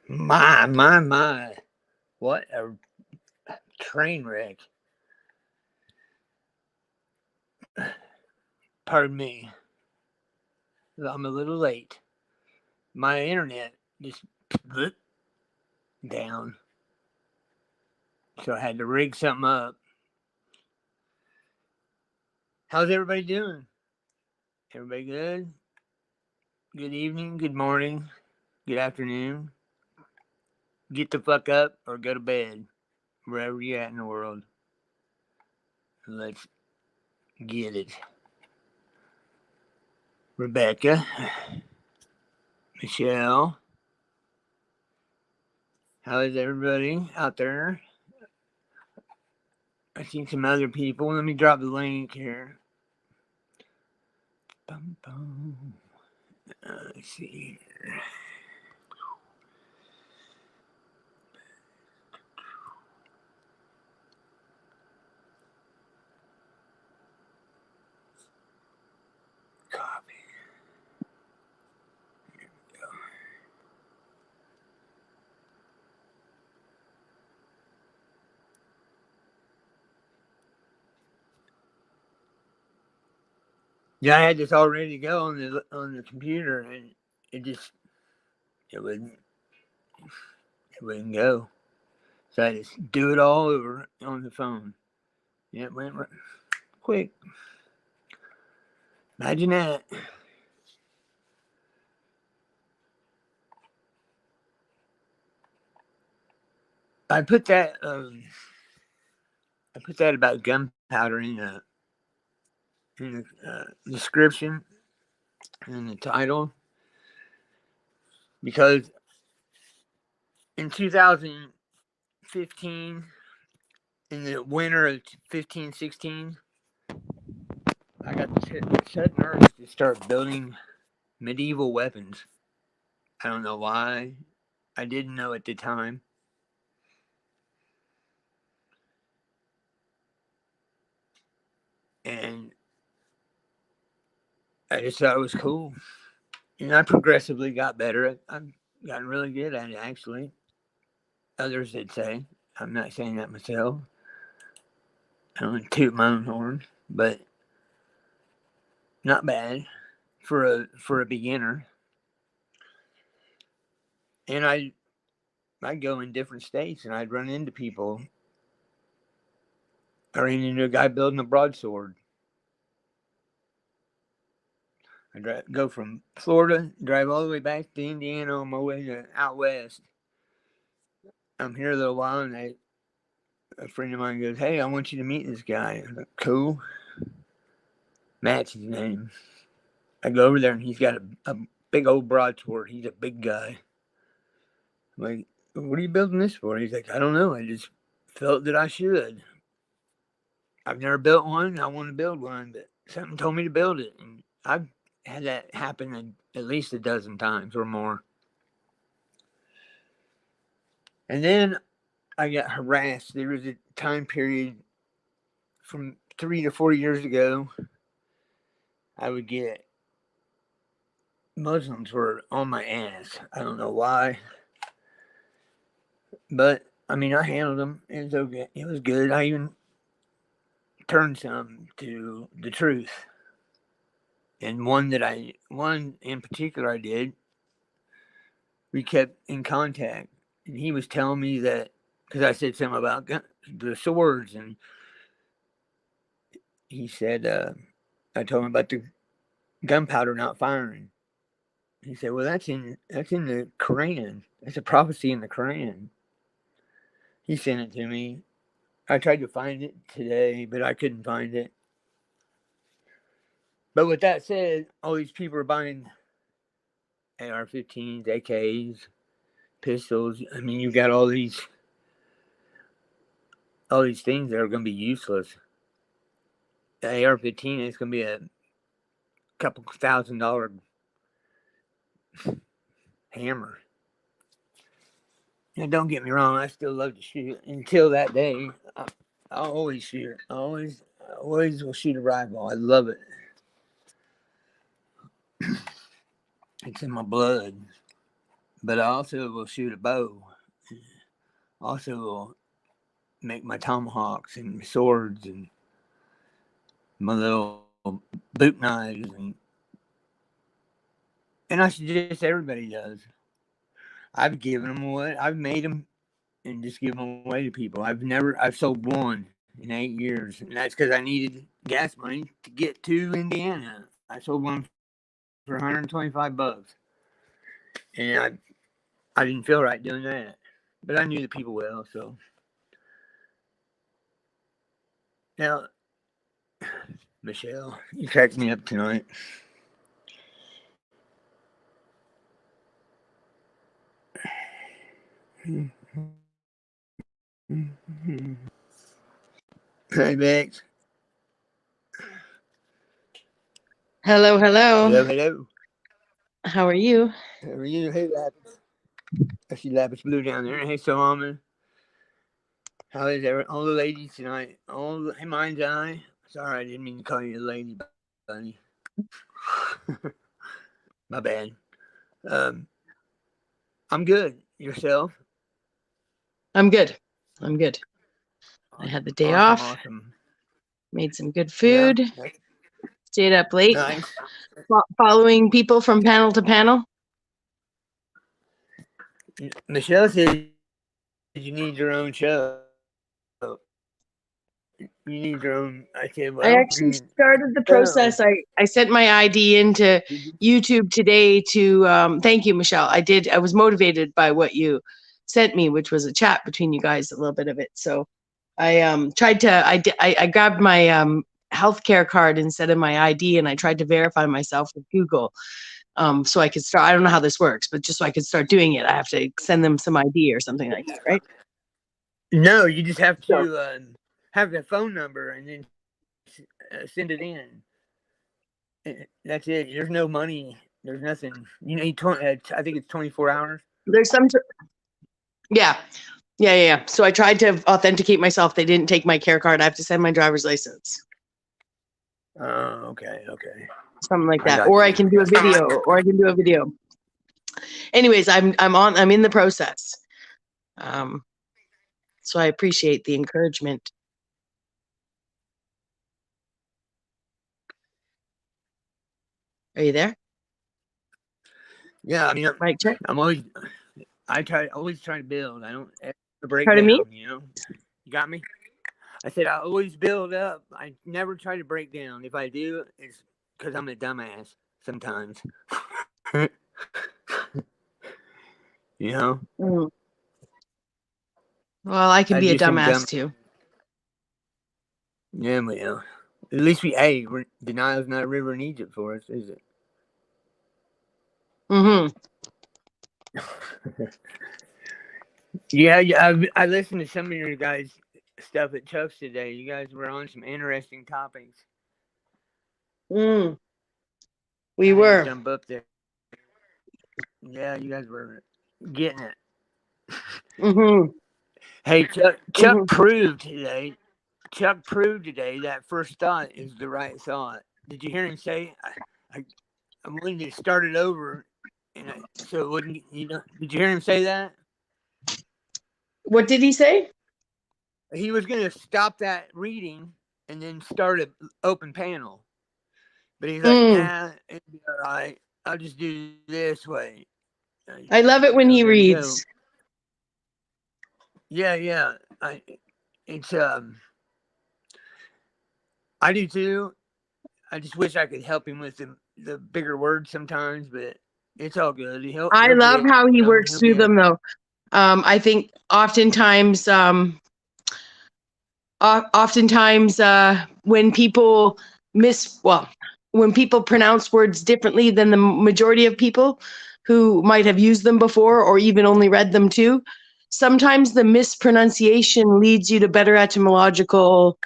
My. What a train wreck. Pardon me. I'm a little late. My internet just blip down. So I had to rig something up. How's everybody doing? Everybody good? Good evening, good morning, good afternoon. Get the fuck up or go to bed, wherever you're at in the world. Let's get it. Rebecca, Michelle, how is everybody out there? I see some other people. Let me drop the link here. Bum, bum. Let's see here. Copy. Here we go. Yeah, I had this all ready to go on the computer, and it just it wouldn't it wouldn't go. So I just do it all over on the phone. Yeah, it went quick. Imagine that. I put that I put that about gunpowder in the description and the title because in 2015, in the winter of 15-16, I got the sudden urge to start building medieval weapons. I don't know why. I didn't know at the time. And I just thought it was cool. And I progressively got better. I've gotten really good at it, actually. Others would say. I'm not saying that myself. I don't toot my own horn, but not bad for a beginner. And I'd go in different states and I'd run into people. I ran into a guy building a broadsword. Go from Florida, drive all the way back to Indiana on my way to out west. I'm here a little while, and a friend of mine goes, "Hey, I want you to meet this guy." I'm like, "Cool." Matt's his name. I go over there, and he's got a big old broadsword. He's a big guy. I'm like, "What are you building this for?" He's like, "I don't know. I just felt that I should. I've never built one. I want to build one, but something told me to build it." And I've had that happen at least a dozen times or more. And then I got harassed. There was a time period from 3 to 4 years ago. I would get Muslims were on my ass. I don't know why, but I mean, I handled them. It was okay. It was good. I even turned some to the truth. And one in particular, I did. We kept in contact, and he was telling me that because I said something about the swords, and he said, I told him about the gunpowder not firing. He said, "Well, that's in the Quran. That's a prophecy in the Quran." He sent it to me. I tried to find it today, but I couldn't find it. But with that said, all these people are buying AR-15s, AKs, pistols. I mean, you got all these things that are going to be useless. The AR-15 is going to be a couple $1,000 hammer. Now, don't get me wrong, I still love to shoot. Until that day, I'll always shoot. I always will shoot a rifle. I love it. It's in my blood. but I also will shoot a bow. Also will make my tomahawks and swords and my little boot knives and I suggest everybody does. I've given them away. I've made them and just given them away to people. I've sold one in 8 years, and that's because I needed gas money to get to Indiana. I sold one for 125 bucks, and I didn't feel right doing that, but I knew the people well, so now Michelle, you cracked me up tonight. Hey, Bex. Hello, hello. Hello, hello. How are you? How are you? Hey, Lapis. I see Lapis Blue down there. Hey, Solomon. How is all the ladies tonight? Hey, Mind's Eye. Sorry, I didn't mean to call you a lady, buddy. My bad. Um, I'm good. Yourself? I'm good. I'm good. I Awesome, had the day awesome, off, awesome. made some good Yeah, food, that's stayed up late, nice. following people from panel to panel. Michelle says you need your own show. You need your own. I said, well, I actually started the process. I sent my ID into YouTube today to thank you, Michelle. I did. I was motivated by what you sent me, which was a chat between you guys, a little bit of it. So I tried to. I grabbed my healthcare card instead of my ID, and I tried to verify myself with Google. So I could start. I don't know how this works, but just so I could start doing it, I have to send them some ID or something like that, right? No, you just have So to have the phone number and then send it in. That's it. There's no money. There's nothing. You need 20. I think it's 24 hours. there's some. Yeah, yeah. So I tried to authenticate myself. They didn't take my care card. I have to send my driver's license, Oh, okay, okay. something like I that, got or I you. can do a video, or I can do a video. Anyways, I'm in the process. Um, so I appreciate the encouragement. Are you there? Yeah, I mean, Mic check. I'm always. Always try to build. I don't ever break Pardon me. down. You got me. I said I always build up. I never try to break down. If I do, it's because I'm a dumbass sometimes. you know, Mm. Well, I can I be a just am dumb. dumbass too. Yeah, well, at least denial's not a river in Egypt for us, is it? Hmm. Yeah. I listened to some of your guys' stuff at Chuck's today. You guys were on some interesting topics. Mm. I We had to were. jump up there. Yeah, you guys were getting it. Hmm. Hey, Chuck. Hmm. Chuck proved today that first thought is the right thought. Did you hear him say? I, I wanted to start it over, so it wouldn't. Did you hear him say that? What did he say? He was going to stop that reading and then start an open panel, but he's like, Mm. "Nah, it'll be all right. I'll just do this way." I love it when he There you go. reads. Yeah. It's I do too. I just wish I could help him with the bigger words sometimes, but it's all good. I He'll love get how he them. works He'll through get them. them, though. I think oftentimes when people when people pronounce words differently than the majority of people who might have used them before or even only read them too, sometimes the mispronunciation leads you to better etymological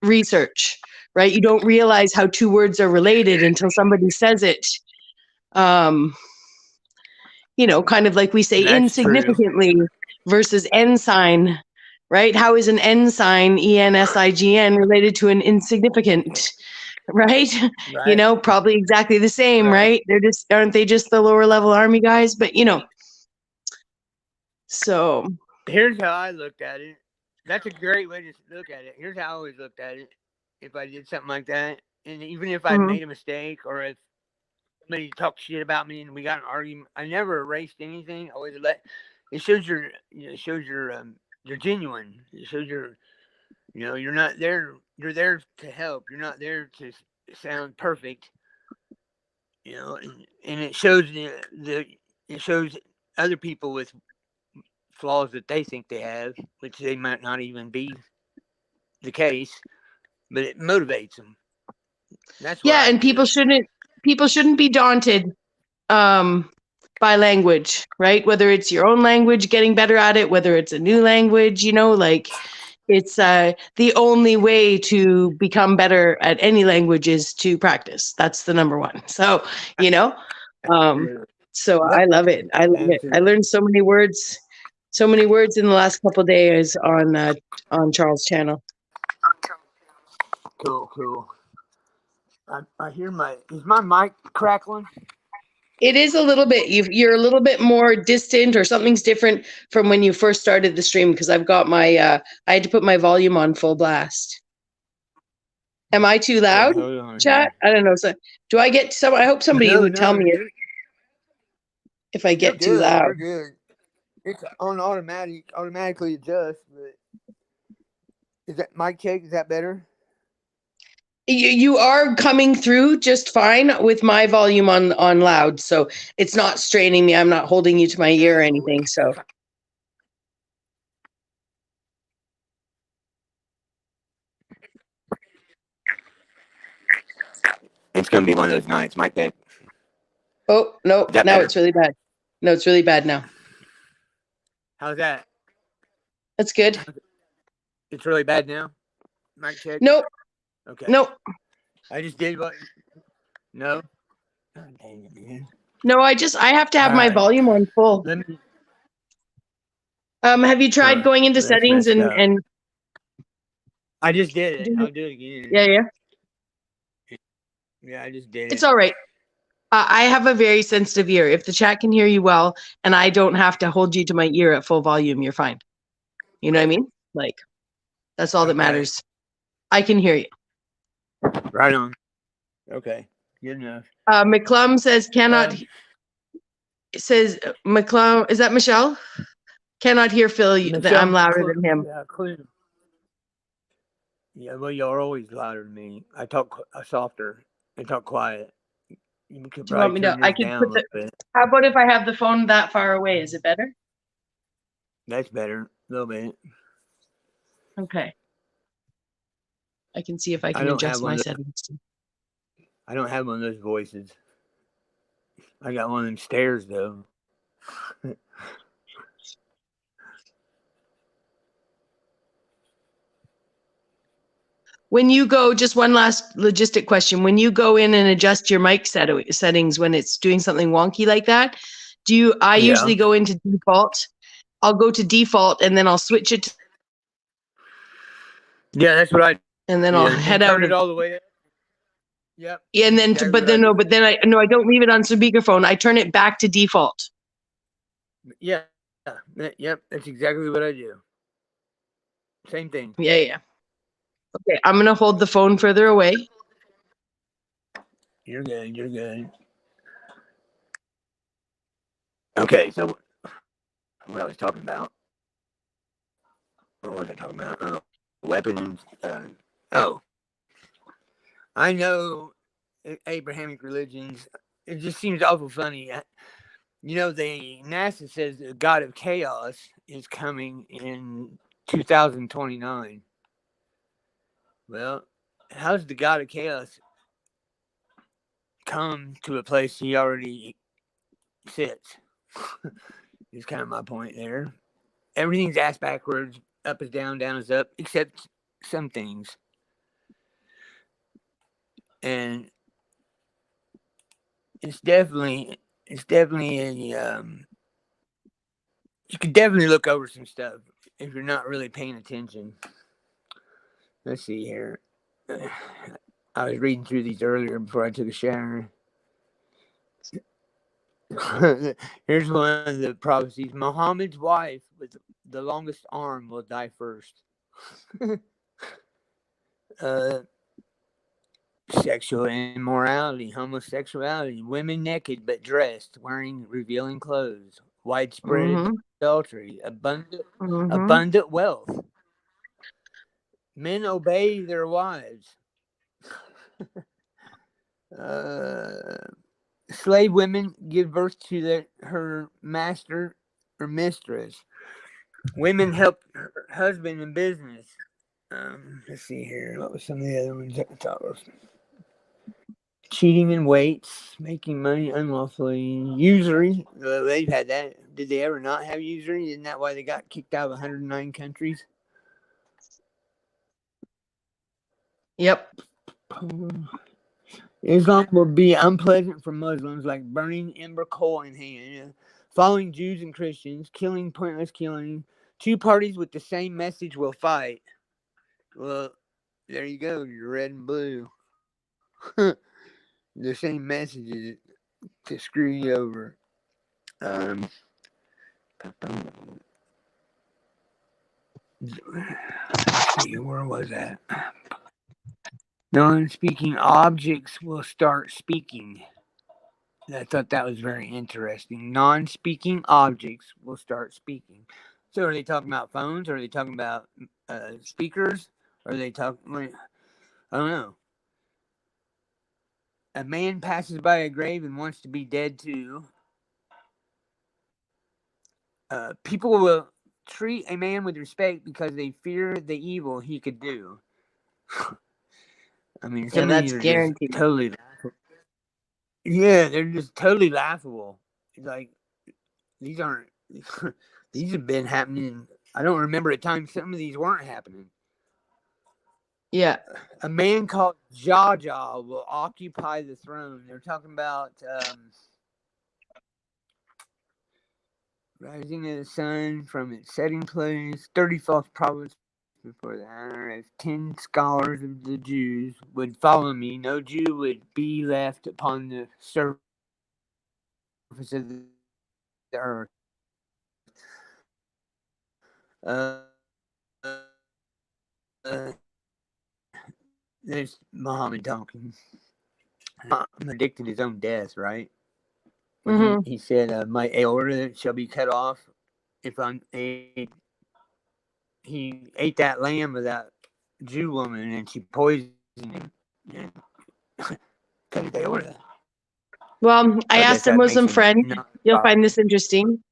research, right? You don't realize how two words are related until somebody says it. um, kind of like we say That's true. insignificantly versus ensign, right? How is an ensign, ENSIGN, related to an insignificant, right? Right. Probably exactly the same, Right. right? Aren't they just the lower level army guys? But So here's how I looked at it. That's a great way to look at it. Here's how I always looked at it. If I did something like that, and even if I mhm. made a mistake or if somebody talked shit about me and we got an argument, I never erased anything. I always let. It shows it shows you're genuine. It shows you're not there. You're there to help. You're not there to sound perfect. And it shows it shows other people with flaws that they think they have, which they might not even be the case, but it motivates them. That's what Yeah, I and do. people shouldn't be daunted um, by language, right? Whether it's your own language, getting better at it, whether it's a new language, like it's the only way to become better at any language is to practice. That's the number one. So, you know, um, Absolutely. so I Yep. love it. I love it. I Absolutely. learned so many words in the last couple of days on Charles' channel. Cool, cool. I hear is my mic crackling? It is a little bit. You're a little bit more distant, or something's different from when you first started the stream. Because I've got my, I had to put my volume on full blast. Am I too Okay, loud, hold on chat? here. I don't know. So, do I get some? I hope somebody No, would tell no, me if I you're get too good. loud. You're good. It's on automatic, automatically adjust. But is that mic check? Is that better? You are coming through just fine with my volume on loud, so it's not straining me. I'm not holding you to my ear or No, anything. So, it's gonna be one of those nights. Mic check. oh no, Is that now better? it's really bad. No, it's really bad now. How's that? That's good. It's really bad now. Mic check. Nope, Okay. nope. I just did what. No. Oh, dang it, man. No, I have to All have my right. volume on full. Let me. Have you tried Huh. going into That's settings messed and up. and I just did it. do I'll do it again. yeah, yeah. Yeah, I just did It's it. all right. I have a very sensitive ear. If the chat can hear you well, and I don't have to hold you to my ear at full volume, you're fine. You know what I mean? Like that's all that Okay. matters. I can hear you. Right on. Okay. Good enough. McClum says cannot. Um. Says McClum. Is that Michelle? Cannot hear Phil. That Michelle I'm louder than him. Clinton. Yeah. Well, you're always louder than me. I talk softer. I talk quiet. You could Do you want probably me to? turn I yours can down a put little the. bit. How about if I have the phone that far away? Is it better? That's better. A little bit. Okay. I can see if I I can don't have adjust one my of those. settings. I don't have one of those voices. I got one of them stairs though. When you go, just one last logistic question. When you go in and adjust your mic settings when it's doing something wonky like that, I Yeah. usually go into default. I'll go to default and then I'll switch it Yeah, that's what I and then I'll did. And head out turn it of all the way up. Yep. and That's then exactly but what I then no, do. but then I no, I don't leave it on speakerphone. I turn it back to default. Yeah. Yep. That's exactly what I do. Same thing. Yeah, yeah. Okay, I'm gonna hold the phone further away. You're good. You're good. Okay. So what I was talking about. What was I talking about? Weapons. Oh, I know Abrahamic religions. It just seems awful funny. The NASA says the God of Chaos is coming in 2029. Well, how's the God of Chaos come to a place he already sits? Is kind of my point there. Everything's ass backwards, up is down, down is up, except some things. And it's definitely a you could definitely look over some stuff if you're not really paying attention. Let's see here. I was reading through these earlier before I took a shower. Here's one of the prophecies: Muhammad's wife with the longest arm will die first. uh, Sexual immorality, homosexuality, women naked but dressed, wearing revealing clothes, widespread Mm-hmm. adultery, Mm-hmm. abundant wealth. Men obey their wives. Uh, Slave women give birth to her master or mistress. Women help her husband in business. Let's see here. What was some of the other ones at the top? Cheating in weights, making money unlawfully, usury. They've had that. Did they ever not have usury? Isn't that why they got kicked out of 109 countries? Yep. Islam will be unpleasant for Muslims, like burning ember coal in hand, following Jews and Christians, killing, pointless killing. Two parties with the same message will fight. Well, there you go. You're red and blue. The same messages to screw you over. Um, let's see, where was that? Non speaking objects will start speaking. I thought that was very interesting. Non speaking objects will start speaking. So, are they talking about phones? Are they talking about speakers? Are they talking? I don't know. A man passes by a grave and wants to be dead too. People will treat a man with respect because they fear the evil he could do. I mean, Yeah, some of these that's are just guaranteed. totally, yeah, they're just totally laughable. Like, these aren't, these have been happening. I don't remember a time some of these weren't happening. Yeah. A man called Jaja will occupy the throne. They're talking about rising of the sun from its setting place, 30 false prophets before the honor of 10 scholars of the Jews would follow me. No Jew would be left upon the surface of the earth. There's Muhammad talking. Predicted his own death, right? When he, Mm-hmm. he said, my aorta shall be cut off if I'm a. He ate that lamb of that Jew woman and she poisoned him and cut his aorta. Well, I I guess asked a that makes Muslim him friend. not You'll proper. find this interesting.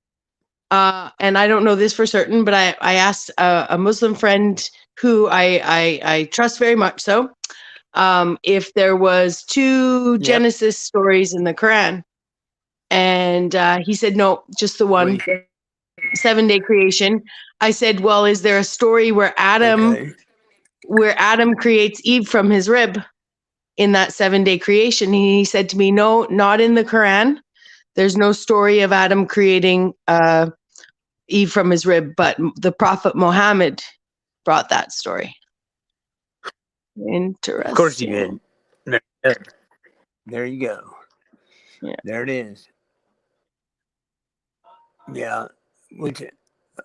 And I don't know this for certain, but I asked a Muslim friend who I trust very much so, if there was two Yep. Genesis stories in the Quran. And he said, no, just the What do one, you say? 7-day creation. I said, well, is there a story Okay. where Adam creates Eve from his rib in that 7-day creation? And he said to me, no, not in the Quran. There's no story of Adam creating Eve from his rib, but the Prophet Muhammad brought that story. Of course he Interesting. did. There you go. Yeah. There it is. Yeah. Which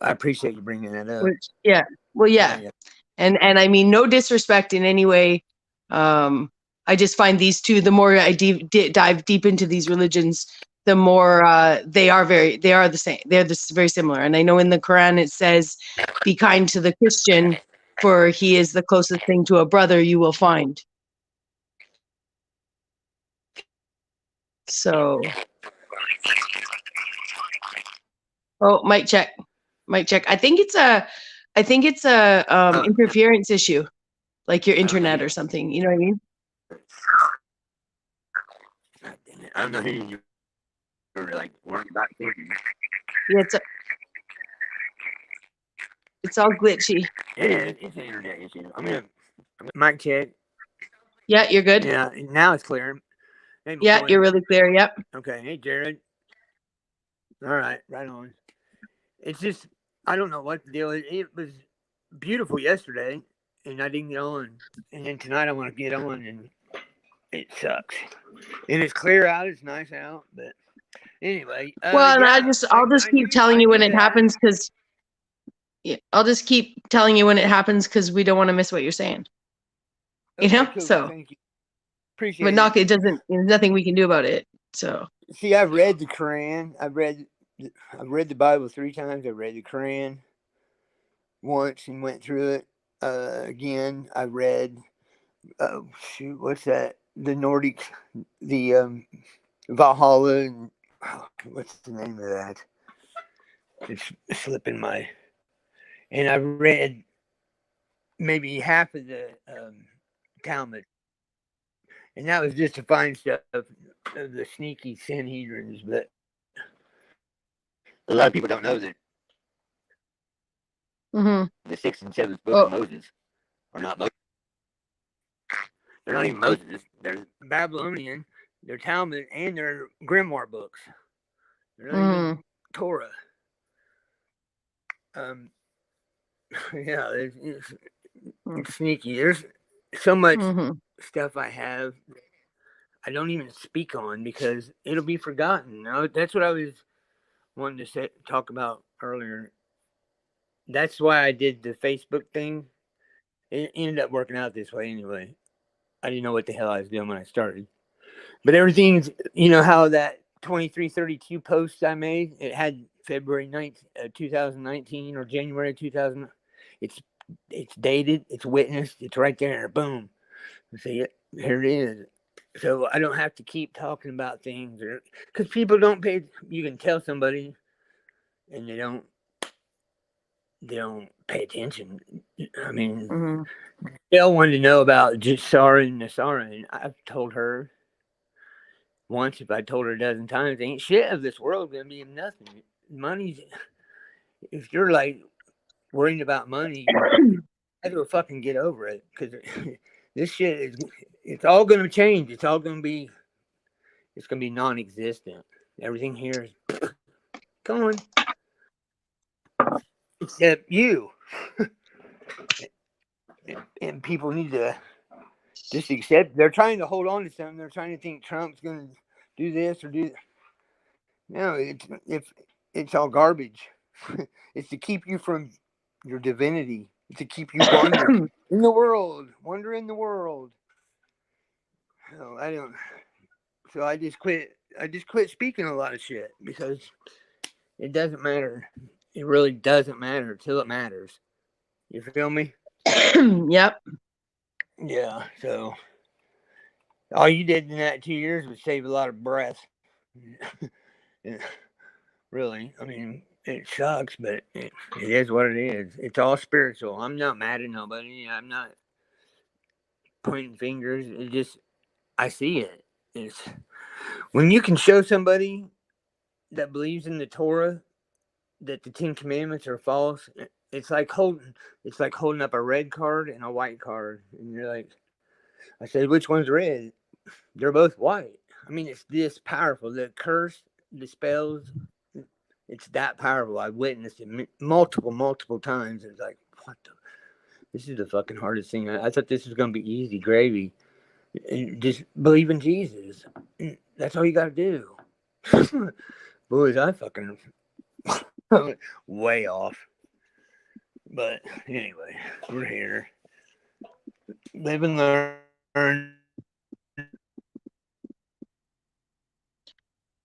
I appreciate you bringing that up. Which, yeah. Well, yeah. I And I mean, no disrespect in any way. I just find these two, the more I dive deep into these religions, the more they are the same. They're very similar. And I know in the Quran it says, "Be kind to the Christian, for he is the closest thing to a brother you will find." So, oh, mic check. I think it's a oh, interference issue, like your I don't know. internet or something. You know what I mean? God damn it. I don't know who you were like worried about. Yeah, it's all glitchy. It's an internet issue. Mic check. Yeah, you're good. Yeah, now it's clear. Hey, Yeah, McCoy. you're really clear. Yep. Okay. Hey, Jared. All right. Right on. It's just, I don't know what the deal is. It was beautiful yesterday, and I didn't get on. And then tonight I want to get on, and it sucks. And it's clear out. It's nice out, but. Anyway, Well, and yeah, I'll just keep telling I you when knew it that. happens because I'll just keep telling you when it happens because we don't want to miss what you're saying. Okay, cool. So, Thank you. but Appreciate knock it. it doesn't. There's nothing we can do about it. So. See, I've read the Quran. I've read the Bible 3 times. I've read the Quran once and went through it again. I read shoot, what's that? The Nordic, the Valhalla, and what's the name of that? It's slipping my. And I read maybe half of the Talmud, and that was just to find stuff of the sneaky Sanhedrins. But a lot of people don't know that Mm-hmm. the sixth and seventh book of Oh. Moses are not Moses. They're not even Moses. They're Babylonian. They're Talmud and they're grimoire books. They're not even Mm-hmm. Torah. Um, yeah, it's sneaky. There's so much Mm-hmm. stuff I have I don't even speak on because it'll be forgotten. That's what I was wanting to talk about earlier. That's why I did the Facebook thing. It ended up working out this way anyway. I didn't know what the hell I was doing when I started. But everything's, how that 2332 post I made, it had February 9th, 2019 or January 2000. It's it's dated, it's witnessed, it's right there. Boom. See it? Here it is. So I don't have to keep talking about things because people don't pay. You can tell somebody and they don't pay attention. I mean, Mm-hmm. Dale wanted to know about just Sarah and Nasara, and I've told her once. If I told her a dozen times, ain't shit of this world gonna be nothing. Money's if you're like worrying about money, I will fucking get over it because this shit is it's all gonna change. It's gonna be non-existent. Everything here is gone except you, and people need to just accept. They're trying to hold on to something. They're trying to think Trump's gonna do this or do. No, it's all garbage. It's to keep you from your divinity. It's to keep you wander in the world, wander in the world. So I don't. So I just quit. I just quit speaking a lot of shit because it doesn't matter. It really doesn't matter till it matters. You feel me? Yep. Yeah. So all you did in that 2 years was save a lot of breath. Yeah, really, I mean, it sucks, but it is what it is. It's all spiritual. I'm not mad at nobody. I'm not pointing fingers. It just I see it. It's when you can show somebody that believes in the Torah that the Ten Commandments are false. It's like holding up a red card and a white card, and you're like, I said, which one's red? They're both white. I mean, it's this powerful. The curse, the spells, it's that powerful. I've witnessed it multiple times. It's like, what the? This is the fucking hardest thing. I thought this was gonna be easy gravy. And just believe in Jesus. That's all you gotta do. Boys, I fucking way off. But anyway, we're here. Live and learn.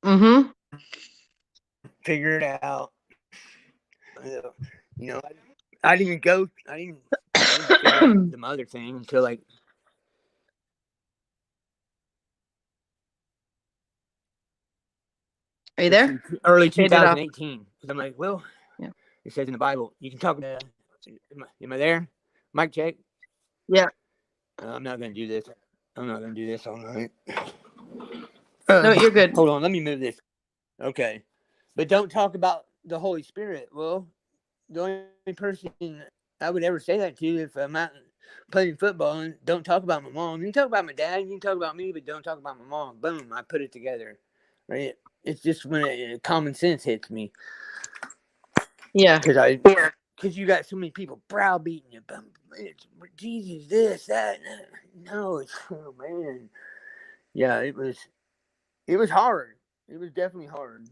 Mm-hmm. Figure it out. I didn't even go. I didn't figure out the mother thing until like Are you let's there? see, early Faded off. 2018. Because I'm like, well, Yeah. it says in the Bible you can talk. Am I there? Mic check. Yeah. I'm not gonna do this. I'm not gonna do this all night. No, you're good. Hold on. Let me move this. Okay, but don't talk about the Holy Spirit. Well, the only person I would ever say that to if I'm out playing football and don't talk about my mom. You can talk about my dad, you can talk about me, but don't talk about my mom. Boom, I put it together. Right? It's just when common sense hits me Yeah. because you got so many people browbeating you. It's Jesus, this, that. No, it's oh man, yeah, it was hard. it was definitely hard,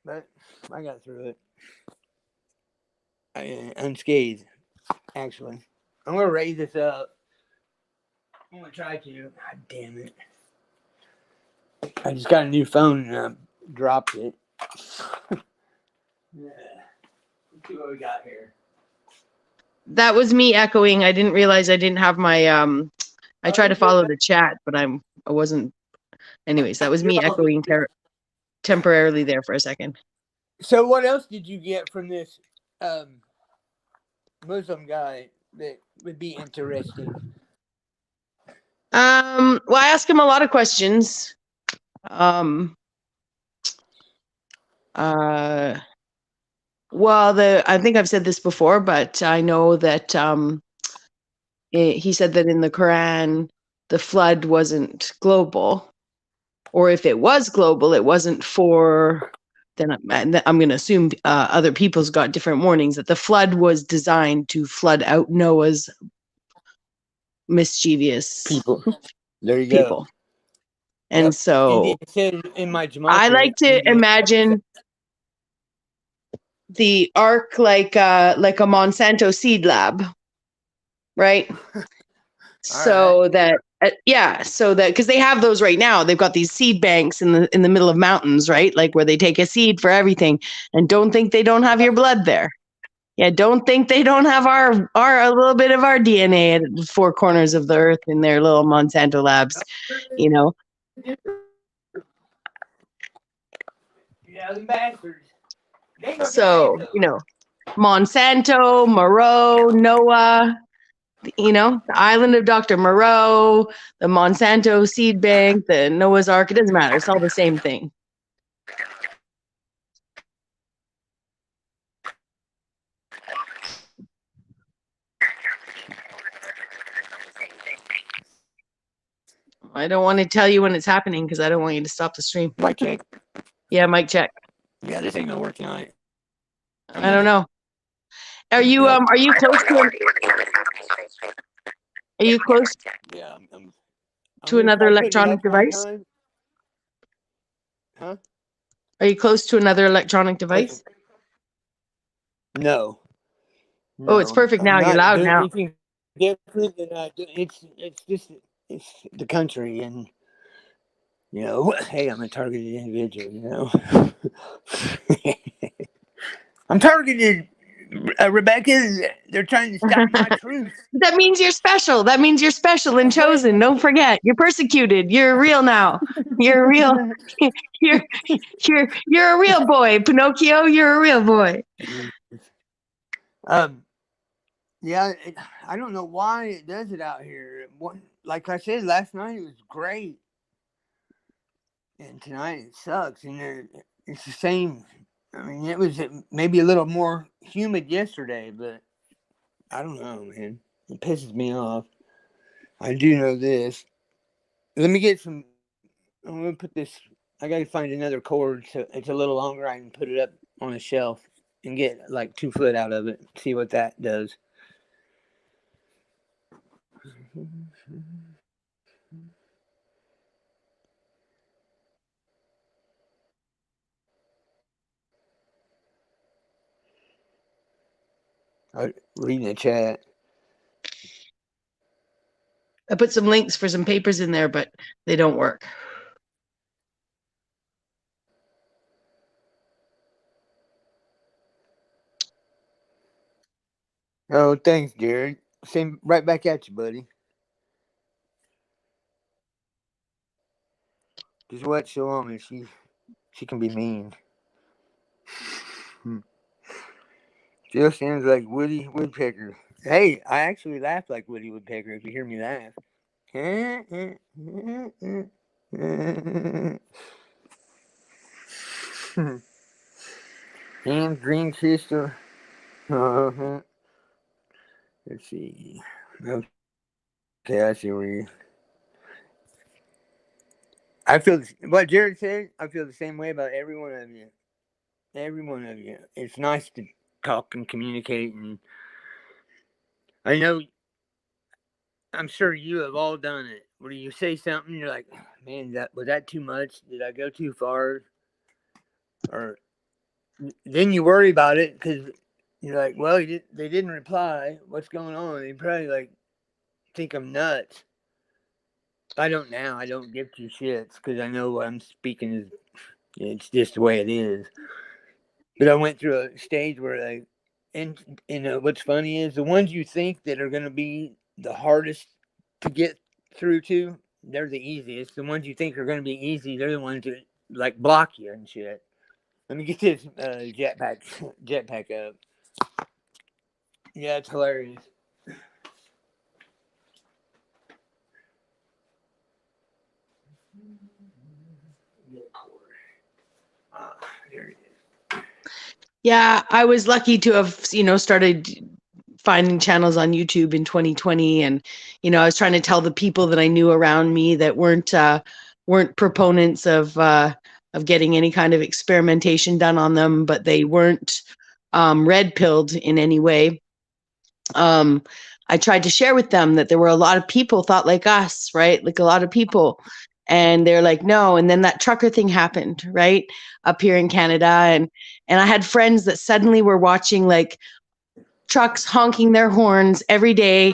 but I got through it unscathed. Actually, I'm gonna raise this up. I'm gonna try to. God damn it! I just got a new phone and I dropped it. Yeah. Let's see what we got here. That was me echoing. I didn't realize I didn't have my I Oh, tried you're to good. follow the chat, but I wasn't. Anyways, that was You're me all good. echoing temporarily there for a second. So, what else did you get from this um, Muslim guy that would be interesting? Well, I asked him a lot of questions. Um, uh, well, I think I've said this before, but I know that he said that in the Quran, the flood wasn't global, or if it was global, it wasn't for. Then I'm going to assume other people's got different warnings that the flood was designed to flood out Noah's mischievous People. There you go. people. And Yep. so It said in my I gematria, like to India. imagine the ark like a Monsanto seed lab, right? All right. So that so that because they have those right now, they've got these seed banks in the middle of mountains, right? Like where they take a seed for everything, and don't think they don't have your blood there. Yeah, don't think they don't have our a little bit of our DNA at the four corners of the earth in their little Monsanto labs, you know. Yeah, them bastards. They ain't gonna get So Santos. Monsanto, Moreau, Noah, the island of Dr. Moreau, the Monsanto seed bank, the Noah's Ark. It doesn't matter. It's all the same thing. I don't want to tell you when it's happening because I don't want you to stop the stream. Mic check. Yeah, mic check. Yeah, this ain't gonna work tonight. I'm I don't gonna. know. Are you Yep. are you close are you close Yeah, I'm to gonna another try putting it electronic up one device? time. Huh? Are you close to another electronic Wait. device? No. Oh, it's No. perfect I'm now. You're not loud doing now. anything different than I do. It's just it's the country and hey, I'm a targeted individual. I'm targeted. Rebecca, they're trying to stop my truth. That means you're special. That means you're special and chosen. Don't forget. You're persecuted. You're real now. You're real. You're you're a real boy, Pinocchio. You're a real boy. um, yeah, I don't know why it does it out here. Like I said last night, it was great, and tonight it sucks. And it's the same. I mean, it was maybe a little more humid yesterday, but I don't know, man. It pisses me off. I do know this. Let me get some. I'm gonna put this. I gotta find another cord so it's a little longer. I can put it up on a shelf and get like 2 foot out of it. See what that does. Reading the chat. I put some links for some papers in there, but they don't work. Oh, thanks, Jared. Same, right back at you, buddy. Just what Shalom, she can be mean. Hmm. Jill sounds like Woody Woodpecker. Hey, I actually laugh like Woody Woodpecker if you hear me laugh. And green crystal. Uh-huh. Let's see. Okay, I see where you. I feel what Jared said. I feel the same way about every one of you. Every one of you. It's nice to talk and communicate, and I know. I'm sure you have all done it. Where you say something, you're like, "Man, that was that too much? Did I go too far?" or then you worry about it because you're like, well, they didn't reply. What's going on? They probably like think I'm nuts. I don't now. I don't give two shits because I know what I'm speaking is it's just the way it is. But I went through a stage where like, and what's funny is the ones you think that are gonna be the hardest to get through to, they're the easiest. The ones you think are gonna be easy, they're the ones that like block you and shit. Let me get this jetpack up. Yeah, it's hilarious. Ah, there it is. Yeah, I was lucky to have, started finding channels on YouTube in 2020, and I was trying to tell the people that I knew around me that weren't proponents of getting any kind of experimentation done on them, but they weren't red pilled in any way. um, I tried to share with them that there were a lot of people thought like us, right? Like a lot of people. And they're like, no. And then that trucker thing happened, right? Up here in Canada. And I had friends that suddenly were watching like trucks honking their horns every day,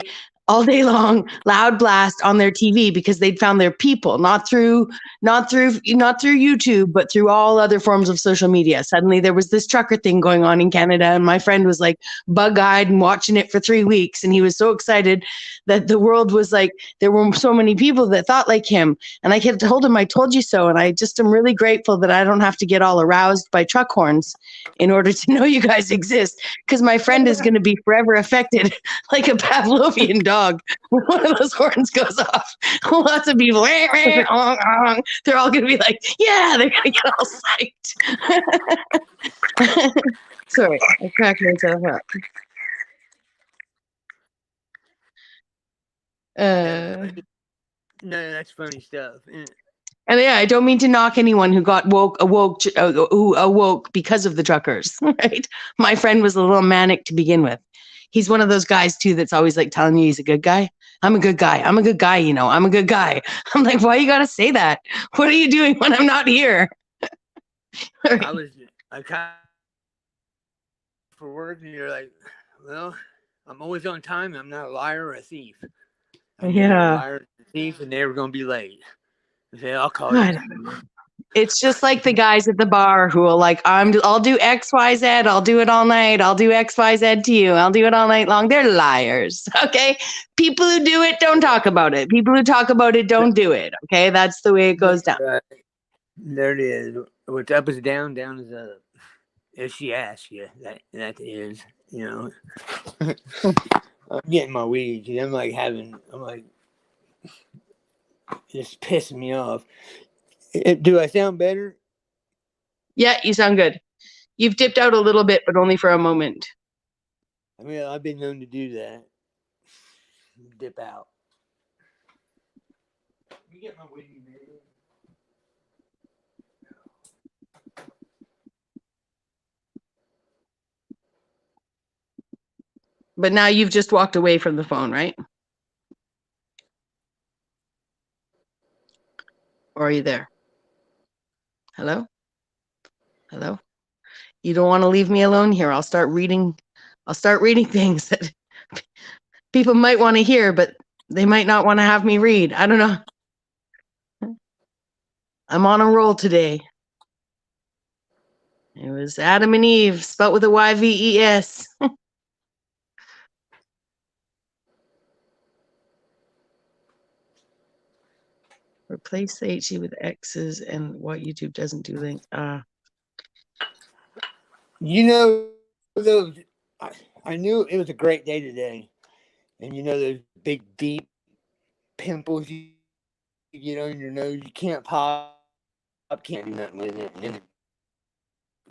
all day long, loud blast on their TV because they'd found their people, not through YouTube, but through all other forms of social media. Suddenly there was this trucker thing going on in Canada, and my friend was like bug-eyed and watching it for 3 weeks, and he was so excited that the world was like there were so many people that thought like him. And I kept told him, I told you so. And I just am really grateful that I don't have to get all aroused by truck horns in order to know you guys exist, because my friend is going to be forever affected like a Pavlovian dog when one of those horns goes off. Lots of people, they're all going to be like, yeah, they're going to get all psyched. Sorry, I cracked myself up. Yeah, Uh, no, that's funny stuff. and yeah, I don't mean to knock anyone who who awoke because of the truckers, right? My friend was a little manic to begin with. He's one of those guys too that's always like telling you he's a good guy. I'm a good guy. I'm a good guy. I'm a good guy. I'm like, why you gotta say that? What are you doing when I'm not here? I kind for work, and you're like, well, I'm always on time. I'm not a liar or a thief. I knew you're a Yeah. liar and a thief, and they were going to be late. I said, I'll call you. God. It's just like the guys at the bar who are like, I'll do X, Y, Z. I'll do it all night. I'll do X, Y, Z to you. I'll do it all night long. They're liars. Okay. People who do it don't talk about it. People who talk about it don't do it. Okay. That's the way it goes down. Right. There it is. What's up is down, down is up. If she asks you, that is, you know. I'm getting my weed. I'm like, it's pissing me off. Do I sound better? Yeah, you sound good. You've dipped out a little bit, but only for a moment. I mean, I've been known to do that. Dip out. You get my weed, man. But now you've just walked away from the phone, right? Or are you there? Hello? Hello? You don't want to leave me alone here. I'll start reading things that people might want to hear, but they might not want to have me read. I don't know. I'm on a roll today. It was Adam and Eve, spelt with a YVES. Replace the HE with X's and what YouTube doesn't do link. You know those. I knew it was a great day today, and you know those big deep pimples you get on your nose. You can't pop, can't do nothing with it. And then the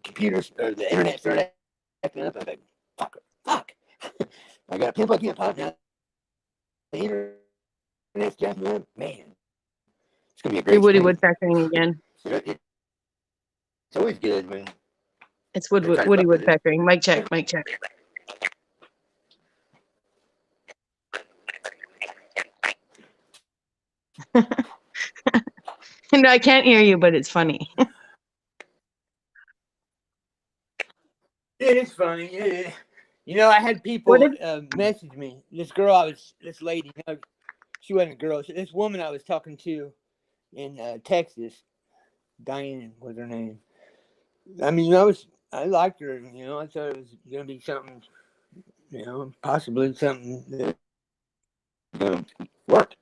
computers or the internet started acting up. I was like, fuck. I got a pimple I can't pop now. The internet's jacking up. Man, it's gonna be a You're great Woody stream. Woodpeckering again. It's always good when It's they try to Woody fuck with it. Woodpeckering. Mic check, mic check. And I can't hear you, but it's funny. is funny. Yeah. You know, I had What people did? message me. This lady, no, she wasn't a girl. This woman I was talking to in Texas, Diane was her name. I mean, I liked her. You know, I thought it was gonna be something. You know, possibly something that work.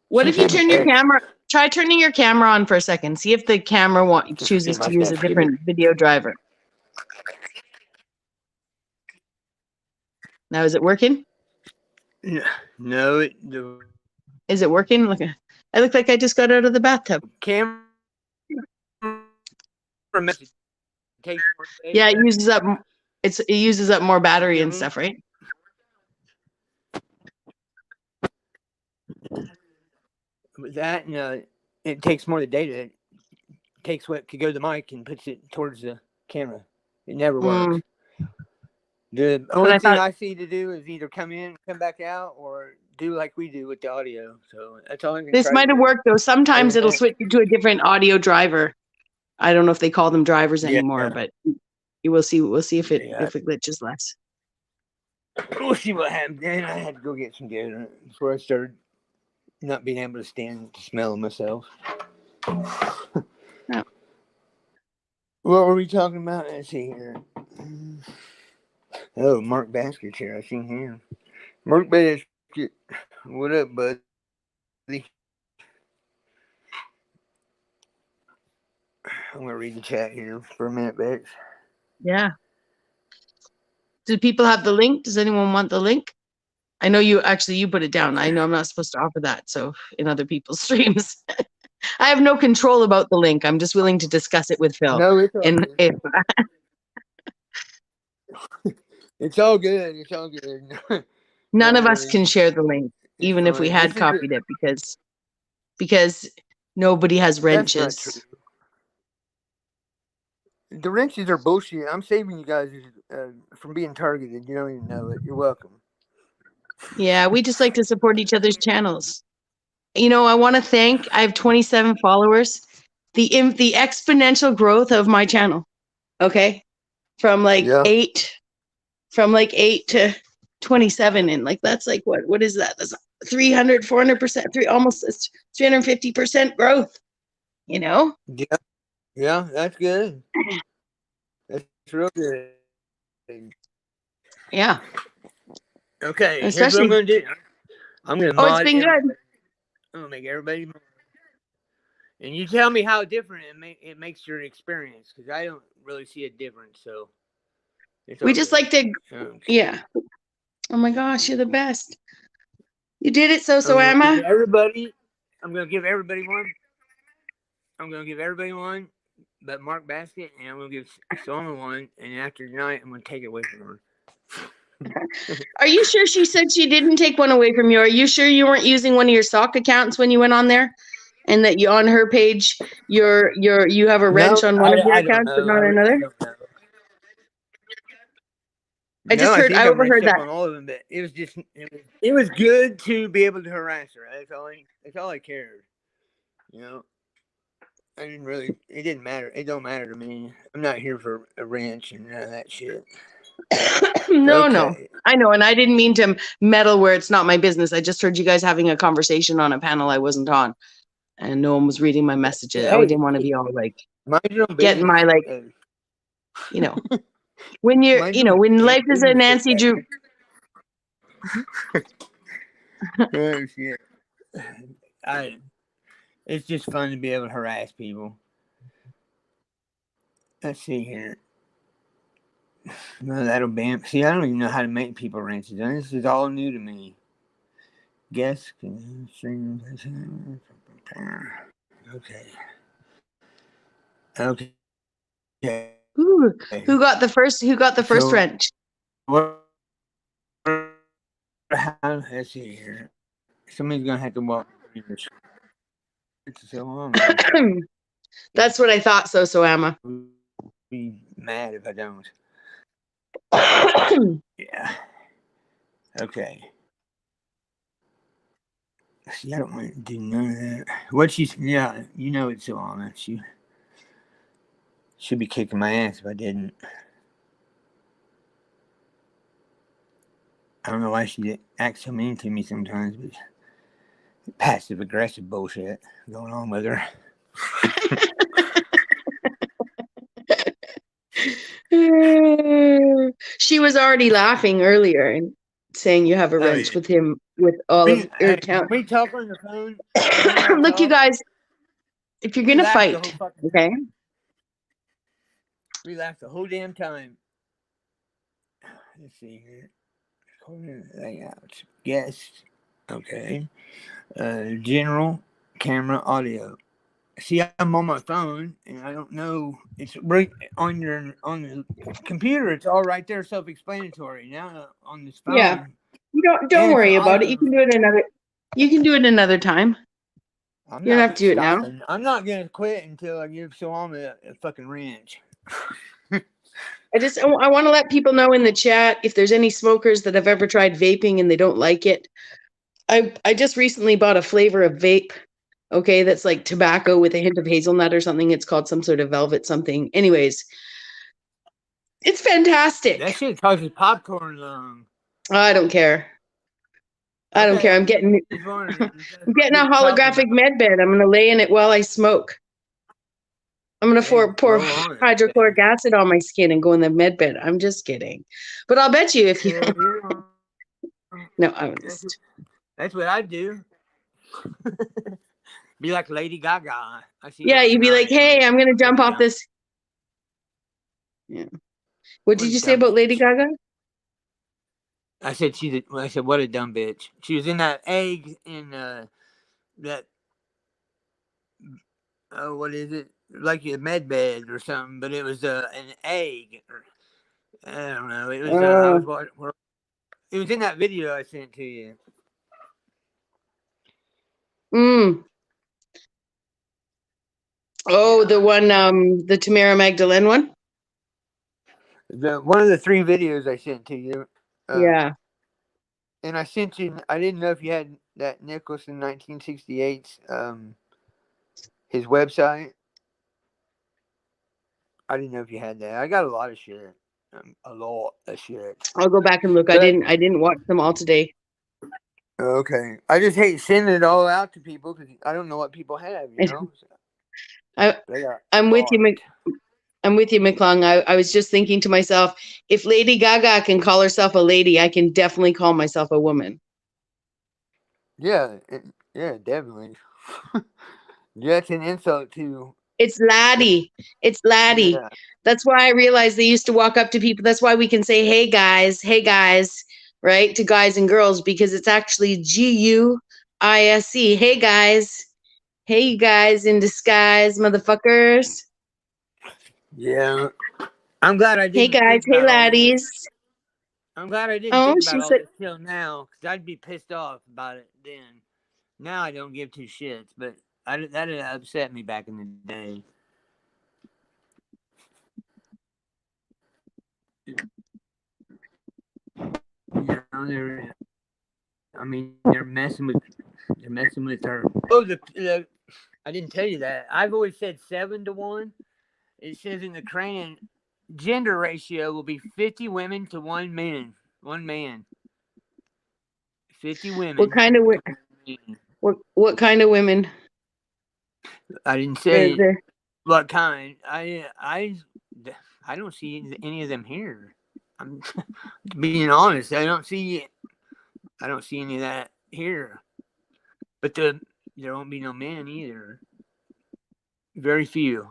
What She if you sent me a turn your text. camera? Try turning your camera on for a second. See if the camera Just forget chooses my to use a stuff. Give it. different video driver. Now, is it working? No, the Is it working? Look, I look like I just got out of the bathtub. camera message takes more data. Yeah, it uses up. It uses up more You battery feel and me? stuff, right? With that, it takes more of the data. It takes what could go to the mic and puts it towards the camera. It never Mm. works. The But only I thing thought I see to do is either come in, come back out, or do like we do with the audio. So that's all I can this try to might have do. worked though. Other Sometimes than it'll that, switch you to a different audio driver. I don't know if they call them drivers yeah, anymore, but you will see. We'll see yeah. if it glitches less. We'll see what happens. Then I had to go get some deodorant before I started not being able to stand the smell of myself. Yeah. What were we talking about? Let's see here. Oh, Mark Basket's here. I seen him. Mark Basket, what up, buddy? I'm gonna read the chat here for a minute, Bex. Yeah. Do people have the link? Does anyone want the link? I know you put it down. I know I'm not supposed to offer that. So in other people's streams, I have no control about the link. I'm just willing to discuss it with Phil. No, it's all And good. if It's all good. It's all good. none Don't of us worry. can share the link, It's even if we fine. This had is the, copied it, because nobody has that's not true. wrenches. The wrenches are bullshit. I'm saving you guys from being targeted. You don't even know it. You're welcome. Yeah, we just like to support each other's channels. You know, I want to thank. I have 27 followers. The exponential growth of my channel. Okay, from like Yeah. eight to 27, and like that's like what is that? That's 300, 400%, almost 350% growth. You know? Yeah. Yeah. That's good. That's real good. Yeah, Okay. Here's what I'm especially. gonna do. I'm gonna Oh, it's mod been good. everybody. I'm gonna make everybody mod. And you tell me how different it makes your experience, because I don't really see a difference. So it's We all just good. like to. Okay. Yeah. Oh my gosh, you're the best. You did it, so I'm gonna give Emma. everybody. I'm gonna give everybody one. I'm gonna give everybody one, but Mark Basket, and I'm gonna give Soma one. And after tonight, I'm gonna take it away from her. Are you sure she said she didn't take one away from you? Are you sure you weren't using one of your sock accounts when you went on there? And that you on her page, you have a wrench No, on one of your I don't accounts, but know. not I on really another? don't know. I No, I heard, think I I'm wrenched overheard up that. on all of them, but it was good to be able to harass her. That's all I cared. You know, I didn't really. It didn't matter. It don't matter to me. I'm not here for a wrench and none of that shit. No, Okay. I know, and I didn't mean to meddle where it's not my business. I just heard you guys having a conversation on a panel I wasn't on, and no one was reading my messages. I Hey, didn't want to be all like mind your own getting business. my like, you know, when you're, Mind you your know, when damn life is a business, Nancy there. Drew. Oh shit! I. It's just fun to be able to harass people. Let's see here. No, that'll ban. See, I don't even know how to make people wrenches. This is all new to me. Guess. Okay. Okay. Ooh, who got the first? Who got the first So wrench? what? Let's see here. Somebody's gonna have to walk. It's so long. That's what I thought. So Emma. Be mad if I don't. Yeah. Okay. See, I don't want to do none of that. What she's, yeah, you know it's so honest. She should be kicking my ass if I didn't. I don't know why she acts so mean to me sometimes, but passive aggressive bullshit going on with her. She was already laughing earlier and saying you have a Oh wrench yeah. with him with all of your Hey, talent. when we talk on the phone, you and I Look, you talk. guys, if you're We gonna laugh the whole fight, fucking okay? time. We laugh the whole damn time. Let's see here. Layouts. Guest. Okay. General. Camera. Audio. See, I'm on my phone and I don't know. It's right on the computer. It's all right there, self-explanatory. Now on this Yeah. phone, You don't and it's an worry about it. iPhone. You can do it another time. I'm You don't not have to do it now. stopping. I'm not gonna quit until I give Salami a fucking wrench. I want to let people know in the chat if there's any smokers that have ever tried vaping and they don't like it. I just recently bought a flavor of vape. Okay, that's like tobacco with a hint of hazelnut or something. It's called some sort of velvet something. Anyways, it's That fantastic. shit causes popcorn lung. I don't care. I don't care. Okay, just wondering. That's I'm what getting a you're talking holographic about. med bed. I'm gonna lay in it while I smoke. I'm gonna Hey, pour go on. hydrochloric acid on my skin and go in the med bed. I'm just kidding. But I'll bet you if you Hell yeah. no, I'm That's, just that's what I do. Be like Lady Gaga. I see yeah, her you'd be like, tonight. hey, I'm gonna What jump a off dumb, this. Yeah. What what did a you say dumb about Lady bitch. Gaga? I said I said what a dumb bitch. She was in that egg in that what is it? Like a med bed or something, but it was an egg. I don't know. It was I Uh, was watching. It was in that video I sent to you. mm. Oh, the Yeah. one, the Tamara Magdalene one. The one of the three videos I sent to you. Yeah. And I sent you. I didn't know if you had that Nicholson 1968's his website. I didn't know if you had that. I got a lot of shit. A lot of shit. I'll go back and look. But I didn't watch them all today. okay, I just hate sending it all out to people because I don't know what people have. You know, so I, they got a I'm with you, lot. I'm with you, McClung. I was just thinking to myself, if Lady Gaga can call herself a lady, I can definitely call myself a woman. Yeah, yeah, definitely. That's an insult to. It's laddie. It's laddie. Yeah, That's why I realized they used to walk up to people. That's why we can say, hey guys, right? To guys and girls, because it's actually GUISE. Hey guys. Hey you guys in disguise, motherfuckers. yeah. I'm glad I Hey didn't guys, think hey about all this. laddies. I'm glad I didn't Oh, think she about all said, this till now because I'd be pissed off about it then. Now I don't give two shits, but that upset me back in the day. You know, I mean, they're messing with her. Oh, I didn't tell you that. I've always said 7 to 1. It says in the Cran gender ratio will be 50 women to 1 man. 1 man. 50 what women kind of to 1 man. what kind of women? I didn't They're say they're what kind. I don't see any of them here. I'm being honest. I don't see any of that here. But there won't be no men either. Very few.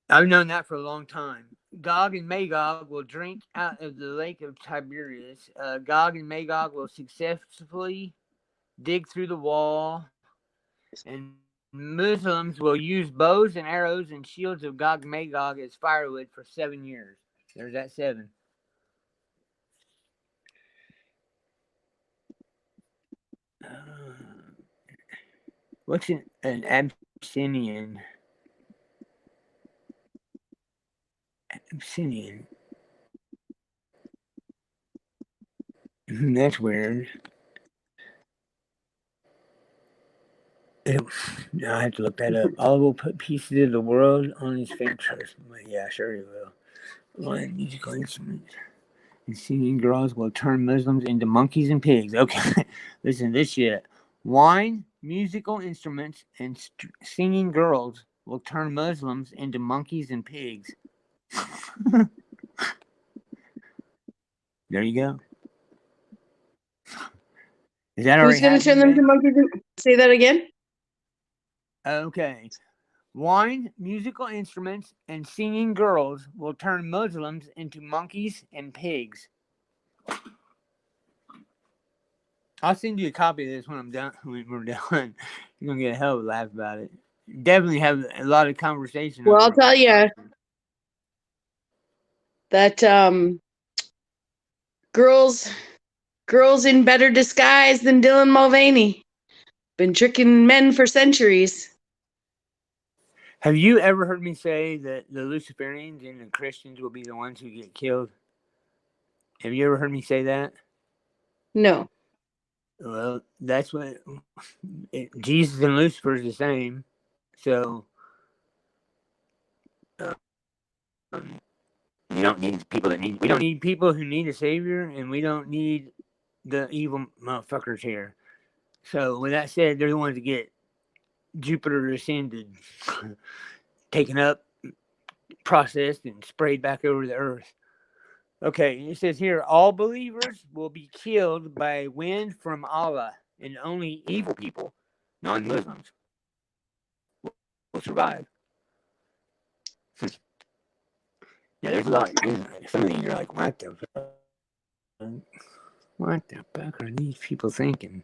I've known that for a long time. Gog and Magog will drink out of the lake of Tiberias. Gog and Magog will successfully dig through the wall, and Muslims will use bows and arrows and shields of Gog and Magog as firewood for 7 years. There's that 7. Uh, what's an Abyssinian? Abyssinian. That's weird. I have to look that up. Allah will put pieces of the world on his fingers. Yeah, sure he will. One musical instrument. And singing girls will turn Muslims into monkeys and pigs. Okay, listen to this shit. Wine, musical instruments, and singing girls will turn Muslims into monkeys and pigs. There you go. Is that Who's already going to turn happening, them to babe? monkeys? Say that again. Okay. Wine, musical instruments, and singing girls will turn Muslims into monkeys and pigs. I'll send you a copy of this when I'm done. When we're done, you're gonna get a hell of a laugh about it. Definitely have a lot of conversation Well, over I'll it with tell this you person. that girls in better disguise than Dylan Mulvaney. Been tricking men for centuries. Have you ever heard me say that the Luciferians and the Christians will be the ones who get killed? Have you ever heard me say that? No. Well, that's what Jesus and Lucifer is the same. So um, you don't need people that need. We don't need people who need a savior, and we don't need the evil motherfuckers here. So with that said, they're the ones that get Jupiter ascended, taken up, processed, and sprayed back over the earth. Okay, it says here all believers will be killed by wind from Allah, and only evil people, non Muslims, will survive. Yeah, there's a lot. Some of these are like, what the fuck? What the fuck are these people thinking?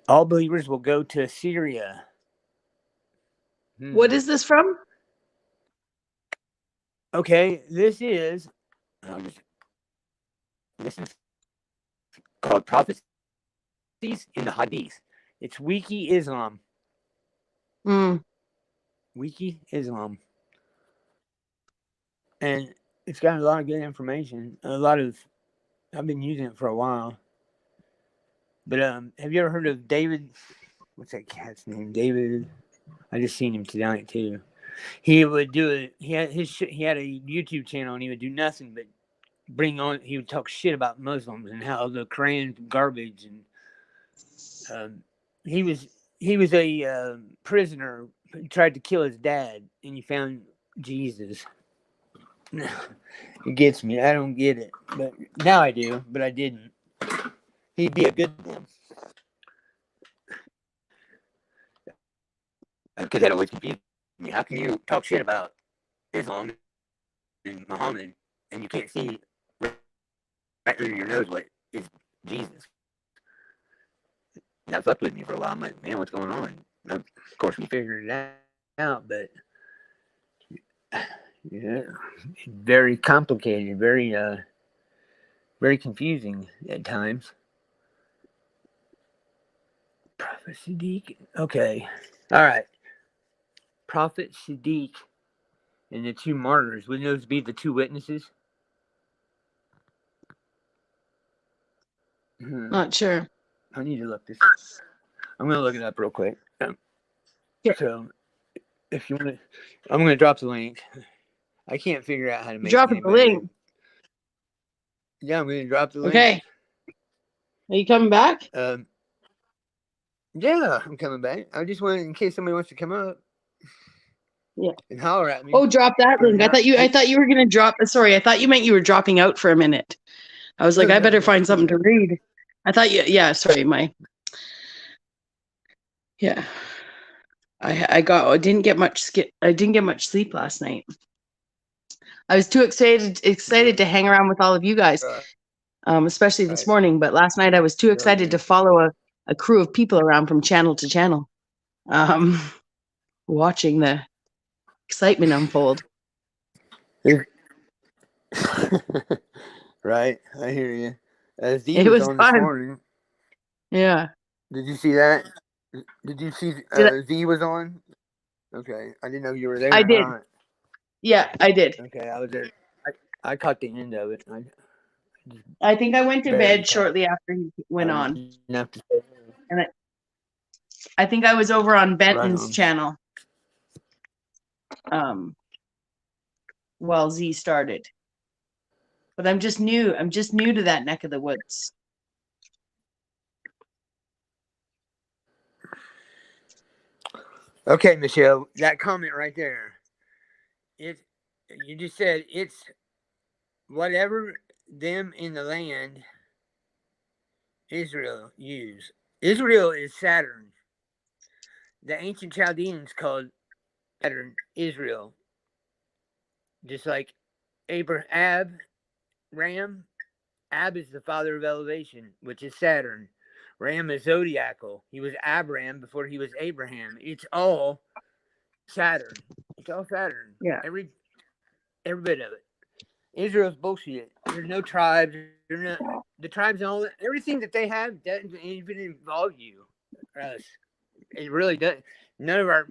All believers will go to Syria. What is this from? Okay, this is called prophecies in the Hadith. It's Wiki Islam. Mm. Wiki Islam, and it's got a lot of good information. A lot of I've been using it for a while. But have you ever heard of David? What's that cat's name? David. I just seen him tonight too. He would do it. He had a YouTube channel and he would do nothing but bring on. He would talk shit about Muslims and how the Quran's garbage and um, he was he was a prisoner. He tried to kill his dad and he found Jesus. It gets me. I don't get it, but now I do. But I didn't. He'd be a good one because that always confused me. How can you talk shit about Islam and Muhammad and you can't see right through your nose what is Jesus? That fucked with me for a while. I'm like, man, what's going on? Of course, we figured it out, but yeah, very complicated, very confusing at times. Prophet Siddiq. Okay, all right. Prophet Siddiq and the two martyrs. Wouldn't those be the two witnesses? Hmm. Not sure. I need to look this up. I'm gonna look it up real quick. Yeah. So if you want to, I'm gonna drop the link. I can't figure out how to make Drop it the anybody. link. Yeah, I'm gonna drop the link. Okay. Are you coming back? Yeah, I'm coming back. I just wanted in case somebody wants to come up Yeah. and holler at me Oh, drop that or link. I not. thought you were gonna drop. Sorry, I thought you meant you were dropping out for a minute. I was like, Oh I no, better no, find something to read. I thought you. Yeah. Sorry, yeah. I didn't get much I didn't get much sleep last night. I was too excited to hang around with all of you guys, right, especially this morning. But last night I was too oh excited to yeah. follow a crew of people around from channel to channel, um, watching the excitement unfold. Right, I hear you. Z It was was on this fun. morning. Yeah. Did you see that? Did you see Did Z was on? Okay, I didn't know you were there I or did. not. Yeah, I did. Okay, I was there. I caught the end of it. I just I think I went to barely bed caught. shortly after he went on, Enough to say and I think I was over on right Benton's on. channel um, while Z started. but I'm just new. I'm just new to that neck of the woods. Okay, Michelle, that comment right there. It, you just said it's whatever them in the land Israel use. Israel is Saturn. The ancient Chaldeans called Saturn Israel, just like Abraham, Ram. Ab is the father of elevation, which is Saturn. Ram is zodiacal. He was Abram before he was Abraham. It's all Saturn. It's all Saturn. Yeah. Every bit of it. Israel's bullshit. There's no tribes. There's not the tribes and all that. Everything that they have doesn't even involve you or us. It really does. None of our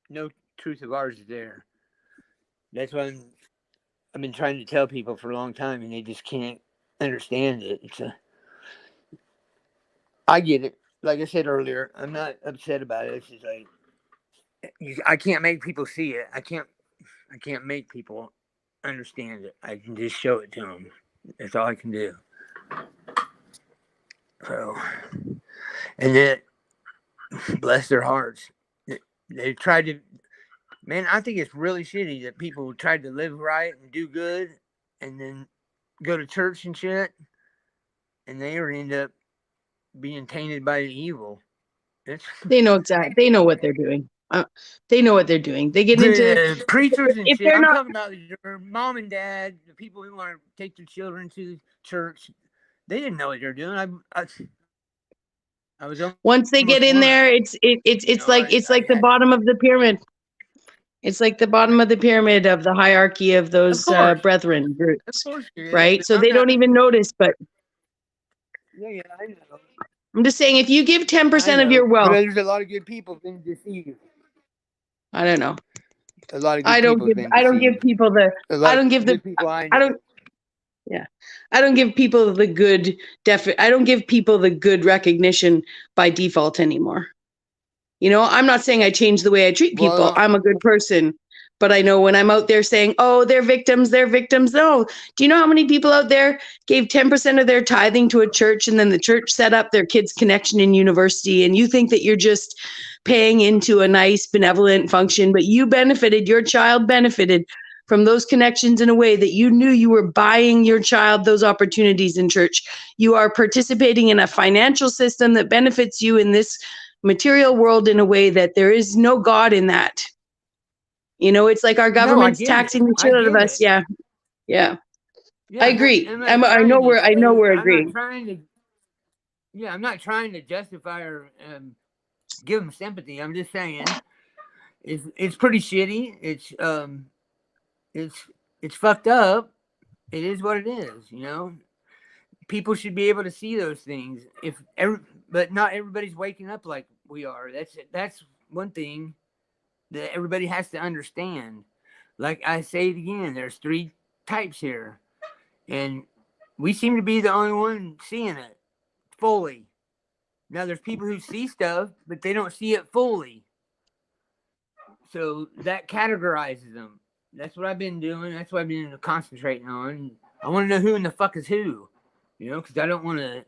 no truth of ours is there. That's what I've been trying to tell people for a long time, and they just can't understand it. I get it. Like I said earlier, I'm not upset about it. It's just like I can't make people see it. I can't make people understand it. I can just show it to them. That's all I can do. So, and then bless their hearts. They tried to. Man, I think it's really shitty that people tried to live right and do good, and then go to church and shit, and they end up being tainted by the evil. It's They know exactly. They know what they're doing. They know what they're doing. They get into the preachers and if shit. they're I'm not. talking about your mom and dad, the people who want to take their children to church. They didn't know what they're doing. I was almost Once one they of them. get in there, it's I like the had, bottom of the pyramid. It's like the bottom of the pyramid of the hierarchy of those brethren of groups, course it is, right? but So I'm they not. don't even notice. But Yeah, I know. I'm just saying, if you give I 10% of know, your but wealth, there's a lot of good people been deceived. I don't know. A lot of good people have been I don't give deceived. people the. A I lot of don't give the. good people I I know. don't. Yeah, I don't give people the good. I don't give people the good recognition by default anymore. You know, I'm not saying I change the way I treat people. Well, I'm a good person. But I know when I'm out there saying, oh, they're victims, they're victims. No. Do you know how many people out there gave 10% of their tithing to a church and then the church set up their kids' connection in university? And you think that you're just paying into a nice benevolent function, but you benefited, your child benefited from those connections in a way that you knew you were buying your child those opportunities in church. You are participating in a financial system that benefits you in this material world in a way that there is no God in that. You know, it's like our no, I government's get it. taxing the I shit out of get us. it. Yeah. Yeah. I Yeah, agree. I'm not trying to I know say. we're I'm not agreeing. trying to. Yeah, I'm not trying to justify or give them sympathy. I'm just saying it's pretty shitty. It's it's fucked up. It is what it is. You know, people should be able to see those things. But not everybody's waking up like we are. That's one thing that everybody has to understand. Like I say it again, there's three types here, and we seem to be the only one seeing it fully. Now there's people who see stuff, but they don't see it fully. So that categorizes them. That's what I've been doing. That's what I've been concentrating on. I want to know who in the fuck is who, you know, because I don't want to.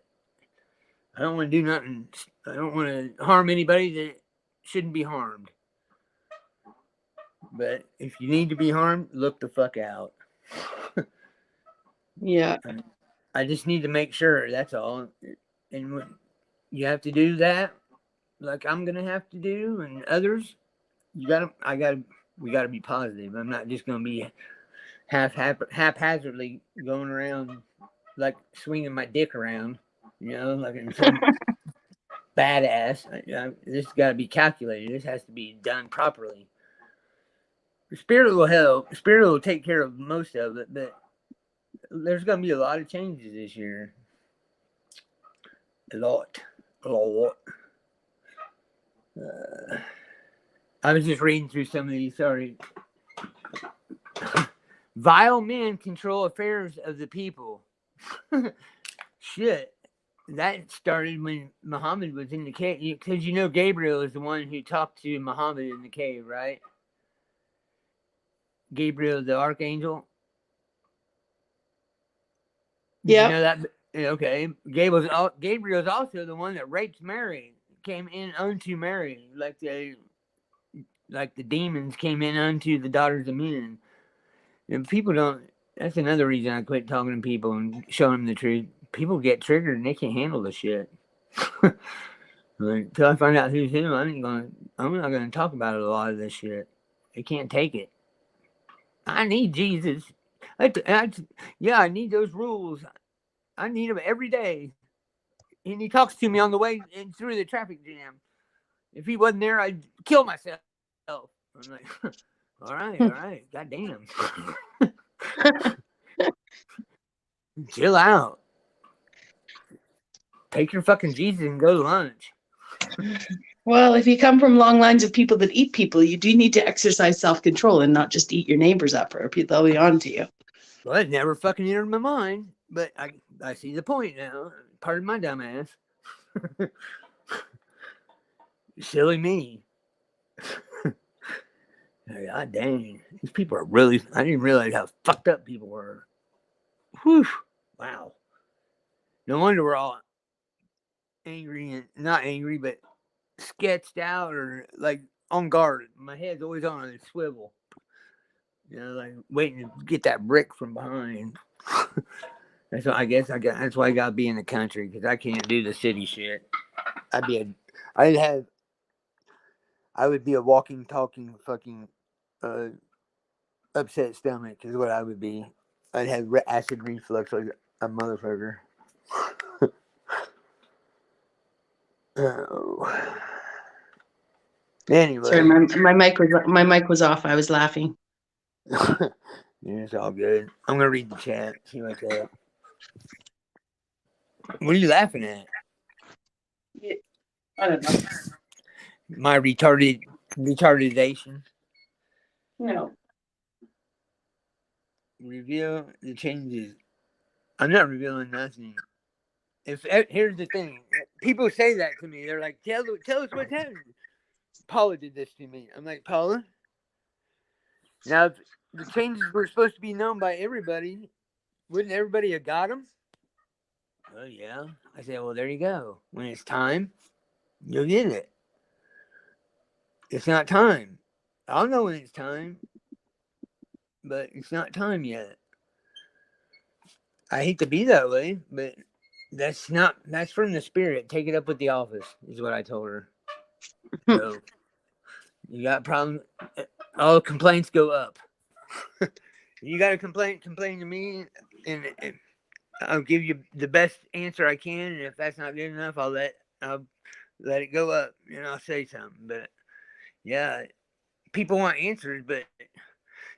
I don't want to do nothing. I don't want to harm anybody that shouldn't be harmed. But if you need to be harmed, look the fuck out. Yeah. I just need to make sure. That's all. And you have to do that, like I'm gonna have to do, and others. You gotta. I gotta. We gotta be positive. I'm not just gonna be haphazardly going around like swinging my dick around. You know, like in some badass. This has got to be calculated. This has to be done properly. The spirit will help. The spirit will take care of most of it, but there's going to be a lot of changes this year. A lot. A lot. I was just reading through some of these. Sorry. Vile men control affairs of the people. Shit. That started when Muhammad was in the cave. Because you know Gabriel is the one who talked to Muhammad in the cave, right? Gabriel the archangel. Did you Yep. know that? Okay, Gabriel's also the one that raped Mary, came in unto Mary, like the demons came in unto the daughters of men. And people don't. That's another reason I quit talking to people and showing them the truth. People get triggered and they can't handle the shit. Like, until I find out who's who, I'm not gonna talk about a lot of this shit. They can't take it. I need Jesus. Yeah, I need those rules. I need them every day. And he talks to me on the way in through the traffic jam. If he wasn't there, I'd kill myself. I'm like, all right, goddamn. Chill out. Take your fucking Jesus and go to lunch. Well, if you come from long lines of people that eat people, you do need to exercise self-control and not just eat your neighbors up, or they'll be on to you. Well, it never fucking entered my mind, but I see the point now. Pardon my dumbass. Silly me. God dang. These people are really. I didn't realize how fucked up people were. Whew. Wow. No wonder we're all angry and not angry, but sketched out or like on guard. My head's always on a swivel. Like waiting to get that brick from behind. That's why I guess That's why I gotta be in the country because I can't do the city shit. I'd be a. I'd have. I would be a walking, talking, fucking, uh, upset stomach is what I would be. I'd have acid reflux like a motherfucker. Oh. Sorry, Anyway, my mic was off. I was laughing. yeah, it's all good. I'm gonna read the chat. See what's up. What are you laughing at? I don't know. My retardation. No. Reveal the changes. I'm not revealing nothing. If Here's the thing, people say that to me. They're like, "Tell us what's happening." Paula did this to me. I'm like, Paula. Now, if the changes were supposed to be known by everybody, wouldn't everybody have got them? Oh yeah. I said, well, there you go. When it's time, you'll get it. It's not time. I'll know when it's time, but it's not time yet. I hate to be that way, but that's from the spirit. Take it up with the office, is what I told her. So you got problems, all complaints go up. You got a complaint, complain to me, and I'll give you the best answer I can. And if that's not good enough, I'll let it go up and I'll say something. But yeah, people want answers, but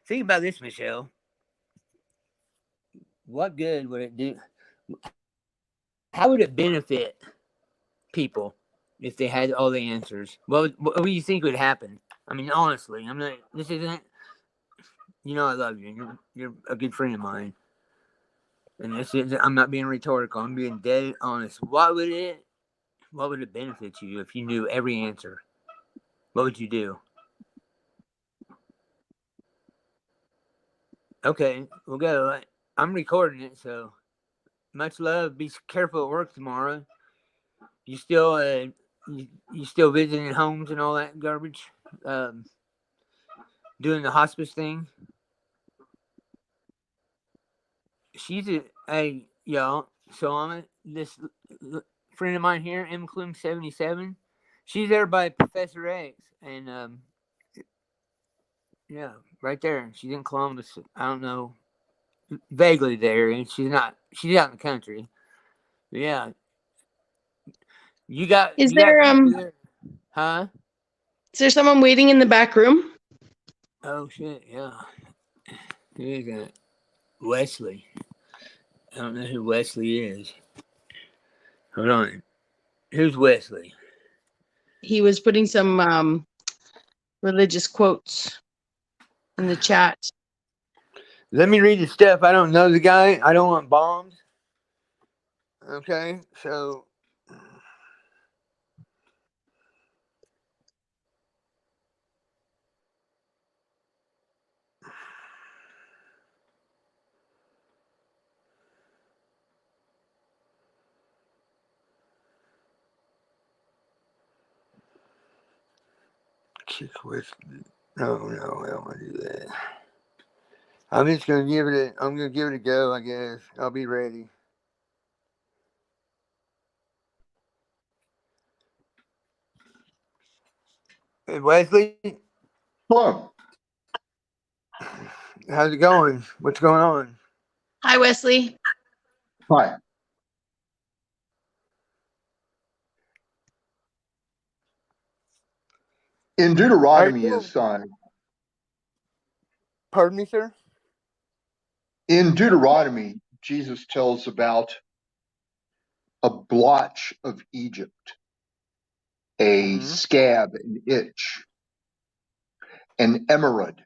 think about this, Michelle. What good would it do? How would it benefit people if they had all the answers? What do you think would happen? I mean, honestly, I'm not. This isn't. I love you. You're a good friend of mine, and this is. I'm not being rhetorical. I'm being dead honest. What would it benefit you if you knew every answer? What would you do? Okay, we'll go. I'm recording it, so much love. Be careful at work tomorrow. You still you still visiting homes and all that garbage? Um, Doing the hospice thing? Hey y'all. So this friend of mine here, M Clume 77. She's there by Professor X, and yeah, right there. She's in Columbus. I don't know, vaguely there, and she's not. She's out in the country. But yeah, Is you got there people there, huh? is there someone waiting in the back room? Oh shit, yeah. Who's that? Wesley. I don't know who Wesley is. Hold on. Who's Wesley? He was putting some religious quotes in the chat. Let me read the stuff. I don't know the guy. I don't want bombs. Okay, so with no, I don't want to do that. I'm just gonna give it a. I'm gonna give it a go. I guess I'll be ready. Hey, Wesley, Hello. how's it going? What's going on? Hi, Wesley. Hi. In How you Deuteronomy doing? is Pardon me, sir. in Deuteronomy, Jesus tells about a blotch of Egypt, a Mm-hmm. scab, an itch, an emerald,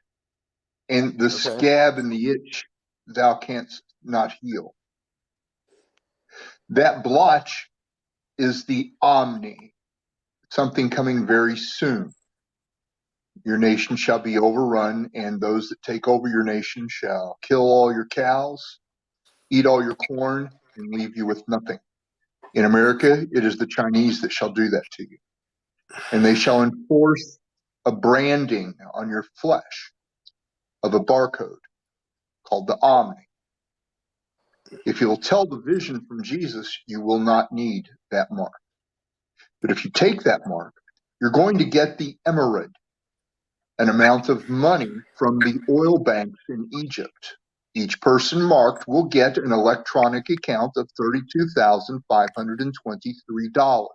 and the Okay. scab and the itch thou canst not heal. That blotch is the omni, something coming very soon. Your nation shall be overrun, and those that take over your nation shall kill all your cows, eat all your corn, and leave you with nothing. In America, it is the Chinese that shall do that to you. And they shall enforce a branding on your flesh of a barcode called the Omni. If you'll tell the vision from Jesus, you will not need that mark. But if you take that mark, you're going to get the emerald, an amount of money from the oil banks in Egypt. Each person marked will get an electronic account of $32,523.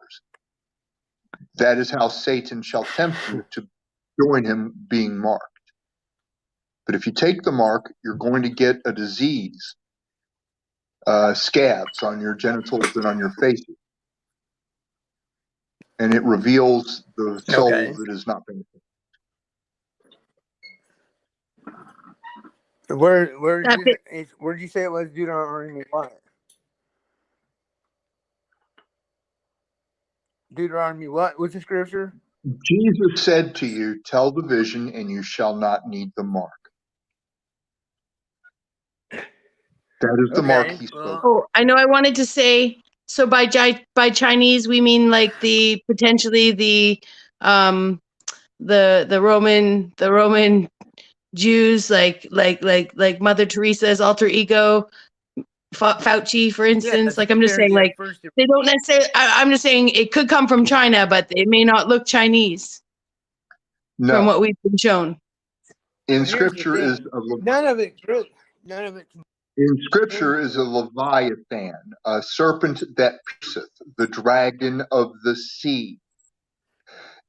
That is how Satan shall tempt you to join him being marked. But if you take the mark, you're going to get a disease, scabs on your genitals and on your faces, and it reveals the soul Okay. that is not being. Where is That this? bit, Where did you say it was? Deuteronomy what? Deuteronomy what was the scripture? Jesus said to you, "Tell the vision, and you shall not need the mark." That is the mark Okay. he spoke. Well, oh, I know I wanted to say, so by Chinese, we mean like the potentially the Roman Jews, like Mother Teresa's alter ego, Fauci, for yeah. instance. Like I'm just There. saying, Yeah. like First. they don't necessarily. I'm just saying it could come from China, but it may not look Chinese from No, what we've been shown. in Well, here's the Scripture is thing. None of it really. None of it in Scripture is a potentially. leviathan, a serpent that pierceth, the dragon of the sea.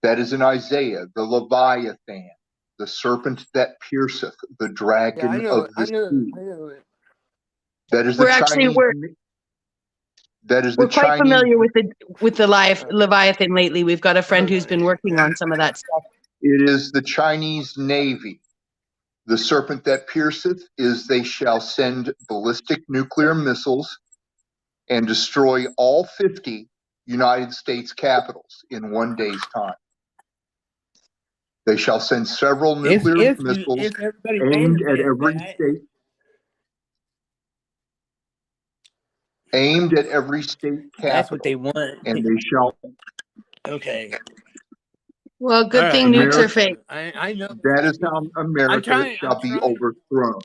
That is in Isaiah, the leviathan, the serpent that pierceth, the Yeah, I dragon know. of I the know. sea. I know it. That is the We're actually Chinese. we're That is the we're quite Chinese. familiar with the Uh, Leviathan lately. We've got a friend hold who's on. been working on some of that stuff. It is the Chinese Navy. The serpent that pierceth is they shall send ballistic nuclear missiles and destroy all 50 United States capitals in one day's time. They shall send several nuclear missiles If everybody aimed at understands every that, state, aimed at every state that's what capital, they want. and they shall. Okay. Well, All good thing right. nukes I are America, fake. I know. that is how I'm America trying. I'm shall be trying. overthrown.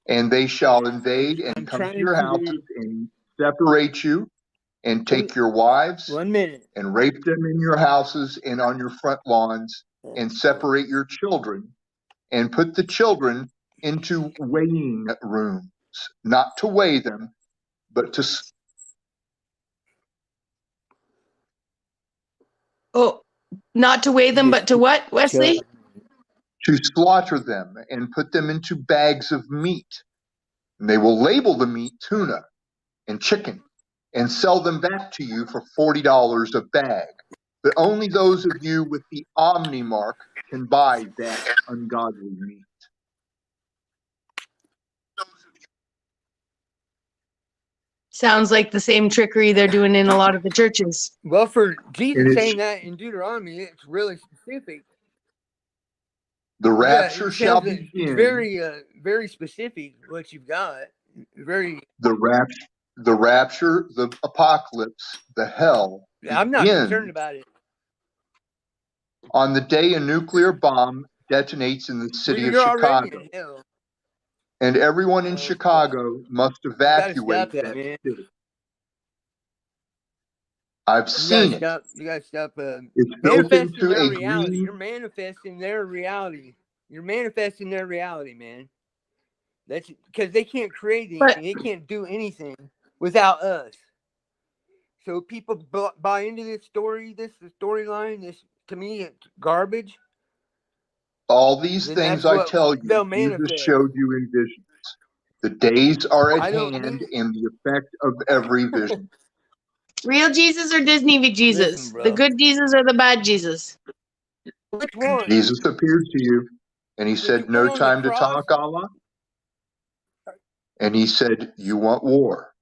And they shall invade and I'm come to trying your houses to. and separate you and One, take your wives 1 minute. and rape them in your houses and on your front lawns and separate your children and put the children into weighing rooms, not to weigh them, but Oh, not to weigh them, Just but to what, shut. Wesley? to slaughter them and put them into bags of meat. And they will label the meat tuna and chicken and sell them back to you for $40 a bag. But only those of you with the Omni mark can buy that ungodly meat. Sounds like the same trickery they're doing in a lot of the churches. Well, for And Jesus saying that in Deuteronomy, it's really specific. the Yeah, rapture it shall says that it's begin. very specific what you've got. Very. The rapture, the apocalypse, the hell I'm not concerned begins. about it. On the day a nuclear bomb detonates in the city of You're already Chicago, in hell. and everyone in Chicago must You gotta evacuate stop that, that man. city. I've seen it. You gotta stop It's built manifesting into their a reality. green. You're manifesting their reality. You're manifesting their reality, man. That's because they can't create But anything. They can't do anything without us. So people buy into this storyline, this to me it's garbage. All these Then things that's I what tell you, they'll Jesus manifest. showed you in visions. The days are at I don't hand need. and the effect of every vision. real Jesus or Disney Listen, Jesus? The bro. good Jesus or the bad Jesus? Which And one? Jesus appeared to you and he The said, one "No on the time to cross? talk, Allah." And he said, "You want war."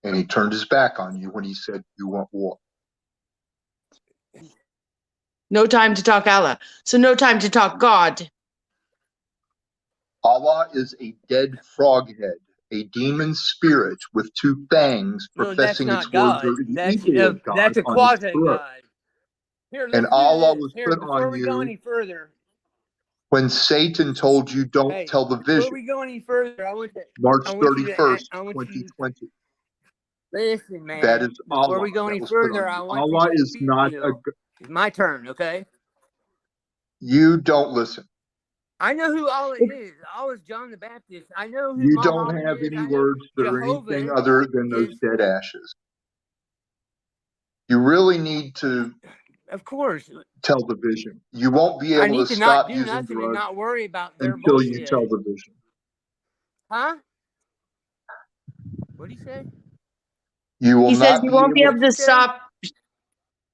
And he turned his back on you when he said, "You want war." No time to talk Allah. So no time to talk God. Allah is a dead frog head, a demon spirit with two fangs No, that's professing its not words God. are the evil of God That's a on its quasi throat. God. Here, And listen to Allah this. was Here, put before on we go you any further, when Satan told you, "Don't hey, tell the before vision." we go any further, March I want you to, 31st, I want you to 2020. listen, That man. is Before Allah we go that any was put further, on I you. want you Allah to is not a. feel. It's my turn, okay? You don't listen. I know who Allah is. Allah is John the Baptist. I know who You don't Muhammad have is. any I know words that are anything Jehovah other than those is. dead ashes. You really need to Of course, tell the vision. You won't be I able to need to not stop do using nothing and drugs not worry about their until you tell bullshit. the vision. Huh? What do you say? You will He says not you be won't be able. able What'd you to say? stop.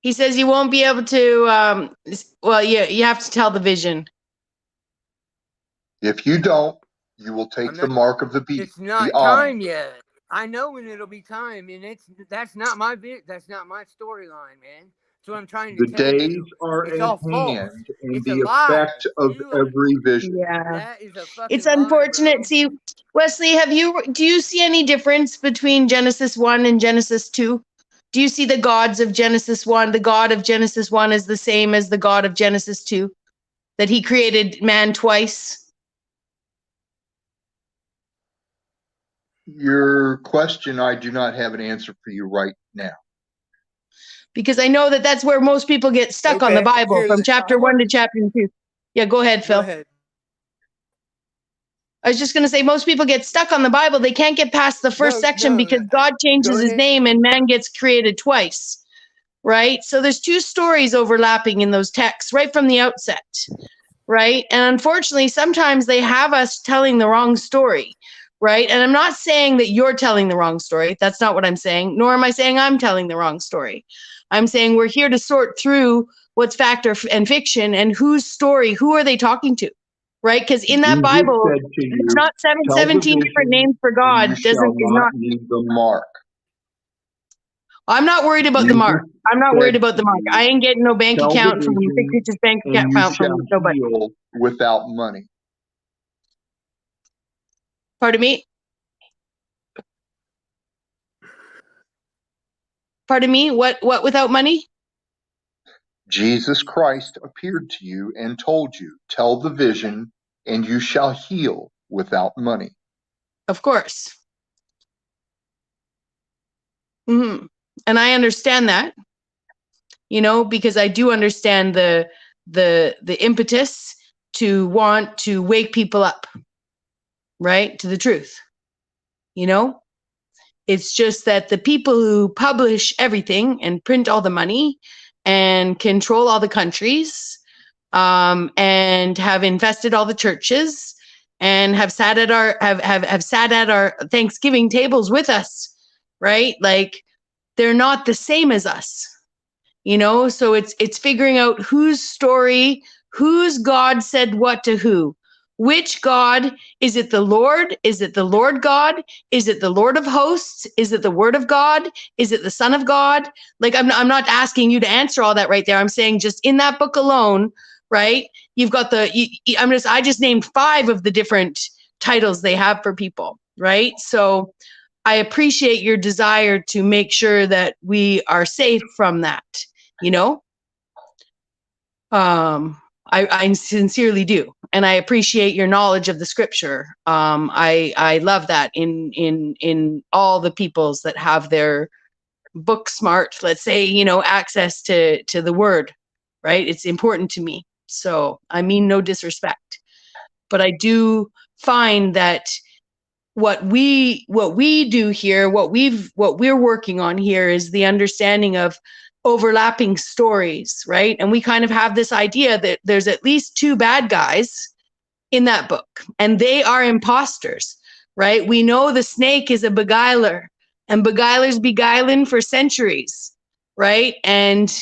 He says you won't be able to. Well, you have to tell the vision. If you don't, you will take I'm the not. mark of the beast, It's the not Omni. time yet. I know when it'll be time, and that's not my That's not my storyline, man. That's what I'm trying to The tell days you. are It's at all false. hand and It's a the lie. effect of You. every vision. Yeah. That is a It's fucking lie, unfortunate. bro. See, Wesley, do you see any difference between Genesis 1 and Genesis 2? Do you see the gods of Genesis 1? The God of Genesis 1 is the same as the God of Genesis 2? That he created man twice? Your question, I do not have an answer for you right now. Because I know that that's where most people get stuck on the Okay. Bible, Here, from I chapter 1 want to to chapter 2. Yeah, go ahead, go Phil. ahead. I was just going to say, most people get stuck on the Bible. They can't get past the first section because God Go changes his ahead. name and man gets created twice, right? So there's two stories overlapping in those texts right from the outset, right? And unfortunately, sometimes they have us telling the wrong story, right? And I'm not saying that you're telling the wrong story. That's not what I'm saying, nor am I saying I'm telling the wrong story. I'm saying we're here to sort through what's fact and fiction and whose story, who are they talking to? Right? Because in that Jesus Bible, said to there's you, not "Tell the 17 different vision, names for and you God. shall Is not not. need the mark." I'm not worried about the mark. Jesus I'm not said worried about to the mark. you, I ain't getting no bank "Tell the account from vision, fictitious bank and you account shall from nobody. heal without money." Pardon me. Pardon me. What without money? Jesus Christ appeared to you and told you, "Tell the vision, and you shall heal without money." Of course. And I understand that, because I do understand the impetus to want to wake people up, right, to the truth. It's just that the people who publish everything and print all the money and control all the countries, and have invested all the churches and have sat at our Thanksgiving tables with us, right? Like, they're not the same as us, so it's figuring out whose story, whose God said what to who. Which God? Is it the Lord? Is it the Lord God? Is it the Lord of hosts? Is it the Word of God? Is it the Son of God? Like, I'm not asking you to answer all that right there. I'm saying just in that book alone, right? You've got I just named 5 of the different titles they have for people, right? So I appreciate your desire to make sure that we are safe from that, you know? I sincerely do, and I appreciate your knowledge of the scripture. I love that in all the peoples that have their book smart, let's say, access to the word, right? It's important to me. So I mean no disrespect, but I do find that what we do here, what we're working on here is the understanding of overlapping stories, right? And we kind of have this idea that there's at least two bad guys in that book, and they are imposters, right? We know the snake is a beguiler, and beguilers beguiling for centuries, right? And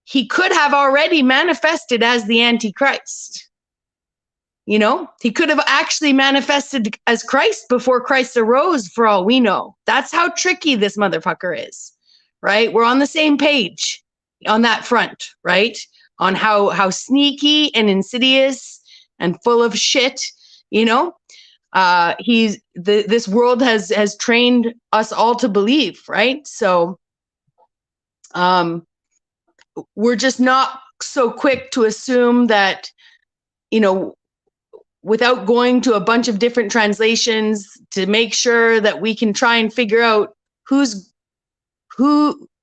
he could have already manifested as the Antichrist. He could have actually manifested as Christ before Christ arose, for all we know. That's how tricky this motherfucker is, right? We're on the same page on that front, right? On how sneaky and insidious and full of shit, this world has trained us all to believe, right? So, we're just not so quick to assume that, without going to a bunch of different translations to make sure that we can try and figure out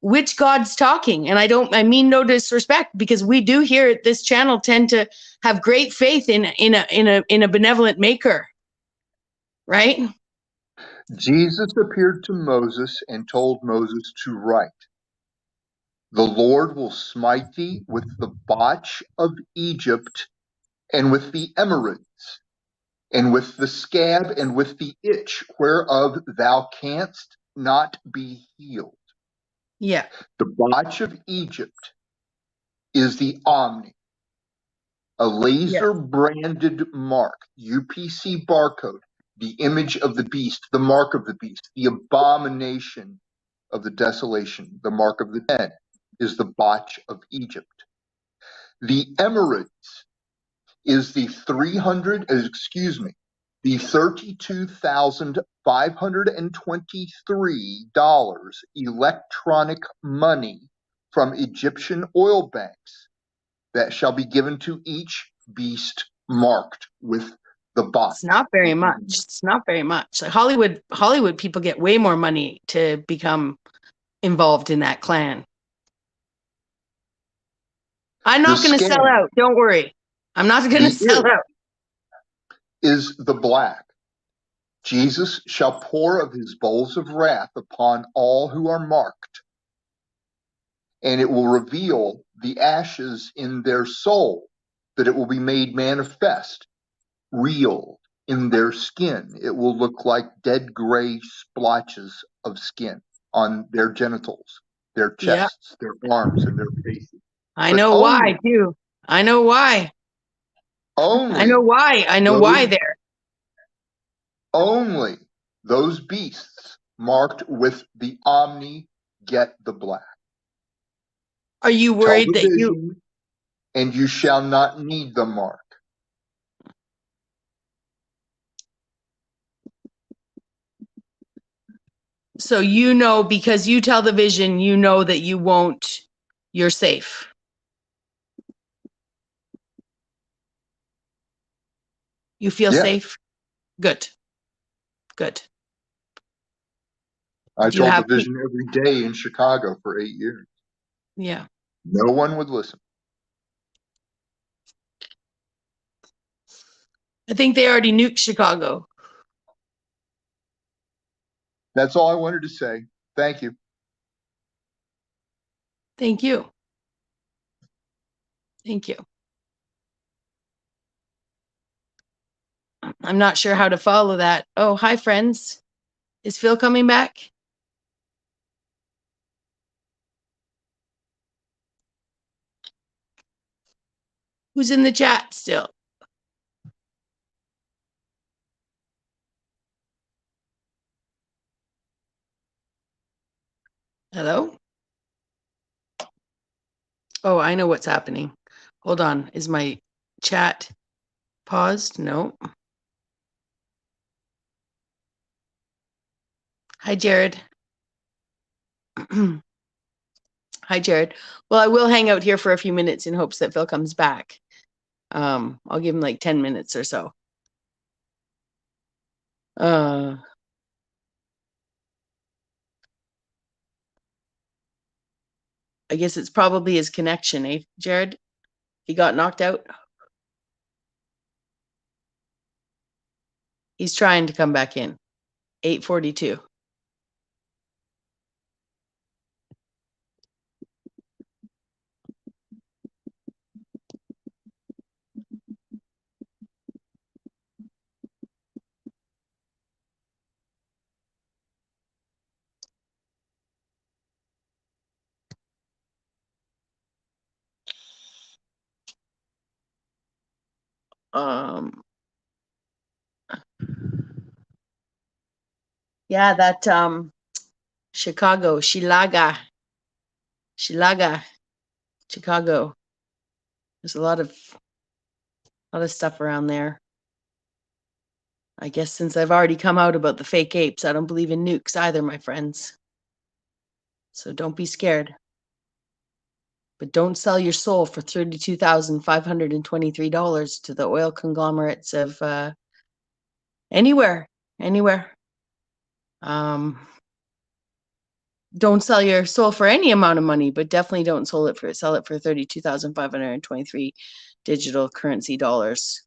which God's talking. And I mean no disrespect, because we do here at this channel tend to have great faith in a benevolent maker, right? Jesus appeared to Moses and told Moses to write, "The Lord will smite thee with the botch of Egypt and with the emerods, and with the scab and with the itch whereof thou canst not be healed." Yeah. The botch of Egypt is the omni, a Yes. laser branded mark, UPC barcode, the image of the beast, the mark of the beast, the abomination of the desolation, the mark of the dead, is the botch of Egypt. The emerods is the $32,523 electronic money from Egyptian oil banks that shall be given to each beast marked with the botch. It's not very much. It's not very much. Like Hollywood people get way more money to become involved in that clan. I'm not going to sell out. Don't worry. I'm not going to sell out. Is the black. Jesus shall pour of his bowls of wrath upon all who are marked, and it will reveal the ashes in their soul, that it will be made manifest, real in their skin. It will look like dead gray splotches of skin on their genitals, their chests, their arms, and their faces. I know why, too. I know why. I know why. I know why there. Only those beasts marked with the omni get the black. Are you worried that you... And you shall not need the mark. So because you tell the vision, that you won't, you're safe. You feel safe? Good. Good. I told the vision every day in Chicago for 8 years. Yeah. No one would listen. I think they already nuked Chicago. That's all I wanted to say. Thank you. Thank you. Thank you. I'm not sure how to follow that. Oh, hi, friends. Is Phil coming back? Who's in the chat still? Hello? Oh, I know what's happening. Hold on. Is my chat paused? No. Hi, Jared. Hi, Jared. Well, I will hang out here for a few minutes in hopes that Phil comes back. I'll give him like 10 minutes or so. I guess it's probably his connection, eh, Jared? He got knocked out. He's trying to come back in. 8:42. Yeah, that Chicago, Shilaga, Chicago. There's a lot of stuff around there. I guess since I've already come out about the fake apes, I don't believe in nukes either, my friends. So don't be scared. But don't sell your soul for $32,523 to the oil conglomerates of anywhere. Don't sell your soul for any amount of money, but definitely don't sell it for $32,523 digital currency dollars.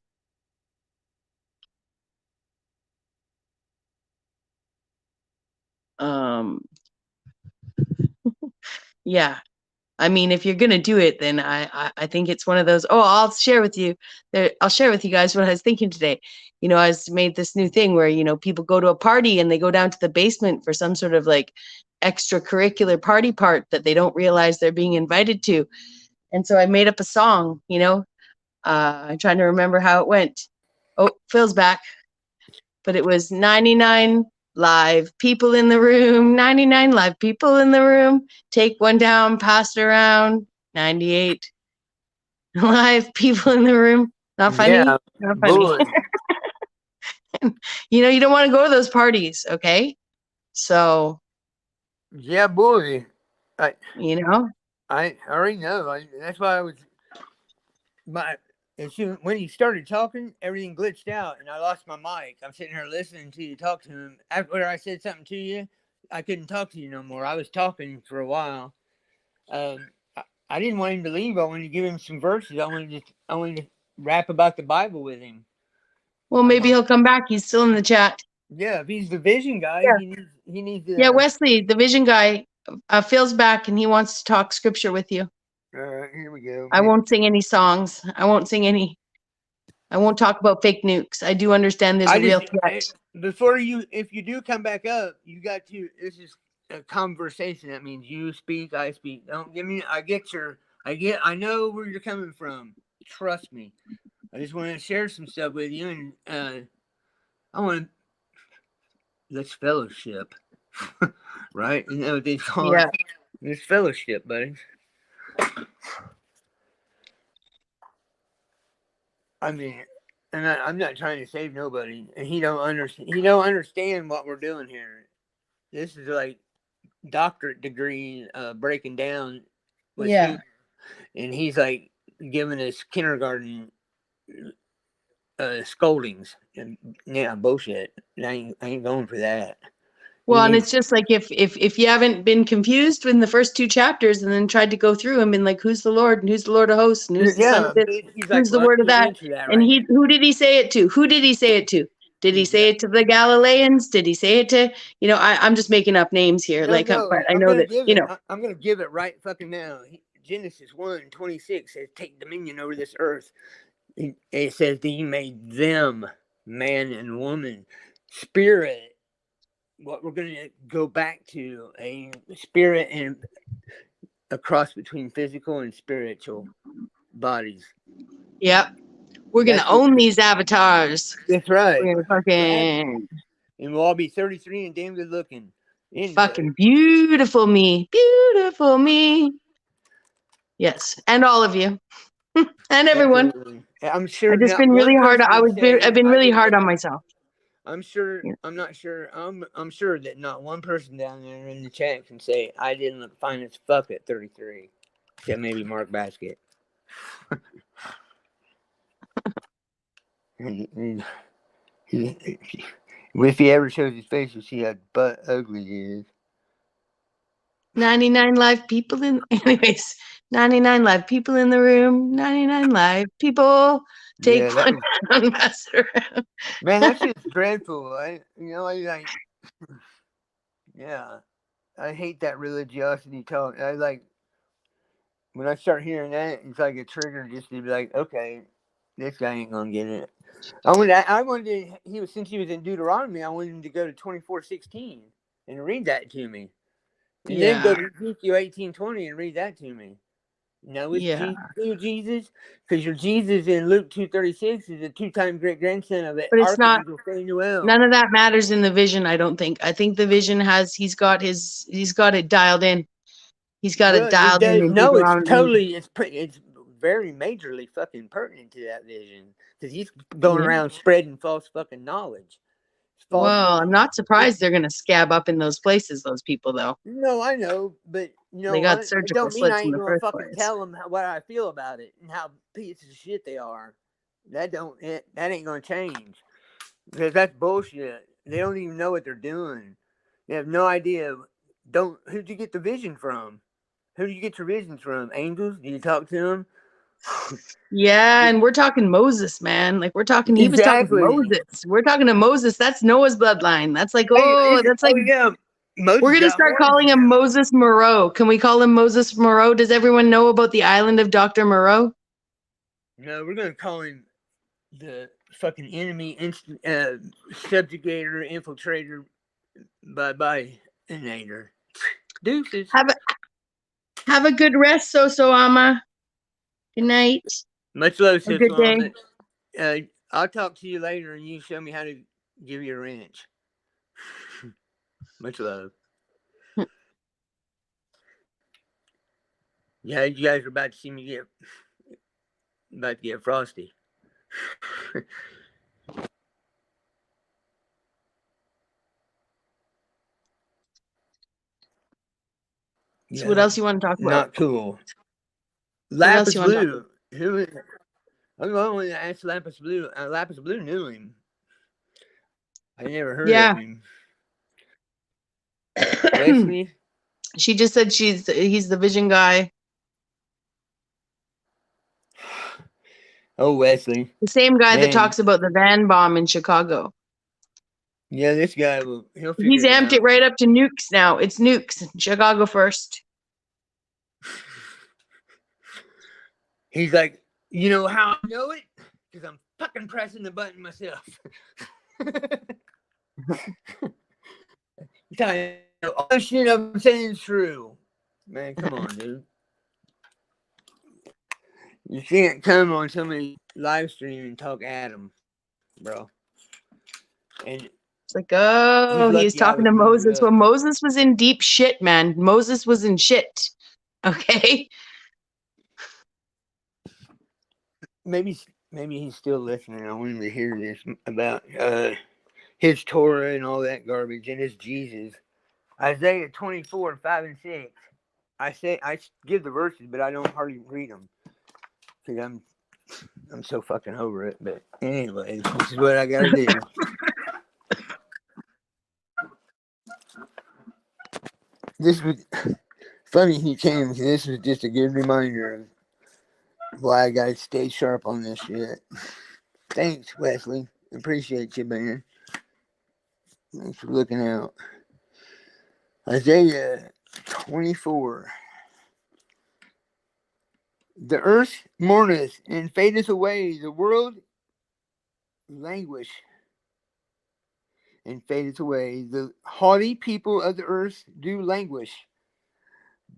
Yeah. I mean, if you're gonna do it, then I think it's one of those. Oh, I'll share with you guys what I was thinking today. I made this new thing where people go to a party and they go down to the basement for some sort of like extracurricular party part that they don't realize they're being invited to. And so I made up a song. I'm trying to remember how it went. Oh, Phil's back, but it was 99 live people in the room, 99 live people in the room. Take one down, pass it around. 98 live people in the room. Not funny? Yeah, Not funny. boy. You don't want to go to those parties, okay? So, Yeah, boy. I I already know. That's why I was when you started talking, everything glitched out, and I lost my mic. I'm sitting here listening to you talk to him. After I said something to you, I couldn't talk to you no more. I was talking for a while. I didn't want him to leave. I wanted to give him some verses. I wanted to rap about the Bible with him. well, maybe he'll come back. He's still in the chat. Yeah, if he's the vision guy, Yeah. he needs to. Yeah, Wesley, the vision guy, Phil's back and he wants to talk scripture with you. Here we go. I won't sing any songs. I won't talk about fake nukes. I do understand there's a real threat. If you do come back up, you got to. This is a conversation. That means you speak, I speak. Don't give me. I know where you're coming from. Trust me. I just want to share some stuff with you, and I want to let's fellowship, right? You know what they call it? It's fellowship, buddy. I mean, and I'm not trying to save nobody, and he don't understand. He don't understand what we're doing here. This is like doctorate degree breaking down with humor, and he's like giving us kindergarten scoldings. And yeah, bullshit. I ain't going for that. Well, and it's just like if you haven't been confused in the first two chapters and then tried to go through them and like who's the Lord and who's the Lord of hosts and who's the son of this, who's the word of that, and who did he say it to? Who did he say it to? Did he say it to the Galileans? Did he say it to I'm just making up names here. But I know that I'm gonna give it right fucking now. Genesis 1:26 says, "Take dominion over this earth." It says that he made them man and woman. Spirit. What we're going to go back to a spirit and a cross between physical and spiritual bodies. Yep. We're going to own these avatars. That's right. We're going to fucking. And we'll all be 33 and damn good looking. Anyway. Fucking beautiful me. Beautiful me. Yes. And all of you. And everyone. Absolutely. I'm sure. I've just been really hard. I've been really hard on myself. I'm sure. Yeah. I'm not sure. I'm sure that not one person down there in the chat can say I didn't look fine as fuck at 33. Except maybe Mark Basket. If he ever shows his face, you'll see how butt ugly he is. 99 live people in. Anyways, 99 live people in the room. 99 live people. Take Yeah, that one was, down, pass it around. man. That shit's dreadful. I like. Yeah, I hate that religiosity talk. I like when I start hearing that, it's like a trigger just to be like, okay, this guy ain't gonna get it. I wanted he was since he was in Deuteronomy, I wanted him to go to 24:16 and read that to me, and then go Yeah. to Ezekiel 18:20 and read that to me. No, it's Yeah. Jesus, because your Jesus in Luke 2:36 is a two-time great grandson of the But it's not, Archangel Samuel. none of that matters in the vision, I don't think. I think the vision has, he's got it dialed in. He's got it Well, it dialed does. in No, Deuteronomy. it's very majorly fucking pertinent to that vision because he's going Yeah. around spreading false fucking knowledge. False. Well, I'm not It's, surprised they're going to scab up in those places, those people, though. no, I know, but you know They got what? It surgical don't mean I slits in ain't the gonna first fucking place. tell them what I feel about it and how pieces of shit they are. That ain't gonna change because that's bullshit. They don't even know what they're doing. They have no idea. Don't Who'd you get the vision from? Who do you get your visions from? Angels? Do you talk to them? Yeah, and we're talking Moses, man. Like he was talking to Exactly. Moses. We're talking to Moses. That's Noah's bloodline. That's like, Hey, that's like, oh yeah, we're Moses gonna got start horns calling him now. Moses Moreau. Can we call him Moses Moreau? Does everyone know about the island of Dr. Moreau? No, we're gonna call him the fucking enemy subjugator, infiltrator, bye inator. Deuces. Have a good rest, Ama. Good night. Much love, A good day. Sislama. I'll talk to you later, and you show me how to give you a wrench. Much love. Yeah, you guys are about to see me get frosty. So what Yeah, else you want to talk about? not cool. What else Lapis you want to talk Blue. Who is it? I'm going to ask Lapis Blue. Lapis Blue knew him. I never heard of Yeah. him. Wesley? She just said he's the vision guy. Oh, Wesley. The same guy that Man, talks about the van bomb in Chicago. yeah, this guy he'll figure He's it amped out. it right up to nukes now. It's nukes. Chicago first. He's like, you know how I know it? Because I'm fucking pressing the button myself. All the shit I'm saying is true. Man, come on, dude. You can't come on somebody's live stream and talk at him, bro. And It's like, oh, he's he's lucky I talking was to muted Moses. up. Well, Moses was in deep shit, man. Moses was in shit. Okay. Maybe he's still listening. I want him to hear this about his Torah and all that garbage and his Jesus. Isaiah 24:5-6. I give the verses, but I don't hardly read them because I'm so fucking over it. But anyway, this is what I gotta do. This was funny he came because this was just a good reminder of why I gotta stay sharp on this shit. Thanks, Wesley. Appreciate you, man. Thanks for looking out. Isaiah 24. The earth mourneth and fadeth away, the world languish and fadeth away. The haughty people of the earth do languish.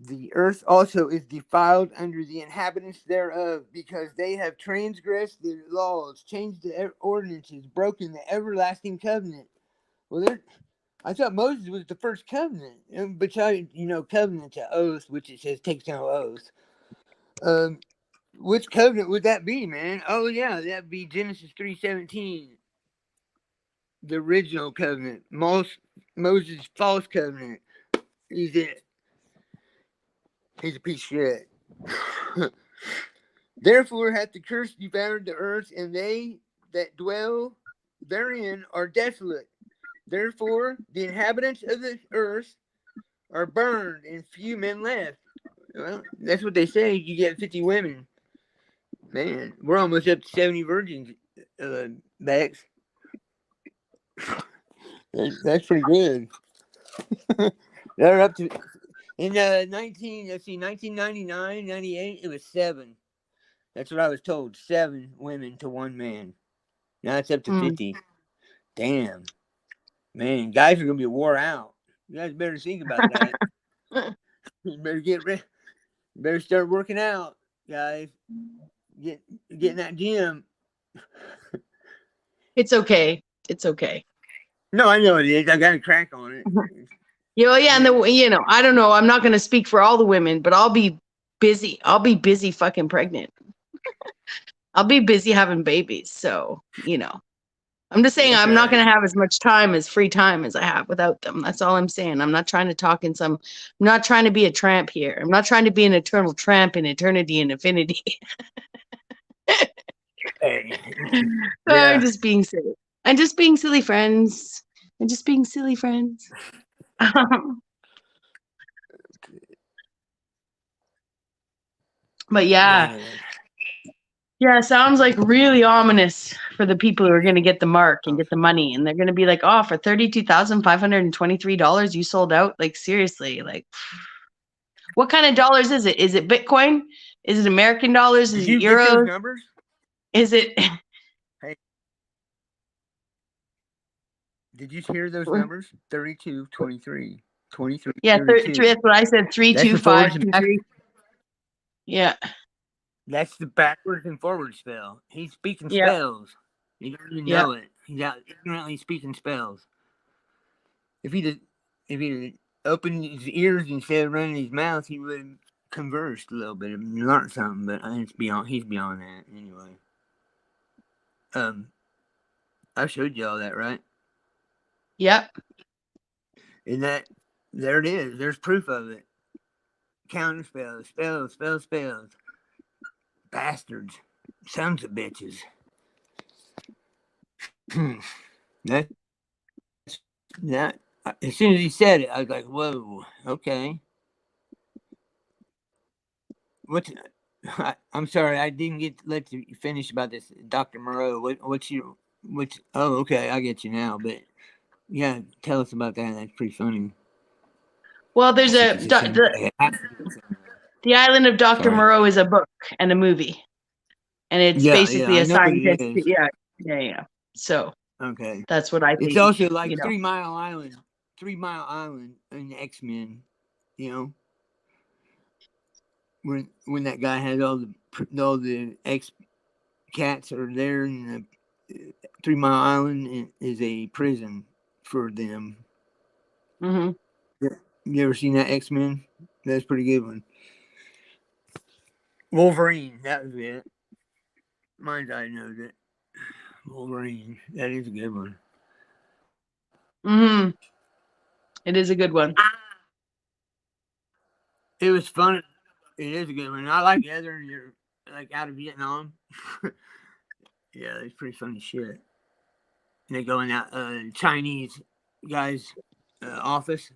The earth also is defiled under the inhabitants thereof, because they have transgressed the laws, changed the ordinances, broken the everlasting covenant. Well, I thought Moses was the first covenant, and besides, covenant's an oath, which it says takes no oath. Which covenant would that be, man? Oh yeah, that'd be Genesis 3:17. the original covenant. Moses' false covenant. He's it. He's a piece of shit. Therefore hath the curse devoured the earth, and they that dwell therein are desolate. Therefore the inhabitants of the earth are burned, and few men left. Well, that's what they say. You get 50 women. Man, we're almost up to 70 virgins, Bex. That's pretty good. They're up to in 1999, 98. It was 7. That's what I was told. 7 women to 1 man. Now it's up to 50. Damn, man, guys are gonna be wore out. You guys better think about that. You better get ready. You better start working out, guys. Get in that gym. It's okay. It's okay. No, I know it is. I got a crack on it. Yeah, and I don't know. I'm not going to speak for all the women, but I'll be busy. I'll be busy fucking pregnant. I'll be busy having babies. So, I'm just saying That's I'm not right. going to have as much free time as I have without them. That's all I'm saying. I'm not trying to I'm not trying to be a tramp here. I'm not trying to be an eternal tramp in eternity and infinity. Hey. I'm Yeah. just being silly. I'm just being silly, friends. I'm just being silly, friends. But yeah. Man. Yeah, sounds like really ominous for the people who are going to get the mark and get the money. And they're going to be like, oh, for $32,523, you sold out? Like, seriously. Like, what kind of dollars is it? Is it Bitcoin? Is it American dollars? Is Did it you get those euros? numbers? Is it? Hey. Did you hear those numbers? 32, 23, 23, Yeah, 32. that's what I said. That's the forwards and back. 32523. Yeah. That's the backwards and forward spell. He's speaking Yeah. spells. You don't even Yeah. know it. He's out ignorantly speaking spells. If he'd opened his ears instead of running his mouth, he would have conversed a little bit and learned something. But it's beyond. He's beyond that anyway. I showed you all that, right? Yep. And there it is. There's proof of it. Counter spells. Bastards. Sons of bitches. That's that. As soon as he said it, I was like, whoa, okay. What's I'm sorry, I didn't get to let you finish about this, Dr. Moreau. Oh, okay, I get you now. But yeah, tell us about that. That's pretty funny. Well, there's the Island of Dr. Moreau is a book and a movie. And it's basically I a know what it scientist. is. Yeah. So okay, that's what I think. It's also like 3 Mile Island, 3 Mile Island in X-Men. When that guy has all the X cats are there, and the 3 Mile Island is a prison for them. Mm-hmm. You ever seen that X-Men? That's a pretty good one. Wolverine, that was it. Mind's Eye knows it. Wolverine, that is a good one. Mm-hmm. It is a good one. It was fun. It is a good one. I like Heather, and you're like out of Vietnam. Yeah, it's pretty funny shit. And they go in that Chinese guy's office.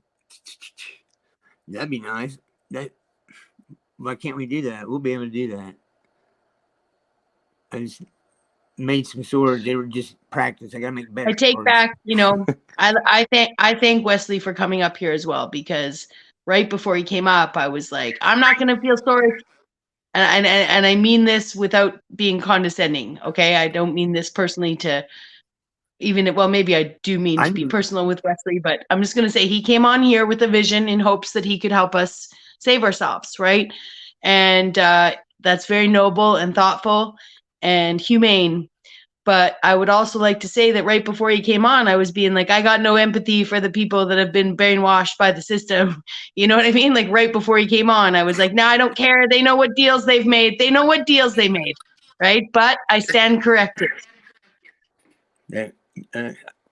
That'd be nice. Why can't we do that? We'll be able to do that. I just made some swords. They were just practice. I gotta make better. I take swords. back, I thank Wesley for coming up here as well, because right before he came up, I was like, I'm not gonna feel sorry. And I mean this without being condescending. Okay. I don't mean this personally to maybe I do mean to be personal with Wesley, but I'm just going to say he came on here with a vision in hopes that he could help us save ourselves. Right. And that's very noble and thoughtful and humane. But I would also like to say that right before he came on, I was being like, I got no empathy for the people that have been brainwashed by the system. You know what I mean? Like right before he came on, I was like, no, I don't care. They know what deals they've made. They know what deals they made. Right. But I stand corrected.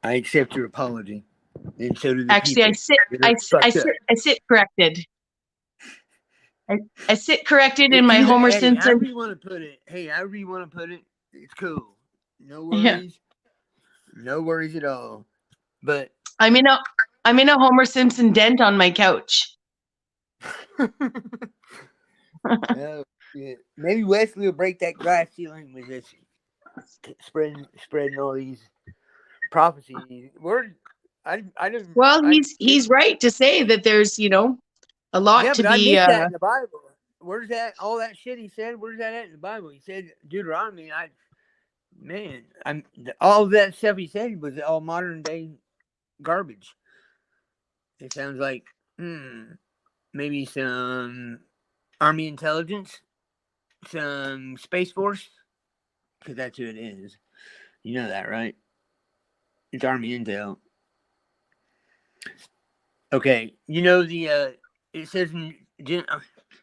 I accept your apology, and so do the Actually, people that are fucked up. I sit corrected. I sit corrected in my Either, Homer hey, Simpson. however you want to put it. Hey, however you want to put it, it's cool. No Yeah. worries. No worries at all. But I'm in a Homer Simpson dent on my couch. oh, yeah. Maybe Wesley will break that glass ceiling with this spreading all these prophecies. I didn't. Well, he's right to say that there's a lot Yeah, to but I be. missed that in the Bible. Where's that? All that shit he said. Where's that at in the Bible? He said Deuteronomy. All that stuff he said was all modern day garbage. It sounds like maybe some army intelligence, some space force, because that's who it is. You know that, right? It's army intel. Okay, you know it says in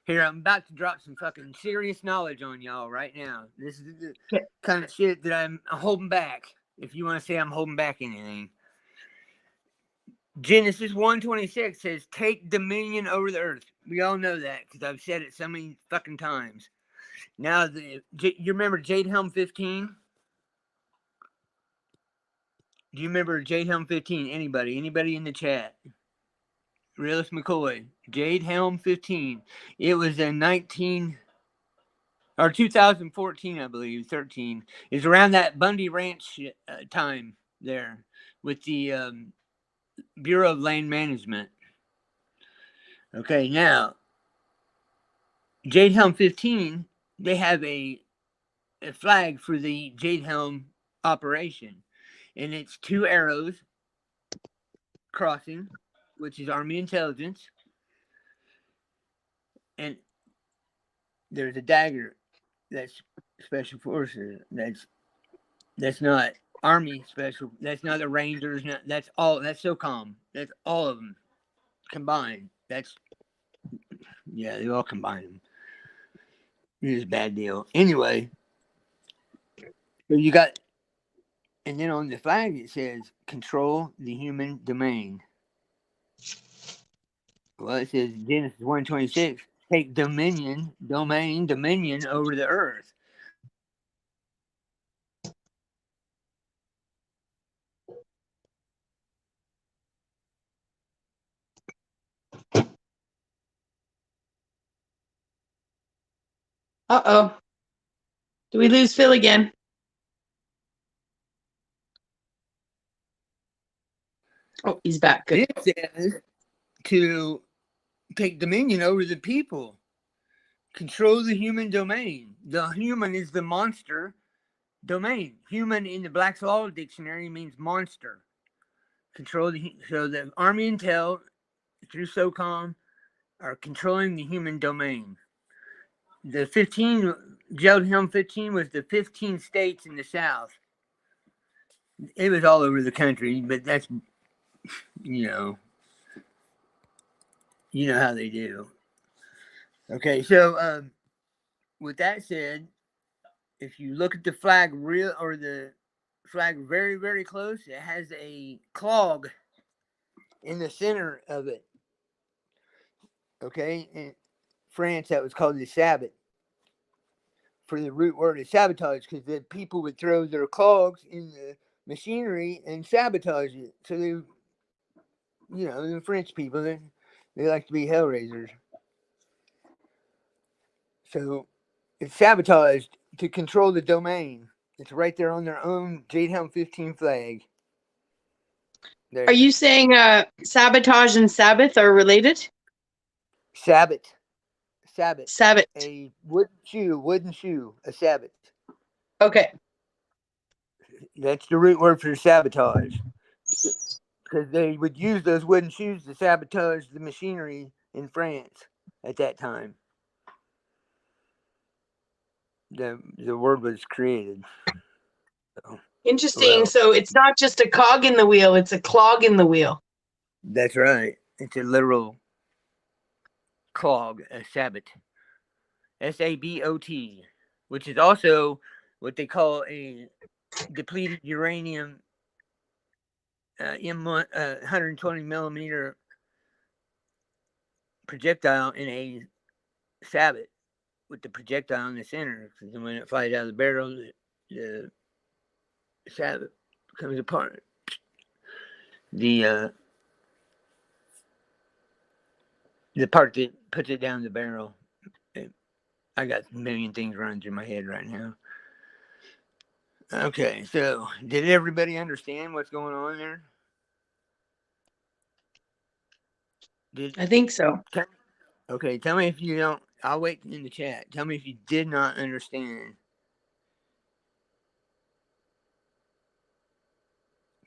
here. I'm about to drop some fucking serious knowledge on y'all right now. This is the kind of shit that I'm holding back. If you want to say I'm holding back anything, Genesis 1:26 says, "Take dominion over the earth." We all know that because I've said it so many fucking times. Now, you remember Jade Helm 15? Do you remember Jade Helm 15? Anybody in the chat? Realist McCoy, Jade Helm 15. It was in 2014, I believe, 13. It's around that Bundy Ranch time there with the Bureau of Land Management. Okay, now Jade Helm 15, they have a flag for the Jade Helm operation, and it's two arrows crossing, which is Army intelligence, and there's a dagger. That's special forces. That's not Army special. That's not the Rangers. That's all. That's SOCOM. That's all of them combined. They all combine them. It is a bad deal. Anyway, so you got, and then on the flag it says control the human domain. Well, it says Genesis 1:26, take dominion over the earth. Uh-oh. Do we lose Phil again? Oh, he's back. Good. It says to take dominion over the people. Control the human domain. The human is the monster domain. Human in the Black's Law Dictionary means monster. So the Army Intel through SOCOM are controlling the human domain. The 15 Jade Helm 15 was the 15 states in the South. It was all over the country, but that's you know how they do. Okay, so with that said, if you look at the flag the flag very, very close, it has a clog in the center of it. Okay, in France that was called the sabot. For the root word is sabotage, because the people would throw their clogs in the machinery and sabotage it. So the French people, they like to be hellraisers. So it's sabotaged to control the domain. It's right there on their own Jade Helm 15 flag. There. Are you saying sabotage and Sabbath are related? Sabbath. Sabbath. A wooden shoe, a sabbath. Okay. That's the root word for sabotage. Because they would use those wooden shoes to sabotage the machinery in France at that time. The word was created. Interesting. So it's not just a cog in the wheel, it's a clog in the wheel. That's right. It's a literal clog, a sabot. SABOT, which is also what they call a depleted uranium 120 millimeter projectile in a sabot with the projectile in the center. Because when it flies out of the barrel, the sabot comes apart. The part that puts it down the barrel. I got a million things running through my head right now. Okay, so did everybody understand what's going on there? I think so. Okay, tell me if you don't. I'll wait in the chat. Tell me if you did not understand.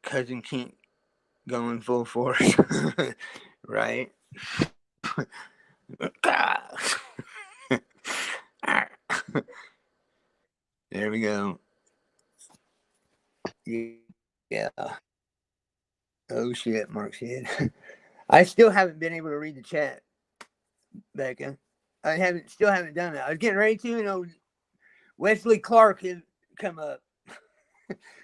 Cousin Kent going full force, right? There we go. Yeah. Oh shit, Mark said. I still haven't been able to read the chat, Becca. Still haven't done it. I was getting ready to, Wesley Clark had come up.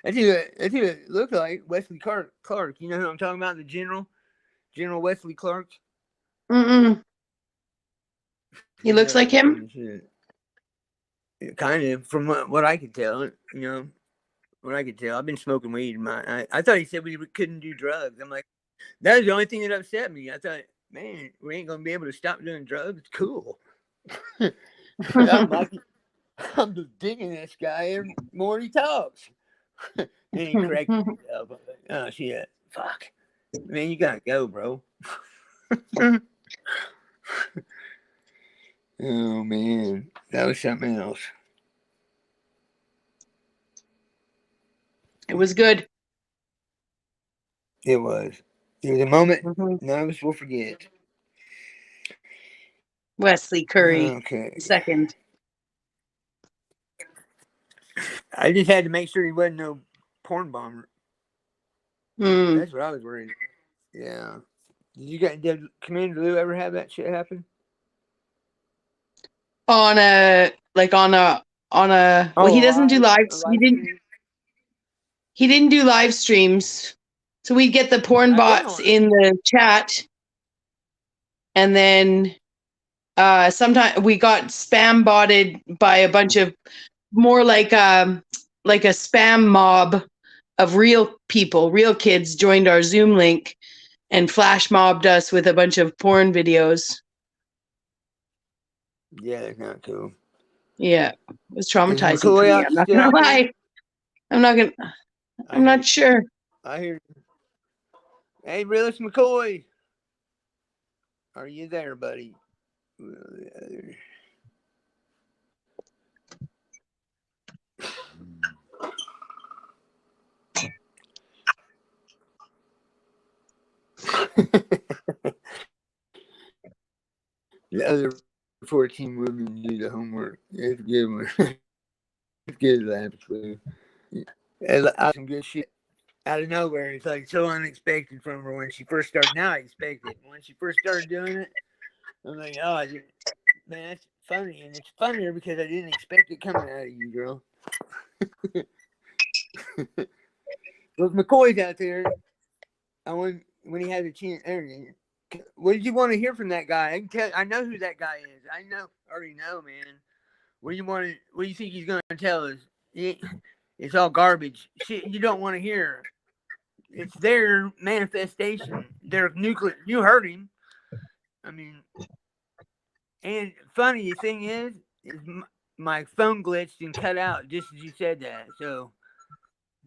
That's who it looked like. Wesley Clark. You know who I'm talking about? The General Wesley Clark. Mm-mm. He looks like him. Kind of, from what I could tell. What I could tell. I've been smoking weed. I thought he said we couldn't do drugs. I'm like, that was the only thing that upset me. I thought, man, we ain't gonna be able to stop doing drugs. It's cool. I'm just digging this guy and more he talks. Then he corrected himself. I'm like, oh shit, fuck, man, you gotta go, bro. Oh man, that was something else. It was good. It was. It was a moment none of us will forget. Wesley Curry, Okay. second. I just had to make sure he wasn't no porn bomber. That's what I was worried about. Yeah. Did Commander Lou ever have that shit happen? Well, he doesn't do lives. He didn't do live streams. So we'd get the porn bots in the chat, and then sometimes we got spam botted by a bunch of more like a spam mob of real people, real kids joined our Zoom link and flash mobbed us with a bunch of porn videos. Yeah, that's not cool. Yeah, it was traumatizing for me. I'm not gonna lie. I'm not sure. I hear you. Hey, Realist McCoy. Are you there, buddy? The other 14 women do the homework. It's a good one. It's good laughs with. I some good shit out of nowhere. It's like so unexpected from her when she first started. Now I expect it. When she first started doing it, I'm like, oh, man, that's funny. And it's funnier because I didn't expect it coming out of you, girl. Look, McCoy's out there. When he has a chance. What did you want to hear from that guy? I know who that guy is. Already know, man. What do you think he's going to tell us? It's all garbage. Shit you don't want to hear. It's their manifestation. Their nuclear. You heard him. I mean, and funny thing is my phone glitched and cut out just as you said that. So,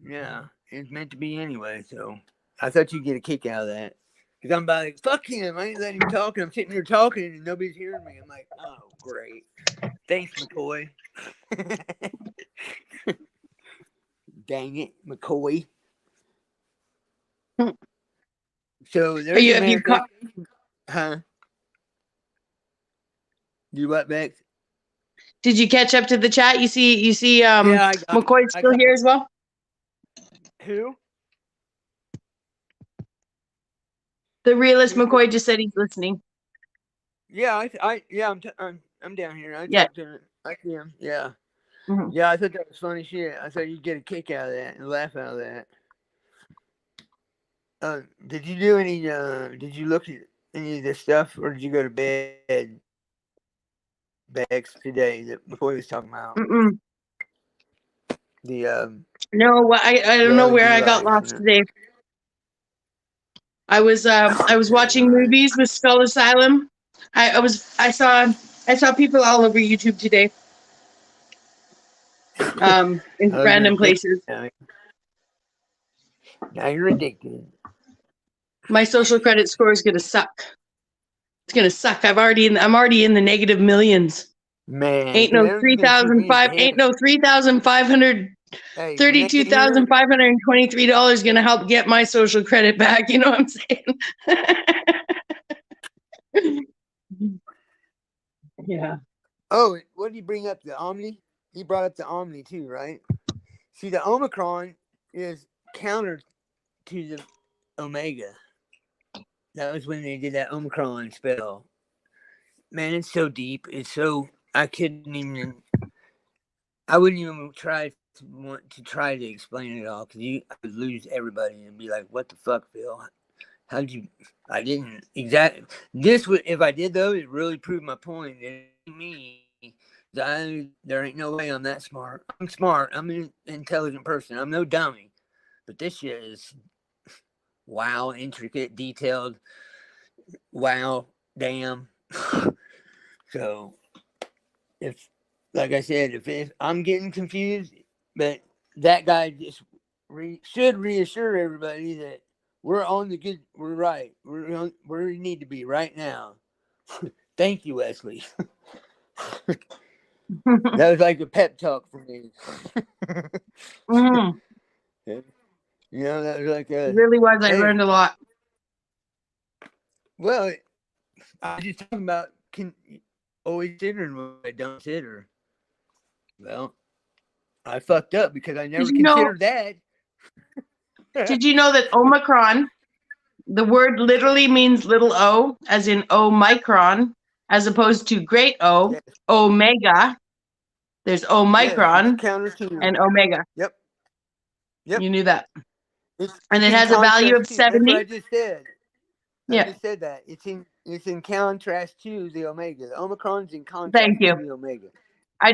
yeah, it's meant to be anyway. So, I thought you'd get a kick out of that. Because I'm about like, fuck him. I ain't letting him talk. And I'm sitting here talking and nobody's hearing me. I'm like, oh, great. Thanks, McCoy. Dang it, McCoy. So there's a manifestation. Huh? You what, Bex? Did you catch up to the chat? You see McCoy's still here as well? Who? The realist McCoy just said he's listening. Yeah, I'm down here. I talked to him. I see him. Yeah. Mm-hmm. Yeah, I thought that was funny shit. I thought you'd get a kick out of that and laugh out of that. Did you do any? Did you look at any of this stuff, or did you go to bed back today? That before he was talking about Mm-mm. the No, I the don't know where LED I got lights lost and today. I was okay, watching all right. movies with Skull Asylum. I saw people all over YouTube today, in Oh, you're random addicted places. now. Now you're addicted, My social credit score is gonna suck. It's gonna suck. I'm already in the negative millions. man. Ain't That no don't three even shoot thousand me at the five. hip. Ain't no 3,500. Hey, when I get here, $32,523 gonna help get my social credit back. You know what I'm saying? Yeah. oh, what did he bring up? The Omni? He brought up the Omni too, right? See, the Omicron is counter to the Omega. That was when they did that Omicron spell. Man, it's so deep. It's so I couldn't even. I wouldn't even try to want to try to explain it all because I would lose everybody and be like, "What the fuck, Phil? How'd you?" I didn't exactly. This would if I did though, it really proved my point. It ain't me. There ain't no way I'm that smart. I'm smart. I'm an intelligent person. I'm no dummy. But this shit is wow, intricate, detailed. Wow, damn. So if, like I said, if I'm getting confused, but that guy just should reassure everybody that we're on the good, we're right, we're on where we need to be right now. Thank you, Wesley. That was like a pep talk for me. Mm, You know, that was like it a really was. I hey, learned a lot. well, I was just talking about can always considering what I don't consider. Well, I fucked up because I Did never you know? considered that. Did you know that Omicron, the word literally means little o, as in Omicron, as opposed to great O, Yes, Omega. There's yes, it's Omicron counter to. and Omega. Yep, yep. You knew that. And It's it in has a value of contrast to. That's what 70. I just said. I Yeah. just said that it's in contrast to the omega. The omicron's in Thank contrast to you. the omega. I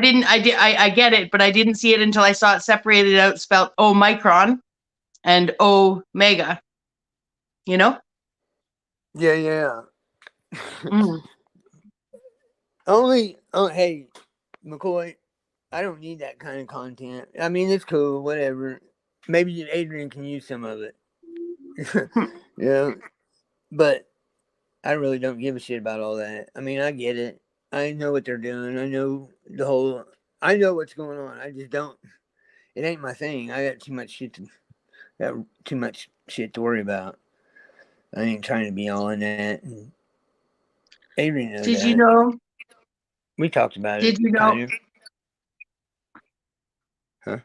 get it, but I didn't see it until I saw it separated out, spelled Omicron and Omega, you know? Yeah, yeah. Mm. Only. Oh, hey, McCoy. I don't need that kind of content. I mean, it's cool. Whatever. Maybe Adrian can use some of it. Yeah, but I really don't give a shit about all that. I mean, I get it. I know what they're doing. I know the whole. I know what's going on. I just don't. It ain't my thing. I got too much shit to. Got too much shit to worry about. I ain't trying to be all in that. And Adrian knows Did you that. know? We talked about Did it, you know kind of. Huh?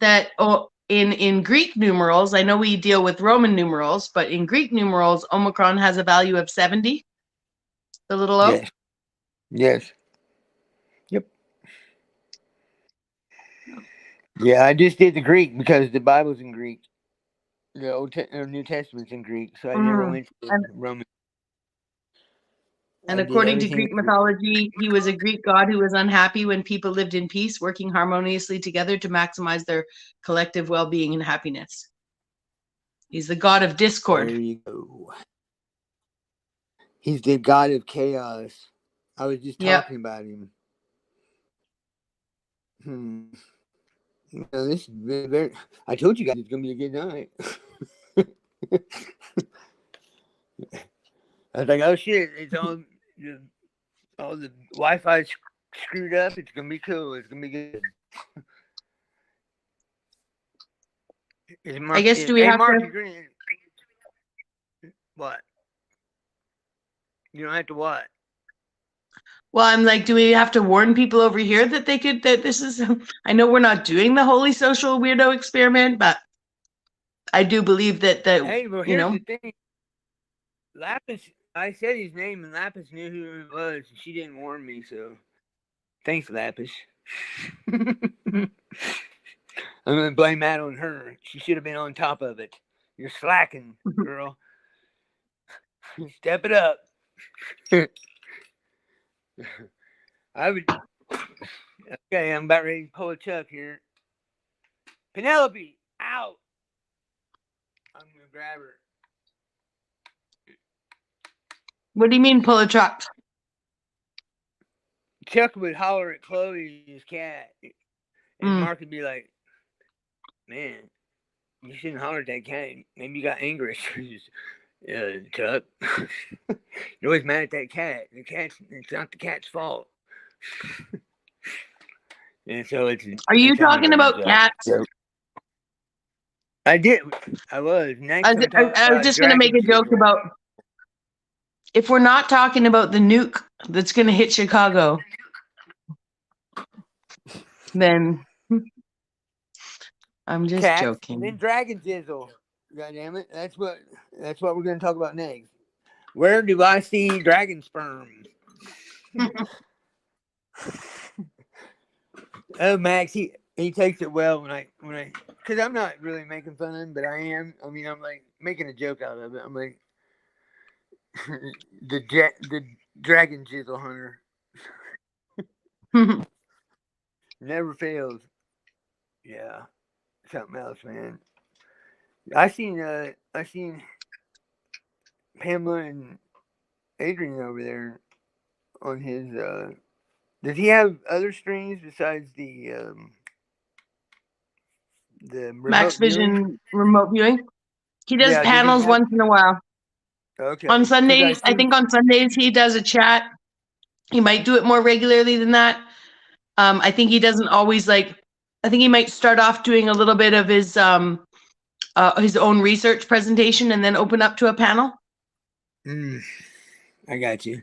that in Greek numerals, I know we deal with Roman numerals, but in Greek numerals, Omicron has a value of 70, the little o. Yes. Yes. Yep. Yeah, I just did the Greek because the Bible's in Greek. The New Testament's in Greek, so I never Mm. went to the And, Roman. and I did according to everything Greek in Greek. mythology, he was a Greek god who was unhappy when people lived in peace, working harmoniously together to maximize their collective well being and happiness. He's the god of There discord. you go. He's the god of chaos. I was just Yep. talking about him. Hmm. Well, this is very. I told you guys it's gonna be a good night. I was like, oh shit, it's all the Wi-Fi screwed up. It's gonna be cool. It's gonna be good. Is I Mark? guess do we Hey, have to? Marky Green. What? You don't have to what? Well, I'm like, do we have to warn people over here that that this is, I know we're not doing the holy social weirdo experiment, but I do believe that, Hey, well, you here's know, the thing. Lapis. I said his name, and Lapis knew who it was. And she didn't warn me, so thanks, Lapis. I'm gonna blame that on her. She should have been on top of it. You're slacking, girl. Step it up. I would. Okay, I'm about ready to pull a Chuck here. Penelope, out. I'm gonna grab her. What do you mean pull a truck? Chuck would holler at Chloe's cat, and Mark would be like, "Man, you shouldn't holler at that cat. Maybe you got anger issues, Chuck. You're always mad at that cat. It's not the cat's fault." And so Are you it's a talking hunter's about cats? joke. I did. I was. Next, I'm talking I was about just going to make dragon a joke chisel. about if we're not talking about the nuke that's going to hit Chicago, then I'm just Cats, joking. and then dragon chisel. God damn it! That's what we're going to talk about next. Where do I see dragon sperm? Oh, Max, he takes it well when I because I'm not really making fun of him, but I am. I mean, I'm like making a joke out of it. I'm like the dragon chisel hunter never fails. Yeah, something else, man. I seen Pamela and Adrian over there on his. Does he have other streams besides the Max remote viewing? Vision remote viewing. He does Yeah, does he panels have? once in a while. On Okay, because I Sundays, I seen. think on Sundays he does a chat. He might do it more regularly than that. I think he doesn't always like. I think he might start off doing a little bit of his own research presentation and then open up to a panel. I got you.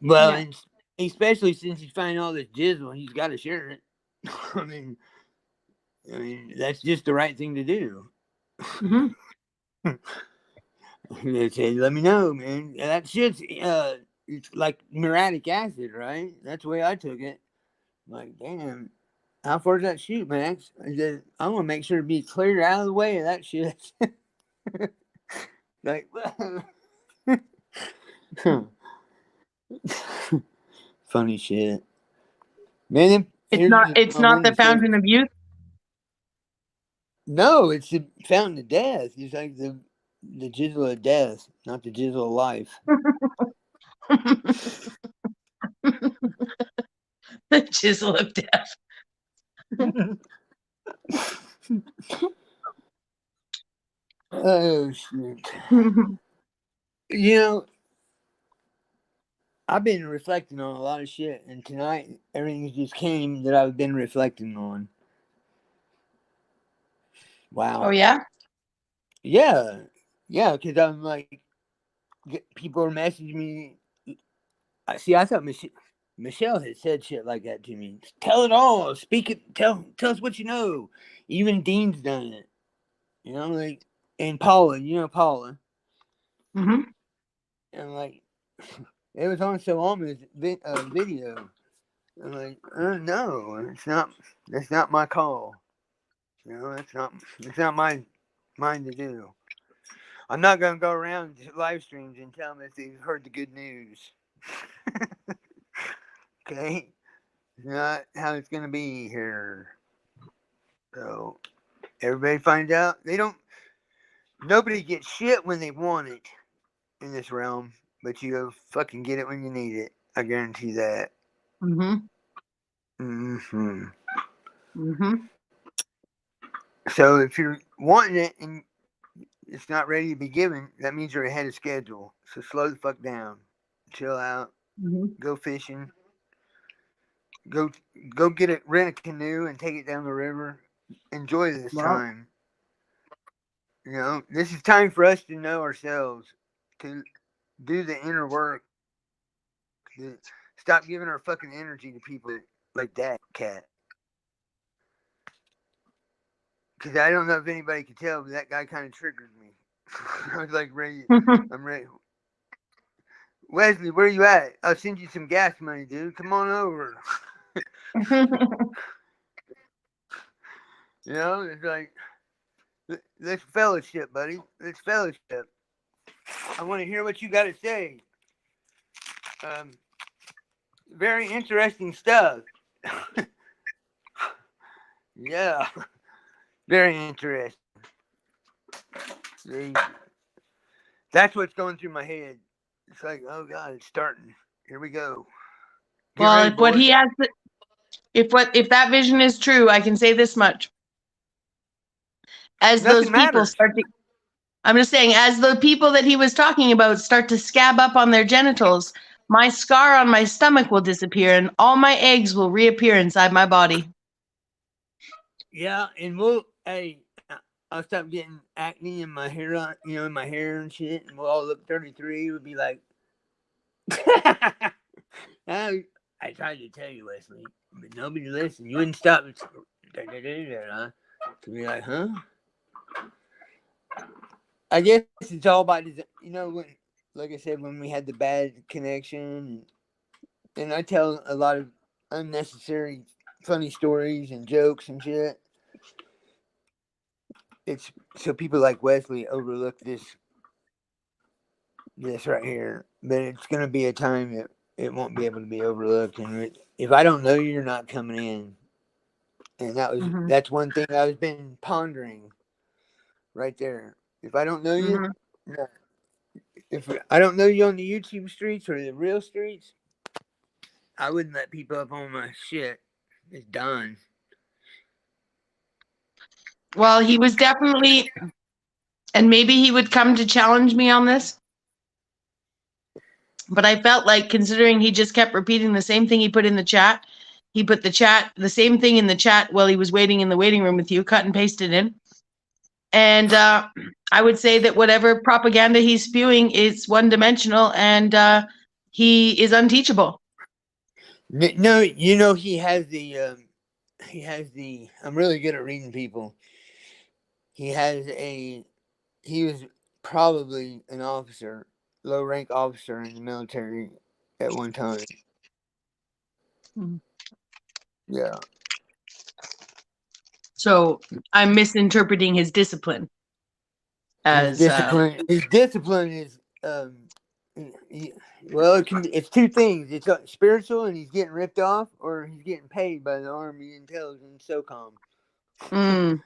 Well, Yeah. and especially since he's finding all this jizzle, he's got to share it. I mean, that's just the right thing to do. Mm-hmm. They say, "Let me know, man." That shit's it's like muriatic acid, right? That's the way I took it. Like, damn, how far does that shoot, Max? I said, I want to make sure to be clear out of the way of that shit. Like, funny shit, man. It's My not one the to say, fountain of youth. no, it's the fountain of death. It's like the jizzle of death, not the jizzle of life. The chisel of death. Oh shit! You know, I've been reflecting on a lot of shit, and tonight everything just came that I've been reflecting on. Oh Wow. yeah. Yeah, yeah. Because I'm like, people are messaging me. I see. I thought Michelle had said shit like that to me. Tell it all. Speak it. Tell us what you know. Even Dean's done it. You know, like, and Paula. You know Paula. Mm-hmm. And like, it was on Saloma's video. I'm like, no, it's not. That's not my call. You know, it's not mine to do. I'm not gonna go around live streams and tell them if they've heard the good news. Okay, it's not how it's gonna be here. So everybody finds out they don't. Nobody gets shit when they want it in this realm, but you go fucking get it when you need it. I guarantee that. Mm-hmm. Hmm. Mm-hmm. So if you're wanting it and it's not ready to be given, that means you're ahead of schedule. So slow the fuck down, chill out, Mm-hmm. go fishing, go go get a rent a canoe and take it down the river. Enjoy this Well. time. You know, this is time for us to know ourselves, to do the inner work, to stop giving our fucking energy to people like that cat. Because I don't know if anybody could tell, but that guy kind of triggered me. I was like, ready. I'm ready. Wesley, where you at? I'll send you some gas money, dude. Come on over. You know, it's like, Let's fellowship, buddy. Let's fellowship. I want to hear what you got to say. Um, very interesting stuff. Yeah, very interesting. See, that's what's going through my head. It's like, oh God, it's starting. Here we go. Get Well, ready, if what boys. he has, if that vision is true, I can say this much: as those Nothing people matters. start to, I'm just saying, as the people that he was talking about start to scab up on their genitals, my scar on my stomach will disappear, and all my eggs will reappear inside my body. Yeah, and hey, I'll stop getting acne in my hair, in my hair and shit, and we'll all look 33. We'll be like, I tried to tell you, Wesley, but nobody listened. You wouldn't stop. Huh? To be like, huh? I guess it's all about design. When, like I said, when we had the bad connection, and I tell a lot of unnecessary funny stories and jokes and shit. It's so people like Wesley overlook this right here, but it's gonna be a time that it won't be able to be overlooked. And if I don't know you, you're not coming in. And Mm-hmm. that's one thing I've been pondering right there. If I don't know you, Mm-hmm. no. If I don't know you on the YouTube streets or the real streets, I wouldn't let people up on my shit. It's done. Well, he was definitely, and maybe he would come to challenge me on this. But I felt like, considering he just kept repeating the same thing he put in the chat, he put the same thing in the chat while he was waiting in the waiting room with you, cut and pasted in. And I would say that whatever propaganda he's spewing is one dimensional, and he is unteachable. No, he has the. I'm really good at reading people. He has a. He was probably an officer, low rank officer in the military at one time. Mhm. Yeah. So I'm misinterpreting his discipline as His discipline is he, well, it's two things. It's spiritual, and he's getting ripped off, or he's getting paid by the Army Intelligence SOCOM. mm,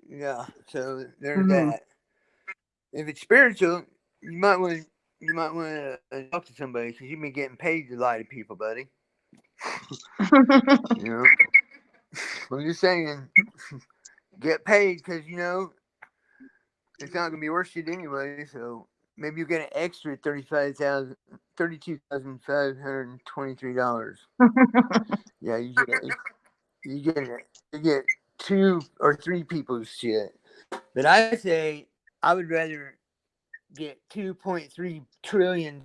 Yeah, so there's mhm. that. If it's spiritual, you might want to talk to somebody because you've been getting paid to lie to people, buddy. You know, I'm just saying, get paid because it's not gonna be worth shit anyway. So maybe you get an extra $32,523. Yeah, you get two or three people's shit. But I say I would rather get $2.3 trillion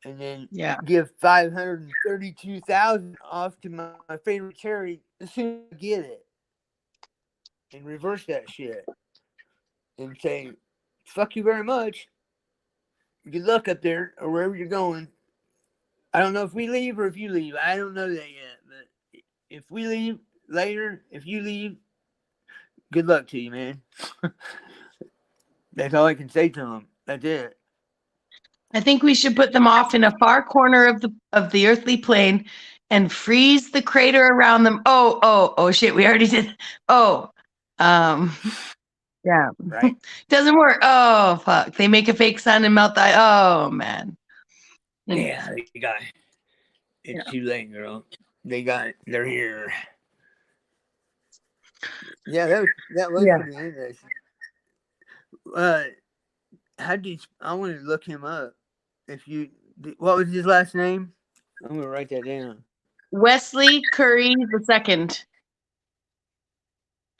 and then Yeah. give 532,000 off to my favorite charity as soon as I get it, and reverse that shit and say, "Fuck you very much. Good luck up there or wherever you're going." I don't know if we leave or if you leave. I don't know that yet, but if we leave later, if you leave, good luck to you, man. That's all I can say to them. That's it. I think we should put them off in a far corner of the earthly plane and freeze the crater around them. Oh shit, we already did. Oh. Um yeah. Right? Doesn't work. Oh fuck. They make a fake sun and melt the oh man. Anyways. Yeah, they got. It's Yeah. too late, girl. They're here. Yeah, that was Yeah. pretty interesting. Uh, I want to look him up. If you, what was his last name? I'm gonna write that down. Wesley Curry the second.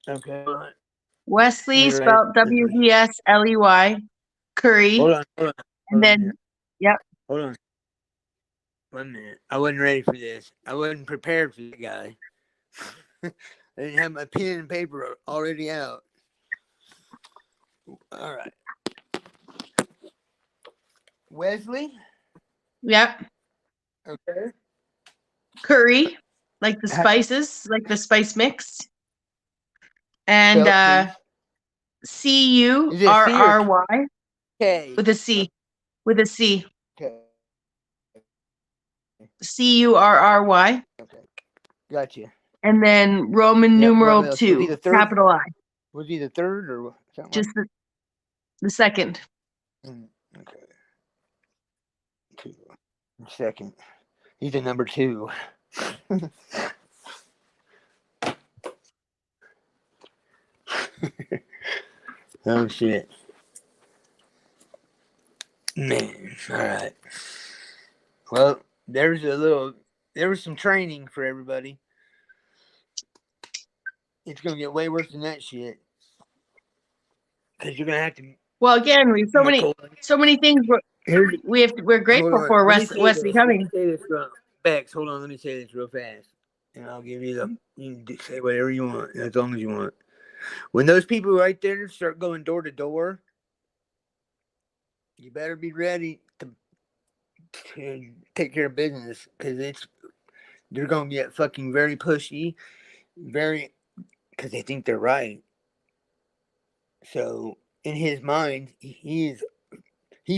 Okay. Let Wesley me write. spelled Wesley Curry. Hold on, And hold on here. then yep. Hold on. 1 minute. I wasn't ready for this. I wasn't prepared for that guy. I didn't have my pen and paper already out. All right. Wesley. Yep. Okay. Curry, like the spices, like the spice mix. And Spell it, please. Is it a C or CURRY K? with a C. With a C. Okay. CURRY. Okay. Gotcha. And then Roman Yep. What numeral else? Was he 2, the third? capital I. Was he the third or something like Just the second. Okay. Two. Second. He's a number 2. Oh shit. Man. Alright. Well, there was some training for everybody. It's gonna get way worse than that shit. Because you're gonna have to Well, again, we have McCoy. so many things we're Hold grateful on. for Let me say Wesley this. Let me coming. say this, Bex. Hold on. Let me say this real fast, and I'll give you the. You can say whatever you want, as long as you want. When those people right there start going door to door, you better be ready to take care of business, because they're gonna get fucking very pushy, very because they think they're right. So in his mind, he's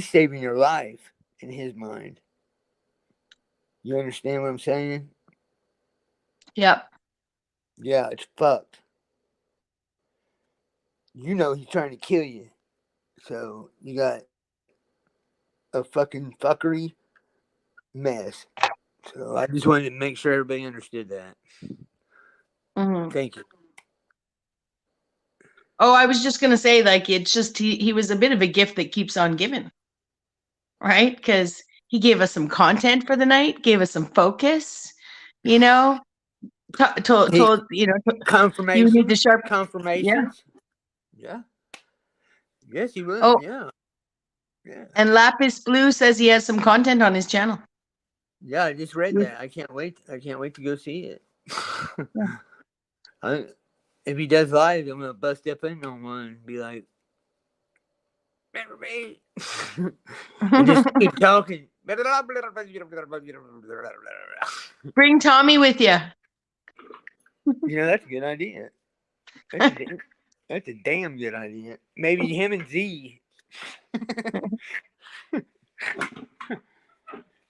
saving your life in his mind. You understand what I'm saying? Yep. Yeah, it's fucked. You know he's trying to kill you. So you got a fucking fuckery mess. So I just wanted to make sure everybody understood that. Mm-hmm. Thank you. Oh, I was just gonna say, like, it's just he was a bit of a gift that keeps on giving, right? Because he gave us some content for the night, gave us some focus, you know, He told you need to confirmations, sharp, yeah. confirmations. Yeah. Yes, he will. Oh, Yeah. Yeah. and Lapis Blue says he has some content on his channel. Yeah. I just read that. I can't wait. I can't wait to go see it. Yeah. I, if he does live, I'm gonna bust up in on one and be like, "Remember me?" and just keep talking. Bring Tommy with you. That's a good idea. That's a damn, that's a damn good idea. Maybe him and Z.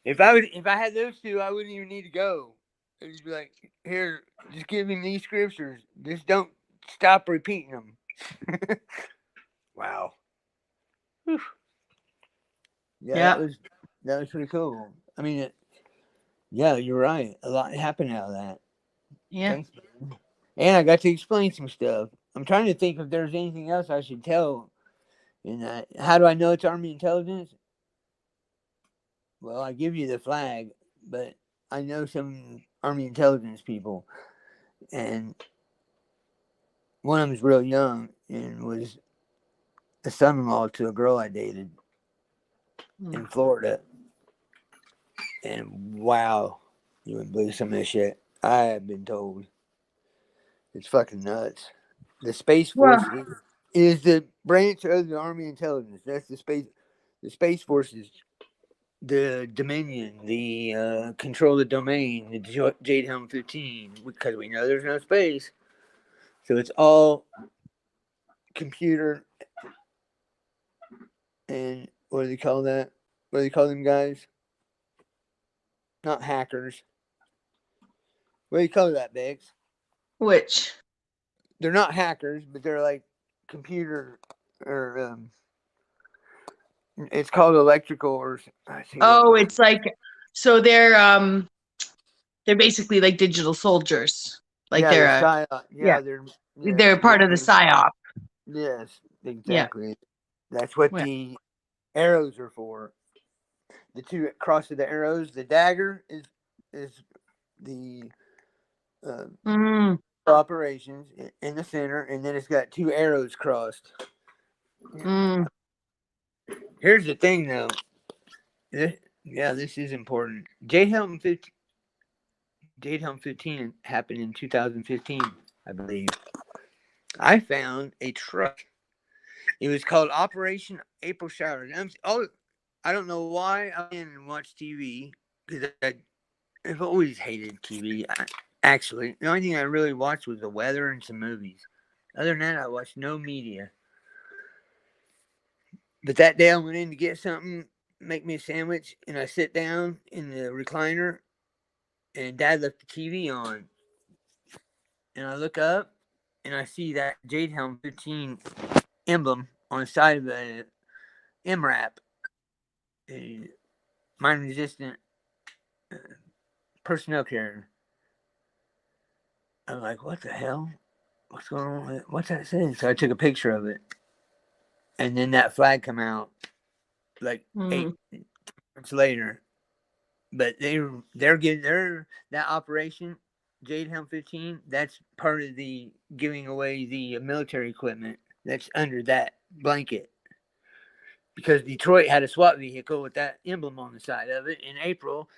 If I had those two, I wouldn't even need to go. I'd just be like, here, just give him these scriptures. Just don't stop repeating them. Wow. Whew. Yeah, Yeah. that was pretty cool. I mean, yeah, you're right. A lot happened out of that. Yeah. Thanks, man. And I got to explain some stuff. I'm trying to think if there's anything else I should tell. And how do I know it's Army intelligence? Well, I give you the flag, but I know some Army intelligence people, and one of them's real young and was a son-in-law to a girl I dated in Florida. And wow, you wouldn't believe some of this shit. I have been told it's fucking nuts. The Space Well, Force is the branch of the Army intelligence. That's the space. The Space Force is the Dominion, the control the domain, the Jade Helm 15, because we know there's no space. So it's all computer and what do they call that? What do they call them guys? Not hackers. What do you call that, Biggs? which? They're not hackers, but they're like computer or it's called electrical or I see what. Oh, it's like, so they're basically like digital soldiers. Like Yeah, they're they're a, psyop. yeah, Yeah, they're they're part of the psyop. yes, Yeah. exactly. That's what Yeah. the arrows are for. The two cross of the arrows. The dagger is the uh, Mm. operations in the center, and then it's got two arrows crossed. Mm. Here's the thing, though. This is important. Jade Helm 15 happened in 2015, I believe. I found a truck. It was called Operation April Shower. I don't know why I didn't watch TV because I've always hated TV. Actually, the only thing I really watched was the weather and some movies. Other than that, I watch no media. But that day I went in to get something, make me a sandwich, and I sit down in the recliner, and Dad left the TV on, and I look up, and I see that Jade Helm 15 emblem on the side of the MRAP, a mine resistant personnel carrier. I'm like, what the hell? What's going on with it? What's that saying? So I took a picture of it, and then that flag come out like Mm. 8 months later. But they're getting that operation Jade Helm 15. That's part of the giving away the military equipment that's under that blanket. Because Detroit had a SWAT vehicle with that emblem on the side of it in April,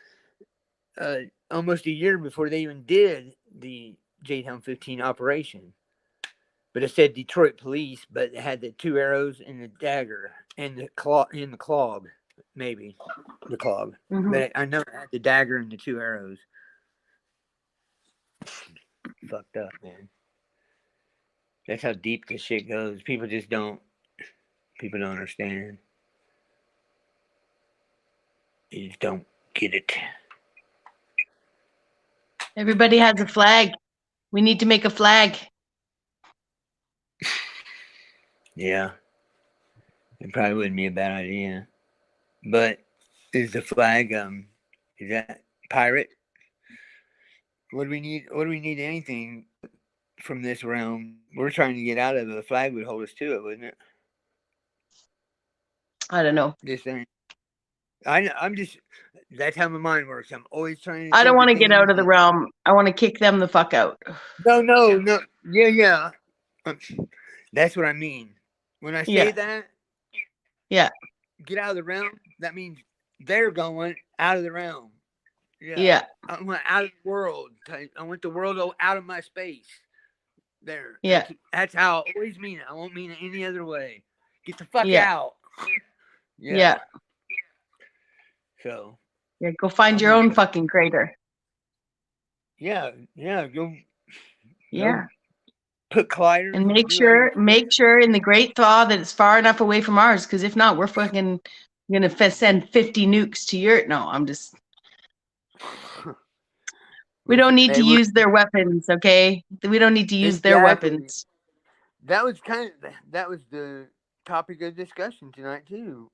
almost a year before they even did the Jade Helm 15 operation. But it said Detroit Police, but it had the 2 arrows and the dagger and the clog, maybe the clog. Mm-hmm. But I know it had the dagger and the 2 arrows. Fucked up, man. That's how deep this shit goes. People just don't. People don't understand. They just don't get it. Everybody has a flag. We need to make a flag. Yeah, it probably wouldn't be a bad idea. But is the flag is that pirate? What do we need? What do we need? Anything from this realm? We're trying to get out of it. The flag would hold us to it, wouldn't it? I don't know. This thing. I'm just. That's how my mind works. I'm always trying to I don't think of want to get out things. of the realm. I want to kick them the fuck out. No. Yeah. Um, that's what I mean. When I say Yeah. that, Yeah. get out of the realm, that means they're going out of the realm. Yeah. Yeah. I went out of the world. I want the world out of my space. There. Yeah. That's how I always mean it. I won't mean it any other way. Get the fuck Yeah. out. Yeah. Yeah. So. Yeah. Go find I'm your own gonna, fucking crater. yeah. Go Yeah. put colliders And and do all your shit. make sure in the great thaw that it's far enough away from ours, because if not, we're fucking gonna send 50 nukes to your. No, I'm just. We don't need to use their weapons, okay? We don't need to use their exactly. weapons. That was the topic of discussion tonight too.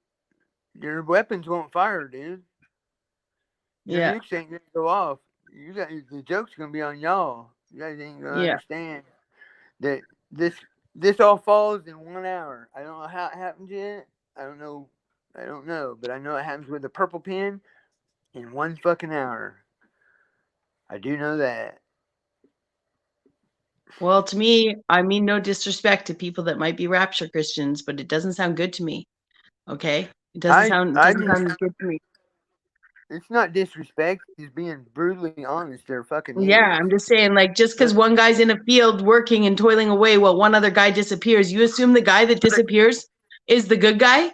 Your weapons won't fire, dude. Your Yeah. nukes ain't gonna go off. You got the joke's gonna be on y'all. You guys ain't gonna Yeah. understand that this all falls in 1 hour. I don't know how it happens yet. I don't know. But I know it happens with the purple pin in 1 fucking hour. I do know that. Well, to me, I mean no disrespect to people that might be rapture Christians, but it doesn't sound good to me. Okay? It doesn't I sound I good to me. It's not disrespect. He's being brutally honest. There fucking Yeah, is. I'm just saying, like, just because But one guy's in a field working and toiling away while one other guy disappears, you assume the guy that disappears is the good guy?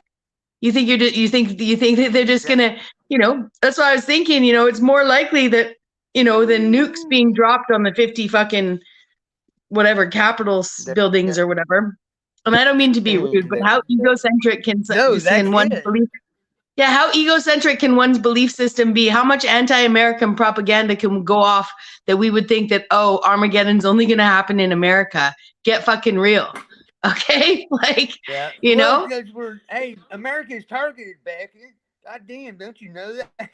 You think you think that they're just that, gonna, that's what I was thinking, it's more likely that, the nukes being dropped on the 50 fucking whatever Capitol that, buildings that, or whatever. And I don't mean to be rude, but how egocentric no, that's one it. belief? Yeah, how egocentric can one's belief system be? How much anti-American propaganda can go off that we would think that, oh, Armageddon's only going to happen in America? Get fucking real. Okay? Like, Yeah. Well, because America's targeted, Becky. God damn, don't you know that?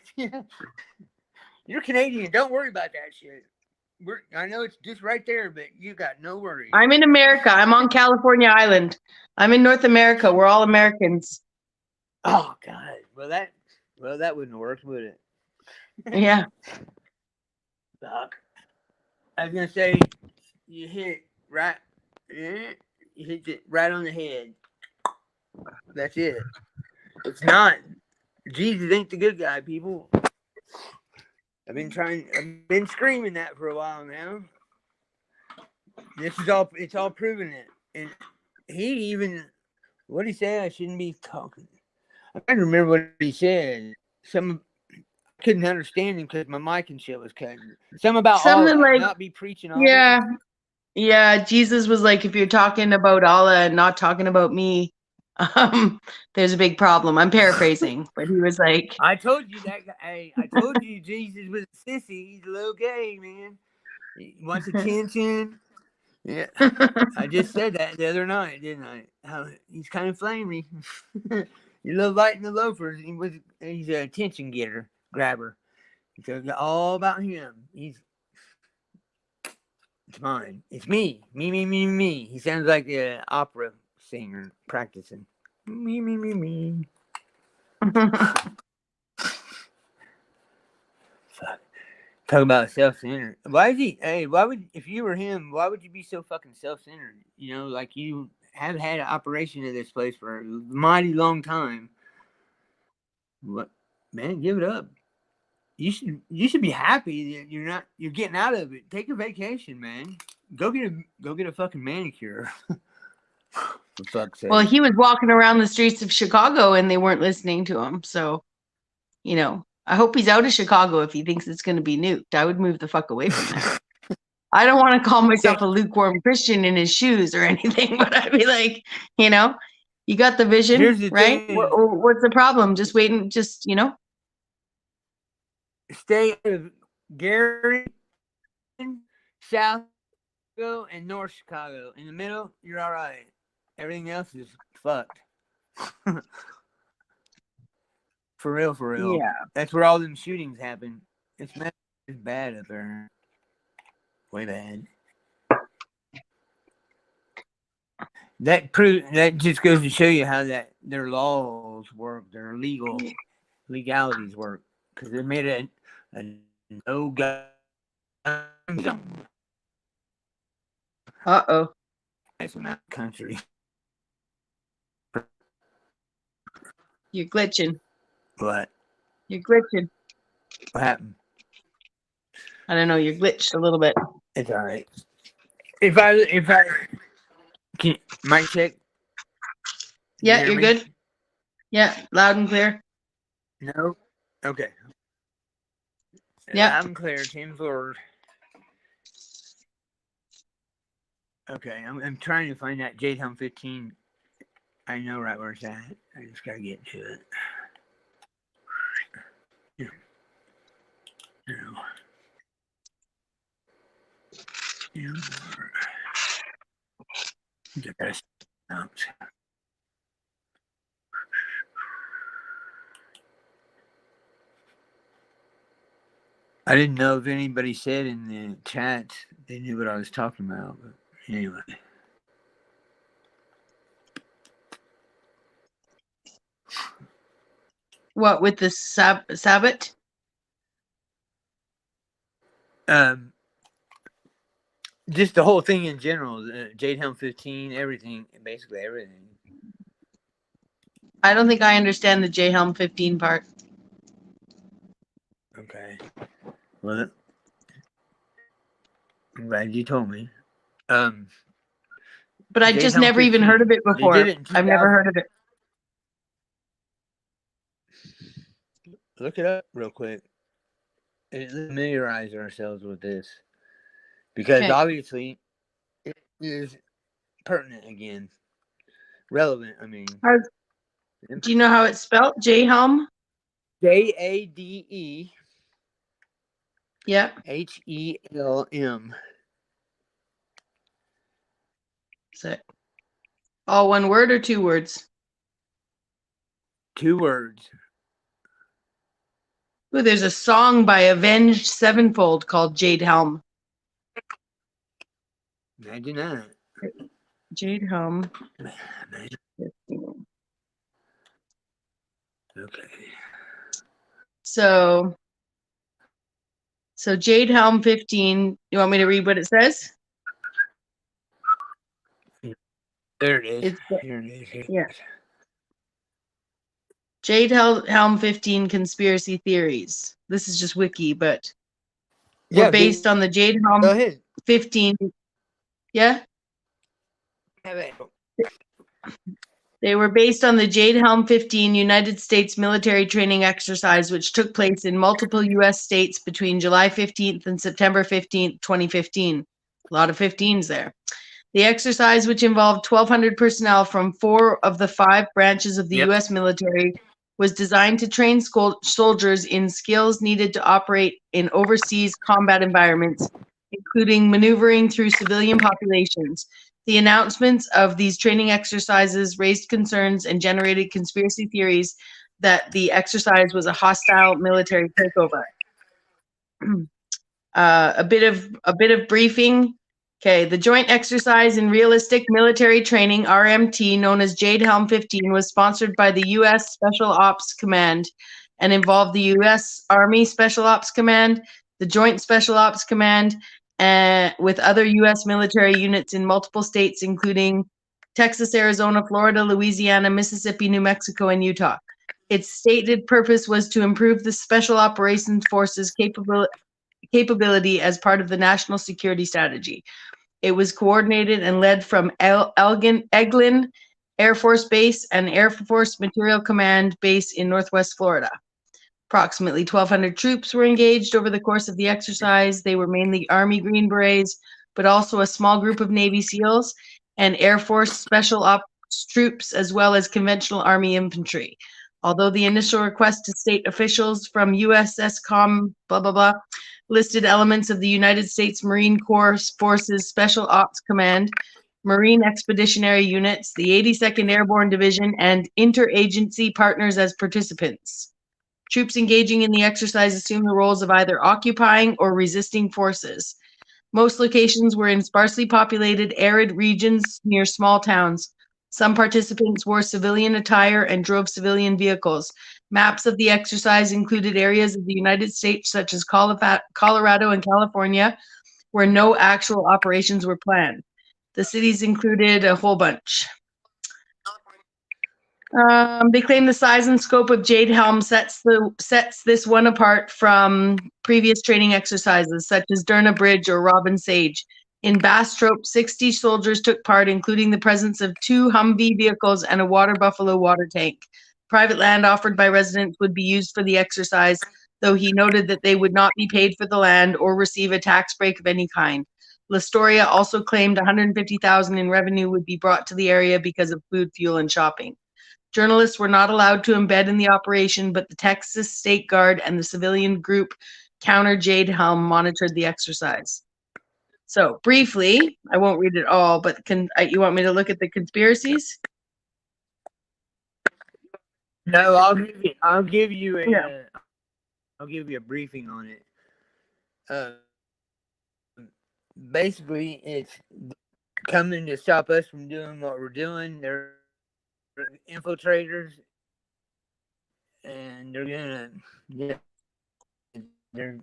You're Canadian. Don't worry about that shit. I know it's just right there, but you got no worries. I'm in America. I'm on California Island. I'm in North America. We're all Americans. Oh God. Well that wouldn't work, would it? Yeah. Doc. I was gonna say you hit right. You hit it right on the head. That's it. It's not. Jesus ain't the good guy, people. I've been screaming that for a while now. It's all proving it. And he even, what he said, I shouldn't be talking. I'm trying to remember what he said. I couldn't understand him because my mic and shit was cutting. Something about Something Allah, like, not be preaching Allah. yeah. Yeah, Jesus was like, if you're talking about Allah and not talking about me, there's a big problem. I'm paraphrasing, but he was like, I told you that. Hey, I told you Jesus was a sissy. He's a little gay, man. He wants attention. Yeah, I just said that the other night, didn't I? How he's kind of flamey. You love lighting the loafers. He's an attention getter, grabber. It's all about him. It's mine. It's me. Me, me, me, me. He sounds like an opera singer practicing. Me, me, me, me. Fuck. Talk about self-centered. Why is he? Hey, why would if you were him? Why would you be so fucking self-centered? You know, like you have had an operation at this place for a mighty long time. What, man? Give it up. You should be happy that you're getting out of it. Take a vacation, man. Go get a fucking manicure. For fuck's well, sake. he was walking around the streets of Chicago and they weren't listening to him. So, I hope he's out of Chicago if he thinks it's going to be nuked. I would move the fuck away from there. I don't want to call myself a lukewarm Christian in his shoes or anything, but I'd be like, you got the vision, Here's the right? thing: What's the problem? Just wait and stay out of Gary, South Chicago, and North Chicago. In the middle, you're all right. Everything else is fucked. For real, for real. Yeah. That's where all them shootings happen. It's bad up there. Way bad. That just goes to show you how that their laws work, their legalities work, because they made a no gun zone. Uh-oh. That's in that country. You're glitching. What? You're glitching. What happened? I don't know. You're glitched a little bit. It's all right. If I can, mic check. Yeah, you're good. Yeah, loud and clear. No. Okay. Yeah. Loud and clear. Team forward. Okay, I'm trying to find that Jade Helm 15. I know right where it's at. I just gotta get to it. I didn't know if anybody said in the chat they knew what I was talking about, but anyway. What with the Sabbath? Just the whole thing in general, Jade Helm 15, everything, basically everything. I don't think I understand the J Helm 15 part. Okay. Well, I'm glad you told me. But I Jade just Helm never even heard of it 15. They did before. it in I've never 2000. heard of it. Look it up real quick. Let's familiarize ourselves with this. Because Okay. obviously it is pertinent again. Relevant, I mean. Do you know how it's spelled? J Helm? Jade Yeah. HELM. So, all one word or two words? 2 words. Ooh, there's a song by Avenged Sevenfold called Jade Helm. Imagine that. Jade Helm. Okay. So Jade Helm 15. You want me to read what it says? There it is. Here it is. Yeah. Jade Helm 15 conspiracy theories. This is just wiki, but were based on the Jade Helm 15. Yeah? They were based on the Jade Helm 15 United States military training exercise, which took place in multiple U.S. states between July 15th and September 15th, 2015. A lot of 15s there. The exercise, which involved 1,200 personnel from 4 of the 5 branches of the Yep. U.S. military, was designed to train soldiers in skills needed to operate in overseas combat environments, including maneuvering through civilian populations. The announcements of these training exercises raised concerns and generated conspiracy theories that the exercise was a hostile military takeover. A bit of briefing. Okay, the Joint Exercise in Realistic Military Training (RMT), known as Jade Helm 15, was sponsored by the U.S. Special Ops Command and involved the U.S. Army Special Ops Command, the Joint Special Ops Command, and with other U.S. military units in multiple states, including Texas, Arizona, Florida, Louisiana, Mississippi, New Mexico, and Utah. Its stated purpose was to improve the Special Operations Forces capability as part of the national security strategy. It was coordinated and led from Eglin Air Force Base and Air Force Material Command Base in Northwest Florida. Approximately 1,200 troops were engaged over the course of the exercise. They were mainly Army Green Berets, but also a small group of Navy SEALs and Air Force Special Ops troops, as well as conventional Army infantry. Although the initial request to state officials from USSCOM, blah, blah, blah, listed elements of the United States Marine Corps Forces Special Ops Command, Marine Expeditionary Units, the 82nd Airborne Division, and interagency partners as participants. Troops engaging in the exercise assumed the roles of either occupying or resisting forces. Most locations were in sparsely populated, arid regions near small towns. Some participants wore civilian attire and drove civilian vehicles. Maps of the exercise included areas of the United States such as Colorado and California, where no actual operations were planned. The cities included a whole bunch. They claim the size and scope of Jade Helm sets this one apart from previous training exercises, such as Derna Bridge or Robin Sage. In Bastrop, 60 soldiers took part, including the presence of 2 Humvee vehicles and a water buffalo water tank. Private land offered by residents would be used for the exercise, though he noted that they would not be paid for the land or receive a tax break of any kind. Lastoria also claimed $150,000 in revenue would be brought to the area because of food, fuel, and shopping. Journalists were not allowed to embed in the operation, but the Texas State Guard and the civilian group Counter Jade Helm monitored the exercise. So briefly, I won't read it all, but you want me to look at the conspiracies? No, I'll give you a Yeah. I'll give you a briefing on it. Basically, it's coming to stop us from doing what we're doing. They're infiltrators, and they're gonna they're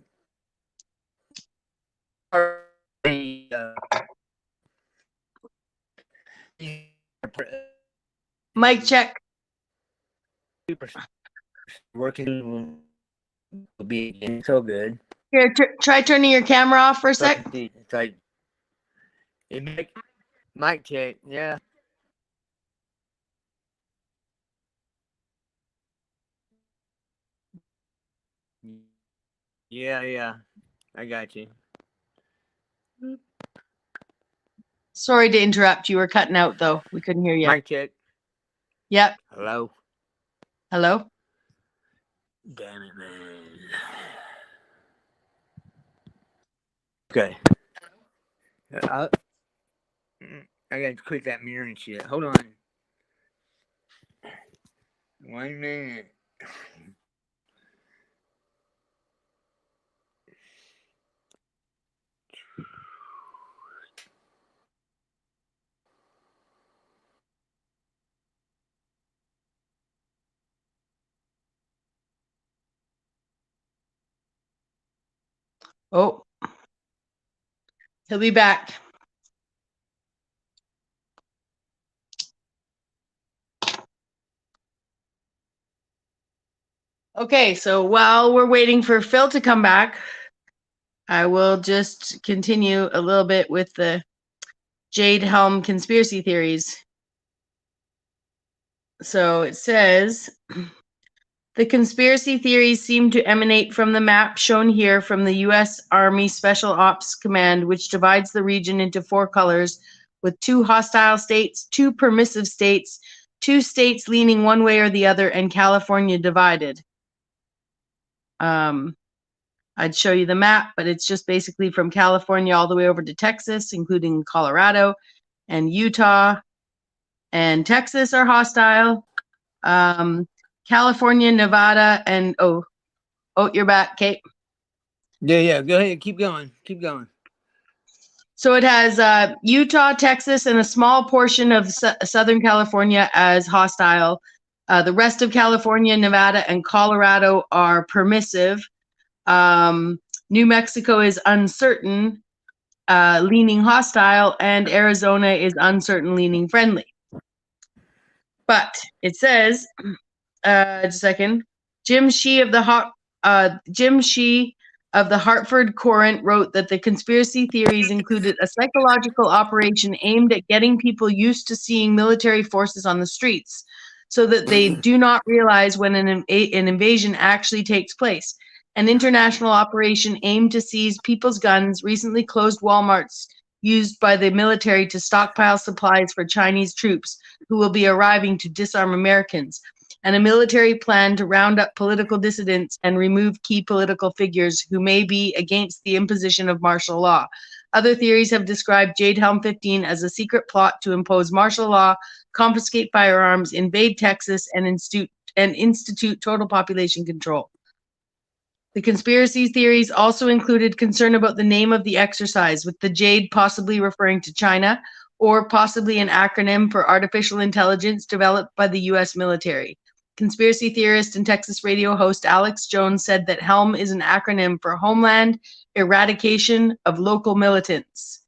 already Mic check. working will be so good. Here, try turning your camera off for a sec. It's like mic check, yeah. Yeah, I got you. Sorry to interrupt. You were cutting out, though. We couldn't hear you. Mic check. Yep. Hello. Hello? Damn it, man. Okay. I gotta quit that mirror and shit. Hold on. 1 minute. Oh. He'll be back. Okay, so while we're waiting for Phil to come back, I will just continue a little bit with the Jade Helm conspiracy theories. So it says, The conspiracy theories seem to emanate from the map shown here from the U.S. Army Special Ops Command, which divides the region into 4 colors, with 2 hostile states, 2 permissive states, 2 states leaning one way or the other, and California divided. I'd show you the map, but it's just basically from California all the way over to Texas, including Colorado and Utah. And Texas are hostile. California, Nevada, and oh, you're back, Kate. Yeah. Go ahead. Keep going. So it has Utah, Texas, and a small portion of Southern California as hostile. The rest of California, Nevada, and Colorado are permissive. New Mexico is uncertain, leaning hostile, and Arizona is uncertain, leaning friendly. But it says, just a second, Jim Shee of the Hartford Courant wrote that the conspiracy theories included a psychological operation aimed at getting people used to seeing military forces on the streets, so that they do not realize when an invasion actually takes place. An international operation aimed to seize people's guns, recently closed Walmarts used by the military to stockpile supplies for Chinese troops who will be arriving to disarm Americans, and a military plan to round up political dissidents and remove key political figures who may be against the imposition of martial law. Other theories have described Jade Helm 15 as a secret plot to impose martial law, confiscate firearms, invade Texas, and institute total population control. The conspiracy theories also included concern about the name of the exercise, with the Jade possibly referring to China, or possibly an acronym for artificial intelligence developed by the U.S. military. Conspiracy theorist and Texas radio host Alex Jones said that HELM is an acronym for Homeland Eradication of Local Militants.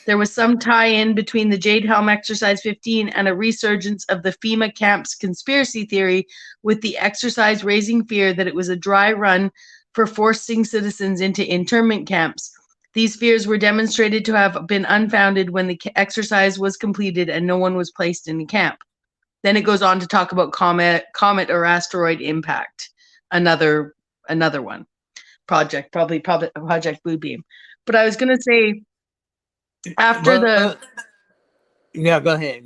There was some tie-in between the Jade Helm Exercise 15 and a resurgence of the FEMA camps conspiracy theory, with the exercise raising fear that it was a dry run for forcing citizens into internment camps. These fears were demonstrated to have been unfounded when the exercise was completed and no one was placed in the camp. Then it goes on to talk about comet or asteroid impact. Another one. Project Project Bluebeam. But I was going to say, yeah, go ahead.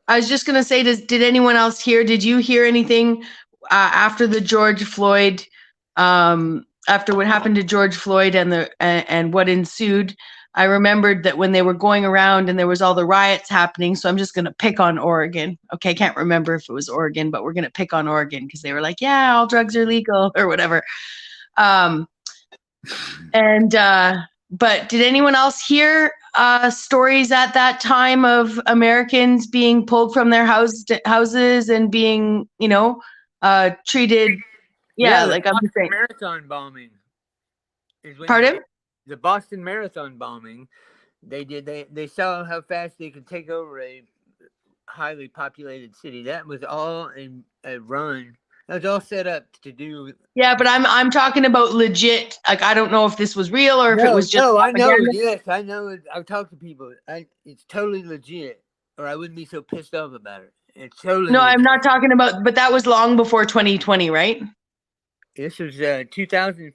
I was just going to say, did anyone else hear? Did you hear anything after the George Floyd? After what happened to George Floyd and what ensued? I remembered that when they were going around and there was all the riots happening. So I'm just going to pick on Oregon. Okay, I can't remember if it was Oregon, but we're going to pick on Oregon because they were like, yeah, all drugs are legal or whatever. But did anyone else hear stories at that time of Americans being pulled from their houses and being, treated? Yeah, like I'm just saying. Marathon bombing. Pardon? The Boston Marathon bombing. They saw how fast they could take over a highly populated city. That was all in a run. That was all set up to do. Yeah, but I'm talking about legit. Like, I don't know if this was real or if it was just. No, I know. Yes, I know. I've talked to people. It's totally legit, or I wouldn't be so pissed off about it. It's totally. No, legit. I'm not talking about. But that was long before 2020, right? This was 2000.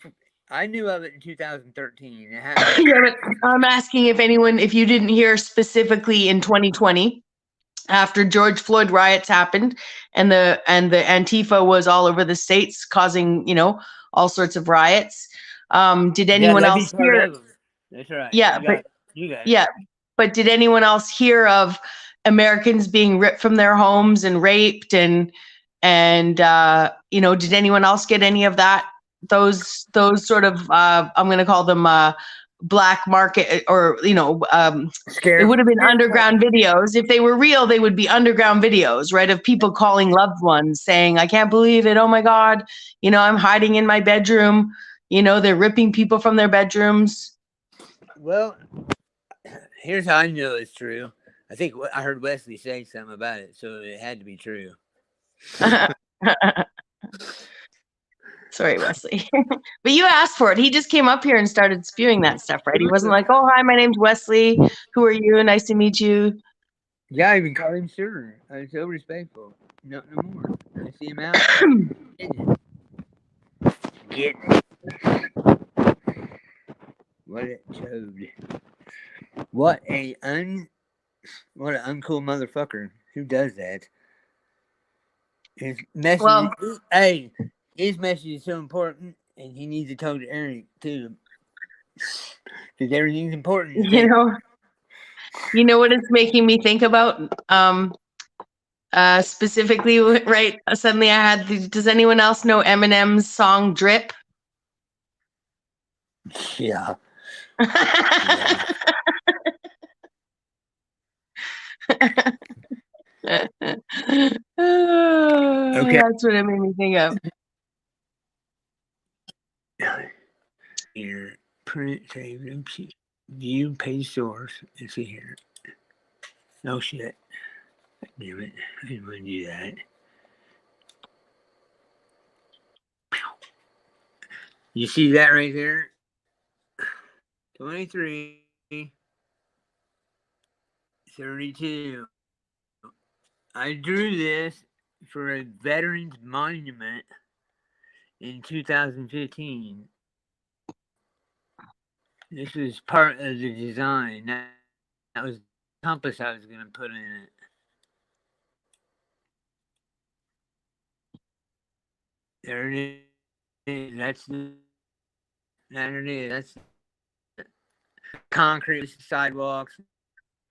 I knew of it in 2013. It happened. Yeah, but I'm asking if you didn't hear specifically in 2020. After George Floyd riots happened and the Antifa was all over the states causing, all sorts of riots. Did anyone else hear? That's right. Yeah, you got it. Yeah, but did anyone else hear of Americans being ripped from their homes and raped and did anyone else get any of that? Those sort of I'm going to call them black market or it would have been underground videos. If they were real, they would be underground videos, right, of people calling loved ones saying, I can't believe it, oh my god, I'm hiding in my bedroom, they're ripping people from their bedrooms. Well, here's how I know it's true. I think I heard Wesley say something about it, so it had to be true. Sorry, Wesley. But you asked for it. He just came up here and started spewing that stuff, right? He wasn't like, oh, hi, my name's Wesley. Who are you? Nice to meet you. Yeah, I even called him sir. I'm so respectful. Not no more. I see him out. Get it. What a toad. What a what an uncool motherfucker. Who does that? His message, Well, hey, his message is so important, and he needs to talk to Eric too, because everything's important in you this. know what it's making me think about? Specifically, right? Suddenly I had does anyone else know Eminem's song Drip? Yeah, yeah. Okay. That's what it made me think of. Here, print, save, view page source. Let's see here. Oh shit. Damn it. I didn't want to do that. You see that right there? 23, 32. I drew this for a veterans monument in 2015. This was part of the design. That was the compass I was going to put in it. There it is. That it is. That's concrete sidewalks.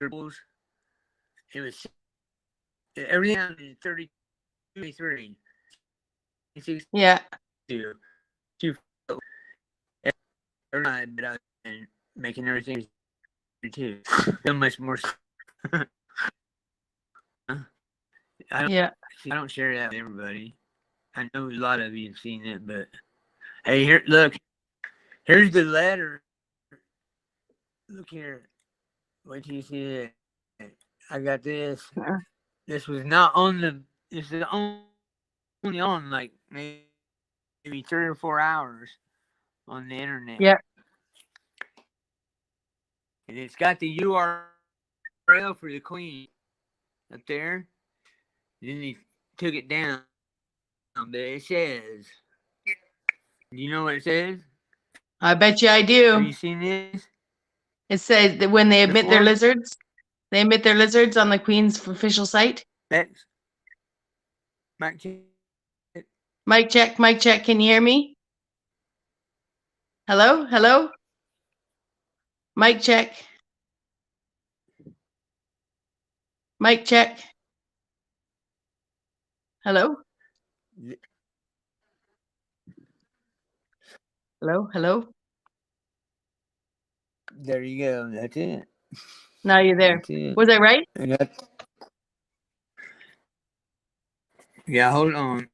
It was everything down in 32, 3. Yeah. Two. Every night, but I was making everything too. So much more. Yeah. I don't share that with everybody. I know a lot of you have seen it, but hey, here, look. Here's the letter. Look here. Wait till you see it. I got this. This was not on the. This is only on like maybe 3 or 4 hours on the internet. Yeah. And it's got the URL for the Queen up there. Then he took it down, but it says. Do you know what it says? I bet you I Have do. you seen this? It says that when they admit their Before? lizards, they admit their lizards on the Queen's official site. That's Mike. Mic check, mic check. Can you hear me? Hello? Hello? Mic check. Mic check. Hello? Hello? Hello? There you go. That's it. Now you're there. That's it. Was I right? Yeah, hold on.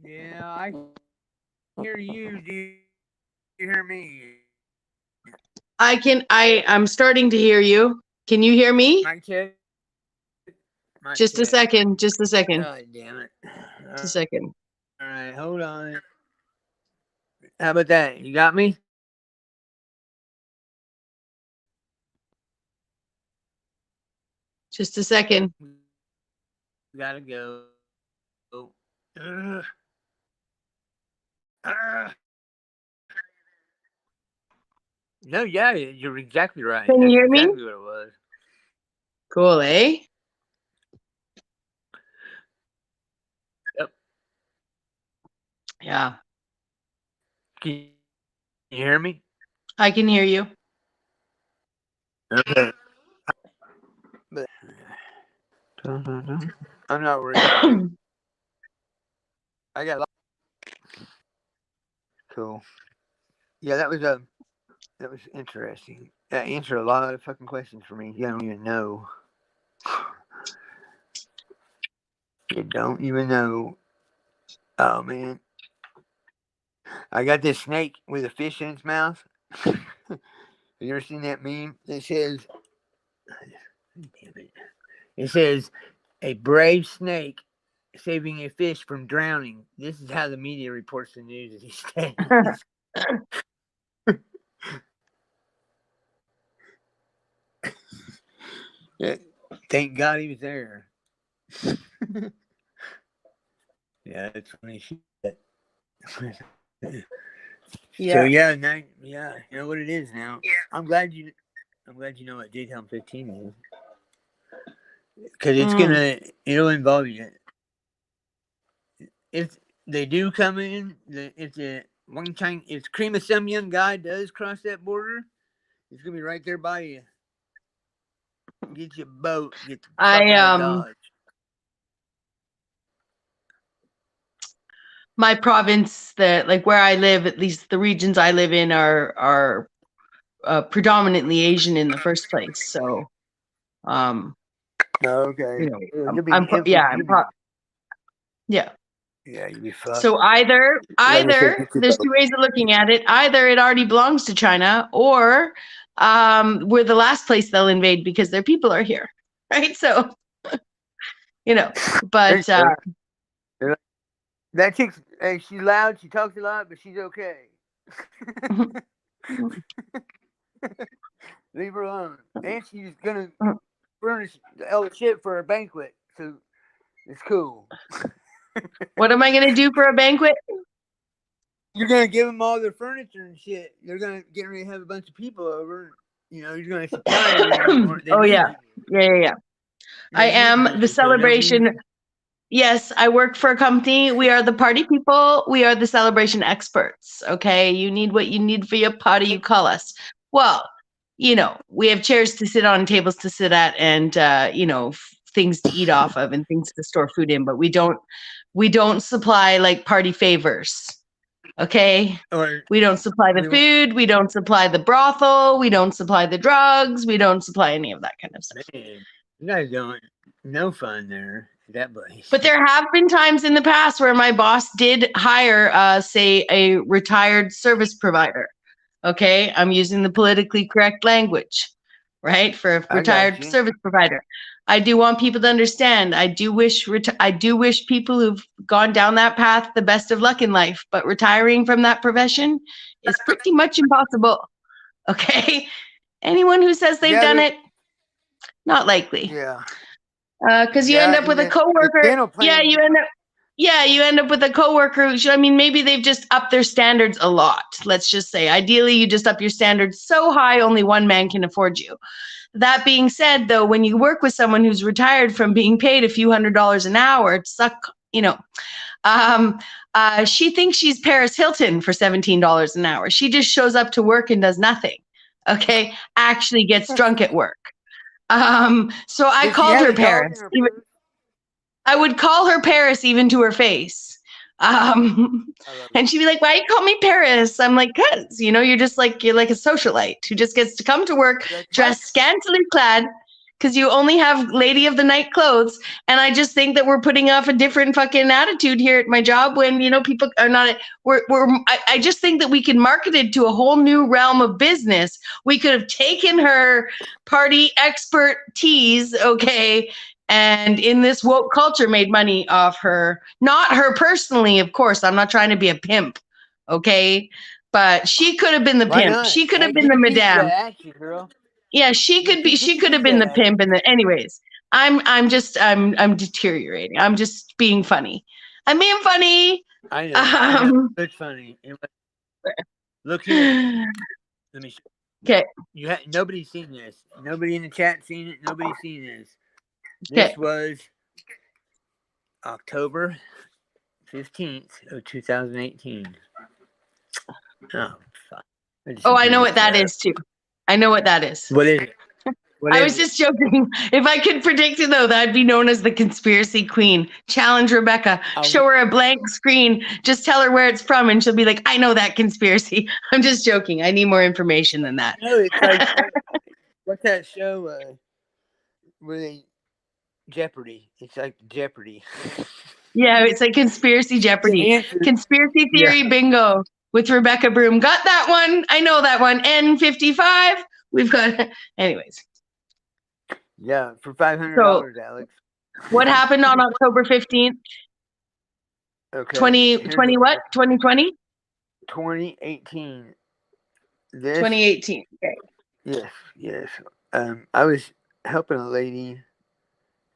Yeah, I hear you. Do you hear me? I'm starting to hear you. Can you hear me? Mic check. Mic Just a check. second. Just a second. God damn it. Just a second. All right, hold on. How about that? You got me? Just a second. Gotta go. Ugh. Ugh. No, yeah, you're exactly right. Can you That's hear me? exactly what it was. Cool, eh? Yep. Yeah. Can you hear me? I can hear you. Okay. But I'm not worried about it. I got cool. Yeah, that was interesting. That answered a lot of fucking questions for me. You don't even know. You don't even know. Oh man, I got this snake with a fish in its mouth. Have you ever seen that meme? It says, damn it. It says, a brave snake saving a fish from drowning. This is how the media reports the news these days. Yeah, thank God he was there. Yeah, that's funny shit. So Yeah. now, yeah, you know what it is now. I'm glad you. I'm glad you know what JTOwn 15 is, because it'll involve you. If they do come in, if the one time if some young guy does cross that border, it's gonna be right there by you. Get your boat, get the fuck out of Dodge. My province, like where I live, at least the regions I live in are predominantly Asian in the first place. So, Okay. you know, You'll be yeah. Yeah, you'll be fucked. So either Like I said, there's two ways of looking at it. Either it already belongs to China, or we're the last place they'll invade because their people are here, right? So, but that chick's, hey, she's loud, she talks a lot, but she's okay. Leave her alone. And she's gonna furnish all the shit for a banquet, so it's cool. What am I gonna do for a banquet? You're gonna give them all their furniture and shit. They're gonna get ready to have a bunch of people over. You know, you're gonna supply everything. Oh yeah. I am the celebration. Yes, I work for a company. We are the party people. We are the celebration experts. Okay. You need what you need for your party. You call us. Well, we have chairs to sit on, tables to sit at, and, things to eat off of and things to store food in, but we don't supply like party favors. Okay. We don't supply the food. We don't supply the brothel. We don't supply the drugs. We don't supply any of that kind of stuff. Man, you guys don't. No fun there. That place. But there have been times in the past where my boss did hire, say, a retired service provider. Okay, I'm using the politically correct language, right? For a retired service provider. I do want people to understand. I do wish people who've gone down that path the best of luck in life. But retiring from that profession is pretty much impossible. Okay, anyone who says they've done it, not likely. Yeah. Because you end up with a coworker. You end up with a coworker who, maybe they've just upped their standards a lot. Let's just say, ideally, you just up your standards so high only one man can afford you. That being said, though, when you work with someone who's retired from being paid a few $100s an hour, she thinks she's Paris Hilton for $17 an hour. She just shows up to work and does nothing. Okay, actually gets drunk at work. So I called her Paris. I would call her Paris even to her face. And she'd be like, "Why you call me Paris?" I'm like, "Cause you're like a socialite who just gets to come to work dressed scantily clad, because you only have lady of the night clothes." And I just think that we're putting off a different fucking attitude here at my job when people are not. I just think that we can market it to a whole new realm of business. We could have taken her party expertise, okay, and in this woke culture made money off her. Not her personally, of course. I'm not trying to be a pimp, okay? But she could have been the pimp. Not? She could have been the madame. Action, girl. Yeah, she could have been the pimp. And anyways, I'm deteriorating. I'm just being funny. I'm being funny. I know. It's funny. Look here. Let me show you. Okay. Nobody's seen this. Nobody in the chat seen it. Nobody's seen this. This was October 15th of 2018. Oh, fuck. I know what that is too. I know what that is. What is it? I was just joking. If I could predict it, though, that'd be known as the conspiracy queen. Challenge Rebecca. Show her a blank screen. Just tell her where it's from, and she'll be like, "I know that conspiracy." I'm just joking. I need more information than that. No, it's like what's that show? Where they Jeopardy. It's like Jeopardy. Yeah, it's like Conspiracy Jeopardy. Conspiracy Theory Bingo with Rebecca Broom. Got that one. I know that one. N55. We've got. Anyways. Yeah, for $500, Alex. What happened on October 15th? Okay. 2020 what? 2020? 2018. This, 2018. Okay. yes, yes. I was helping a lady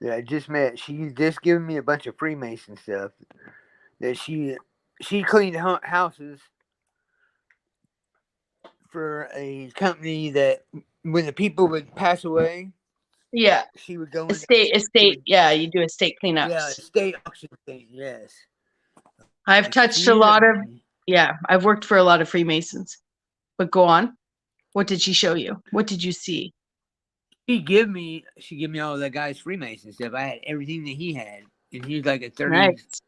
that I just met. She's just giving me a bunch of Freemason stuff that she cleaned houses for a company that when the people would pass away, Yeah. she would go in. She Estate. would, Yeah, you do estate yeah, cleanups. estate auction thing. Yes, I've touched a she ended lot up. of, yeah, I've worked for a lot of Freemasons. But go on. What did she show you? What did you see? She gave me all that guy's Freemason stuff. I had everything that he had, and he was like a 30, Nice.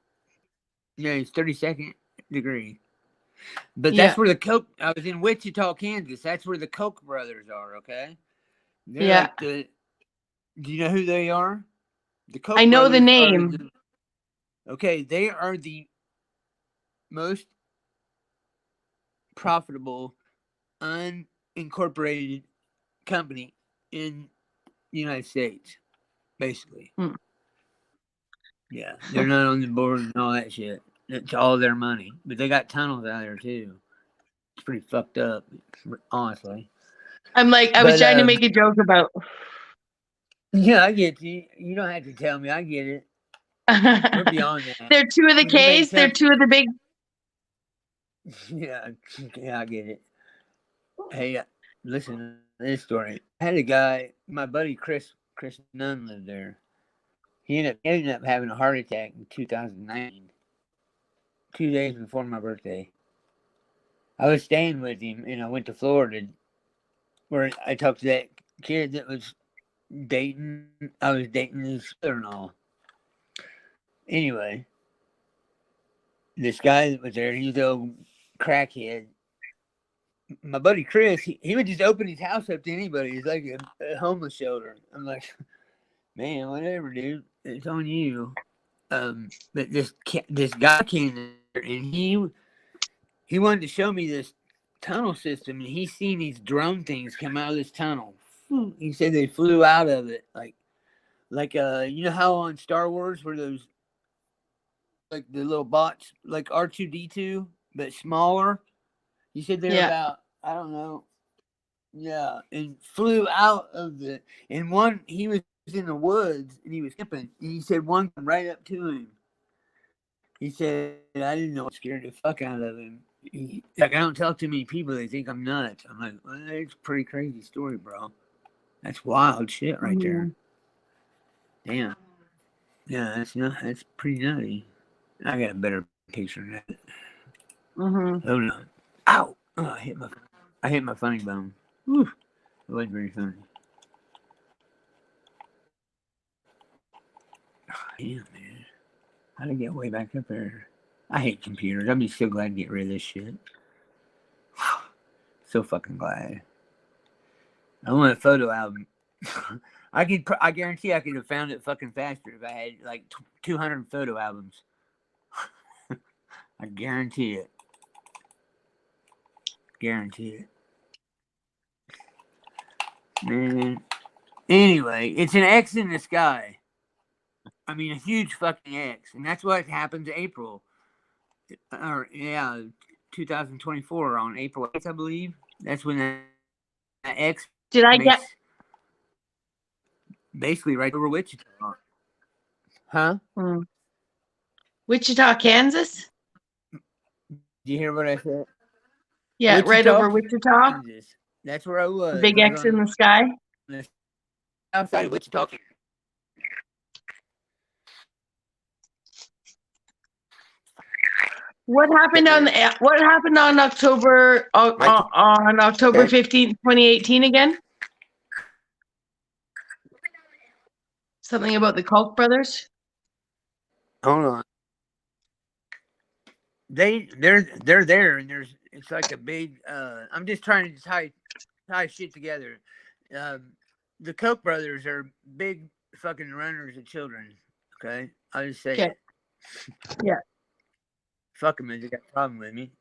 yeah, he's 32nd degree. But that's Yeah. where the Koch. I was in Wichita, Kansas. That's where the Koch brothers are. Okay, they're Yeah. like the. Do you know who they are? The I Koch know the brothers are name. the. Okay, they are the most profitable unincorporated company in the United States, basically. Hmm. Yeah, they're not on the board and all that shit. It's all their money, but they got tunnels out there too. It's pretty fucked up, honestly. I'm like, I was But trying to make a joke about. yeah, I get you. You don't have to tell me. I get it. We're beyond that. They're two of the When you make K's. They're something, two of the big. yeah, yeah, I get it. Hey, listen to this story. I had a guy, my buddy Chris Nunn lived there. He ended up having a heart attack in 2019, 2 days before my birthday. I was staying with him, and I went to Florida, where I talked to that kid that was dating. I was dating his brother-in-law. Anyway, this guy that was there, he was a old crackhead. My buddy Chris, he would just open his house up to anybody. He's like a homeless shelter. I'm like, man, whatever, dude. It's on you. But this guy came there and he wanted to show me this tunnel system, and he seen these drone things come out of this tunnel. He said they flew out of it like you know how on Star Wars where those like the little bots like R2D2 but smaller. He said they're Yeah. about I don't know. Yeah, and flew out of the and one he was in the woods and he was camping and he said one come right up to him. He said I didn't know what scared the fuck out of him. Like I don't tell too many people they think I'm nuts. I'm like, well, it's a pretty crazy story, bro. That's wild shit right there. Damn. Yeah, that's not that's pretty nutty. I got a better picture of that. Mm-hmm. Hold on. Ow! Oh, I hit my funny bone. Whew. It wasn't very funny. Damn, man. How'd I get way back up there? I hate computers. I'd be so glad to get rid of this shit. So fucking glad. I want a photo album. I guarantee I could have found it fucking faster if I had like 200 photo albums. I guarantee it. Guarantee it. Man. Anyway, it's an X in the sky. I mean, a huge fucking X. And that's what happened to April. Or, yeah, 2024 on April 8th, I believe. That's when that X Did I get? makes basically right over Wichita. Huh? Wichita, Kansas? Do you hear what I said? Yeah, right over Wichita. Kansas. That's where I was. Big I X was in the sky. outside of Wichita. What happened on October on October 15th, 2018 again? Something about the Koch brothers? Hold on. They're there and it's like a big I'm just trying to tie shit together. The Koch brothers are big fucking runners of children. Okay? I'll just say Okay. it. Yeah. Fuck them if they got a problem with me.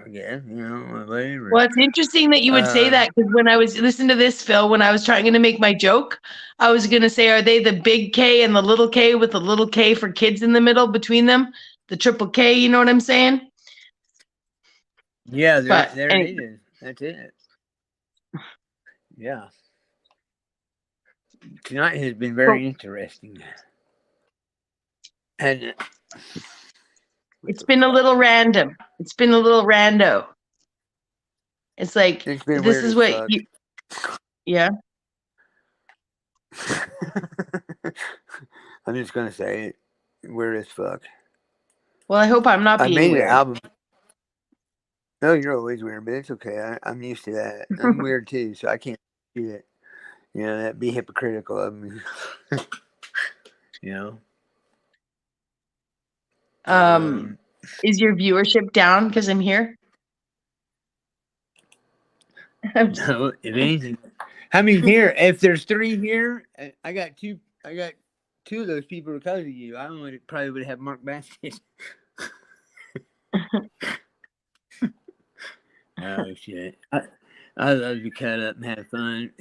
I guess, whatever. Well, it's interesting that you would say that because when I was listening to this, Phil, when I was trying to make my joke, I was going to say, are they the big K and the little K with the little K for kids in the middle between them? The triple K, you know what I'm saying? Yeah, But there it anyway, is. That's it. Yeah. Tonight has been so very interesting. And what it's the been a fuck? little random. It's been a little rando. It's like, It's been this weird is as what fuck. you, yeah. I'm just gonna say it. Weird as fuck. Well, I hope I'm not I being made an weird. album. No, you're always weird, but it's okay. I'm used to that. I'm weird too, so I can't do it. You know, that'd be hypocritical of me. you know? Um, is your viewership down because I'm here? I'm just, No, if anything. How many here? If there's 3 here, I got 2. I got 2 of those people because of you. I only probably would have Mark Basket. Oh shit! I love to cut up and have fun.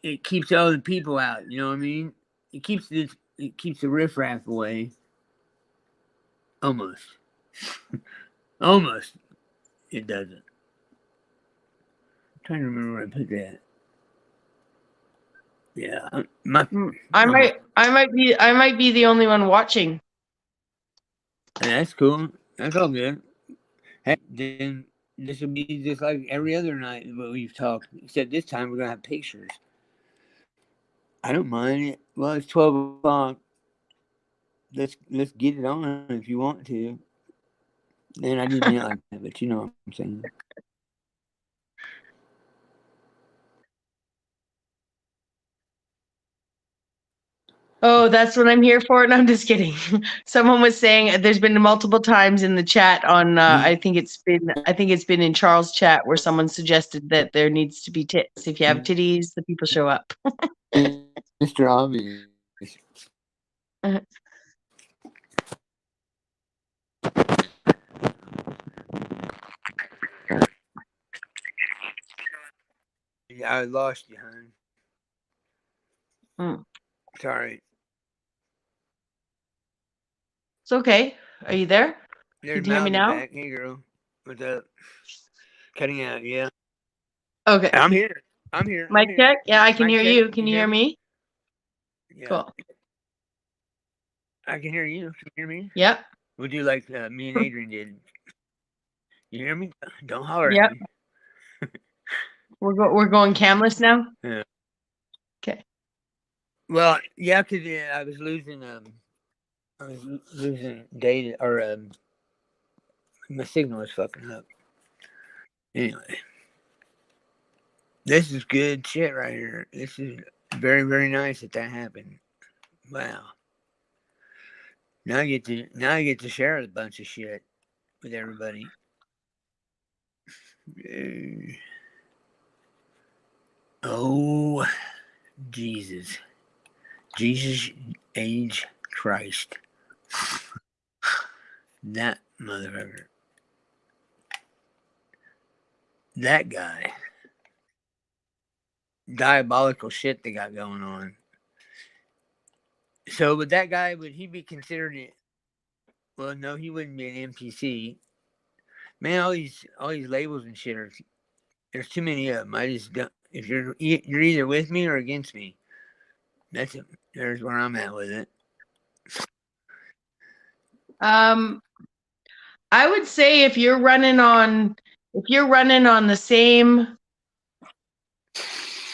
It keeps all the people out. You know what I mean? It keeps the riffraff away. Almost, almost. It doesn't. I'm trying to remember where I put that. Yeah, my, I might be the only one watching. that's cool. That's all good. Hey, then this will be just like every other night what we've talked. Except this time we're gonna have pictures. I don't mind it. Well, it's 12 o'clock. Let's get it on if you want to. And I didn't mean it like that, but you know what I'm saying. Oh, that's what I'm here for. And I'm just kidding. Someone was saying there's been multiple times in the chat on Me, I think it's been in Charles' chat where someone suggested that there needs to be tits. If you have titties, the people show up. Mr. Obvious. Yeah, I lost you, hon. Mm. Sorry. It's okay. Are you there? There's Can you hear me Malvy now? back. Hey, girl. What's up? Cutting out, yeah. Okay. I'm here. I'm here. I'm Mic here. check. Yeah, I can Mic hear check. you. Can You you hear hear me? me? Yeah. Cool. I can hear you. Can you hear me? Yep. We'll do like me and Adrian did. You hear me? Don't holler at Yep. me. We're going camless now. Yeah. Okay. Well, yeah, because I was losing data, or my signal was fucking up. Anyway, this is good shit right here. This is very, very nice that happened. Wow. Now I get to share a bunch of shit with everybody. Oh, Jesus. Jesus age Christ. That motherfucker. That guy. Diabolical shit they got going on. So, would that guy, would he be considered it? Well, no, he wouldn't be an NPC. Man, all these labels and shit are, there's too many of them. I just don't. If you're either with me or against me. That's it. There's where I'm at with it. I would say if you're running on the same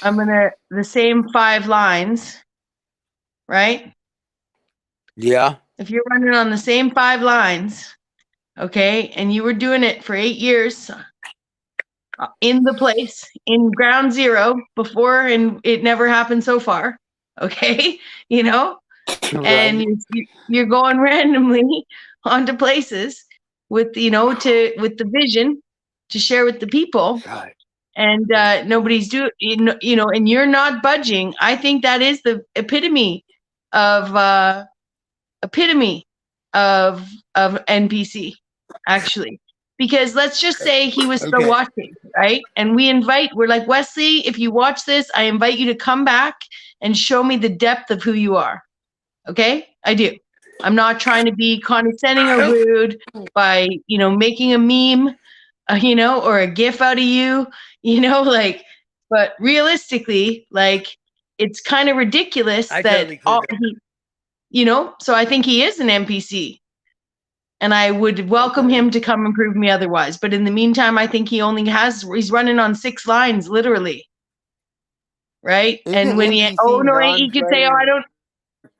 the same 5 lines, right? Yeah. If you're running on the same 5 lines, okay, and you were doing it for 8 years in the place, in ground zero before, and it never happened so far, okay, you know, and Right. you're going randomly onto places with, with the vision to share with the people, God. and nobody's doing, and you're not budging. I think that is the of epitome of NPC, actually. Because let's just say he was still Okay. watching, right? And we're like, Wesley, if you watch this, I invite you to come back and show me the depth of who you are. Okay? I do. I'm not trying to be condescending or rude by, making a meme. or a GIF out of you, like, but realistically, like, it's kind of ridiculous I that totally clip it. so I think he is an NPC. And I would welcome Okay. him to come and prove me otherwise. But in the meantime, I think he's running on 6 lines, literally. Right? Isn't And when NPC he could say, I don't,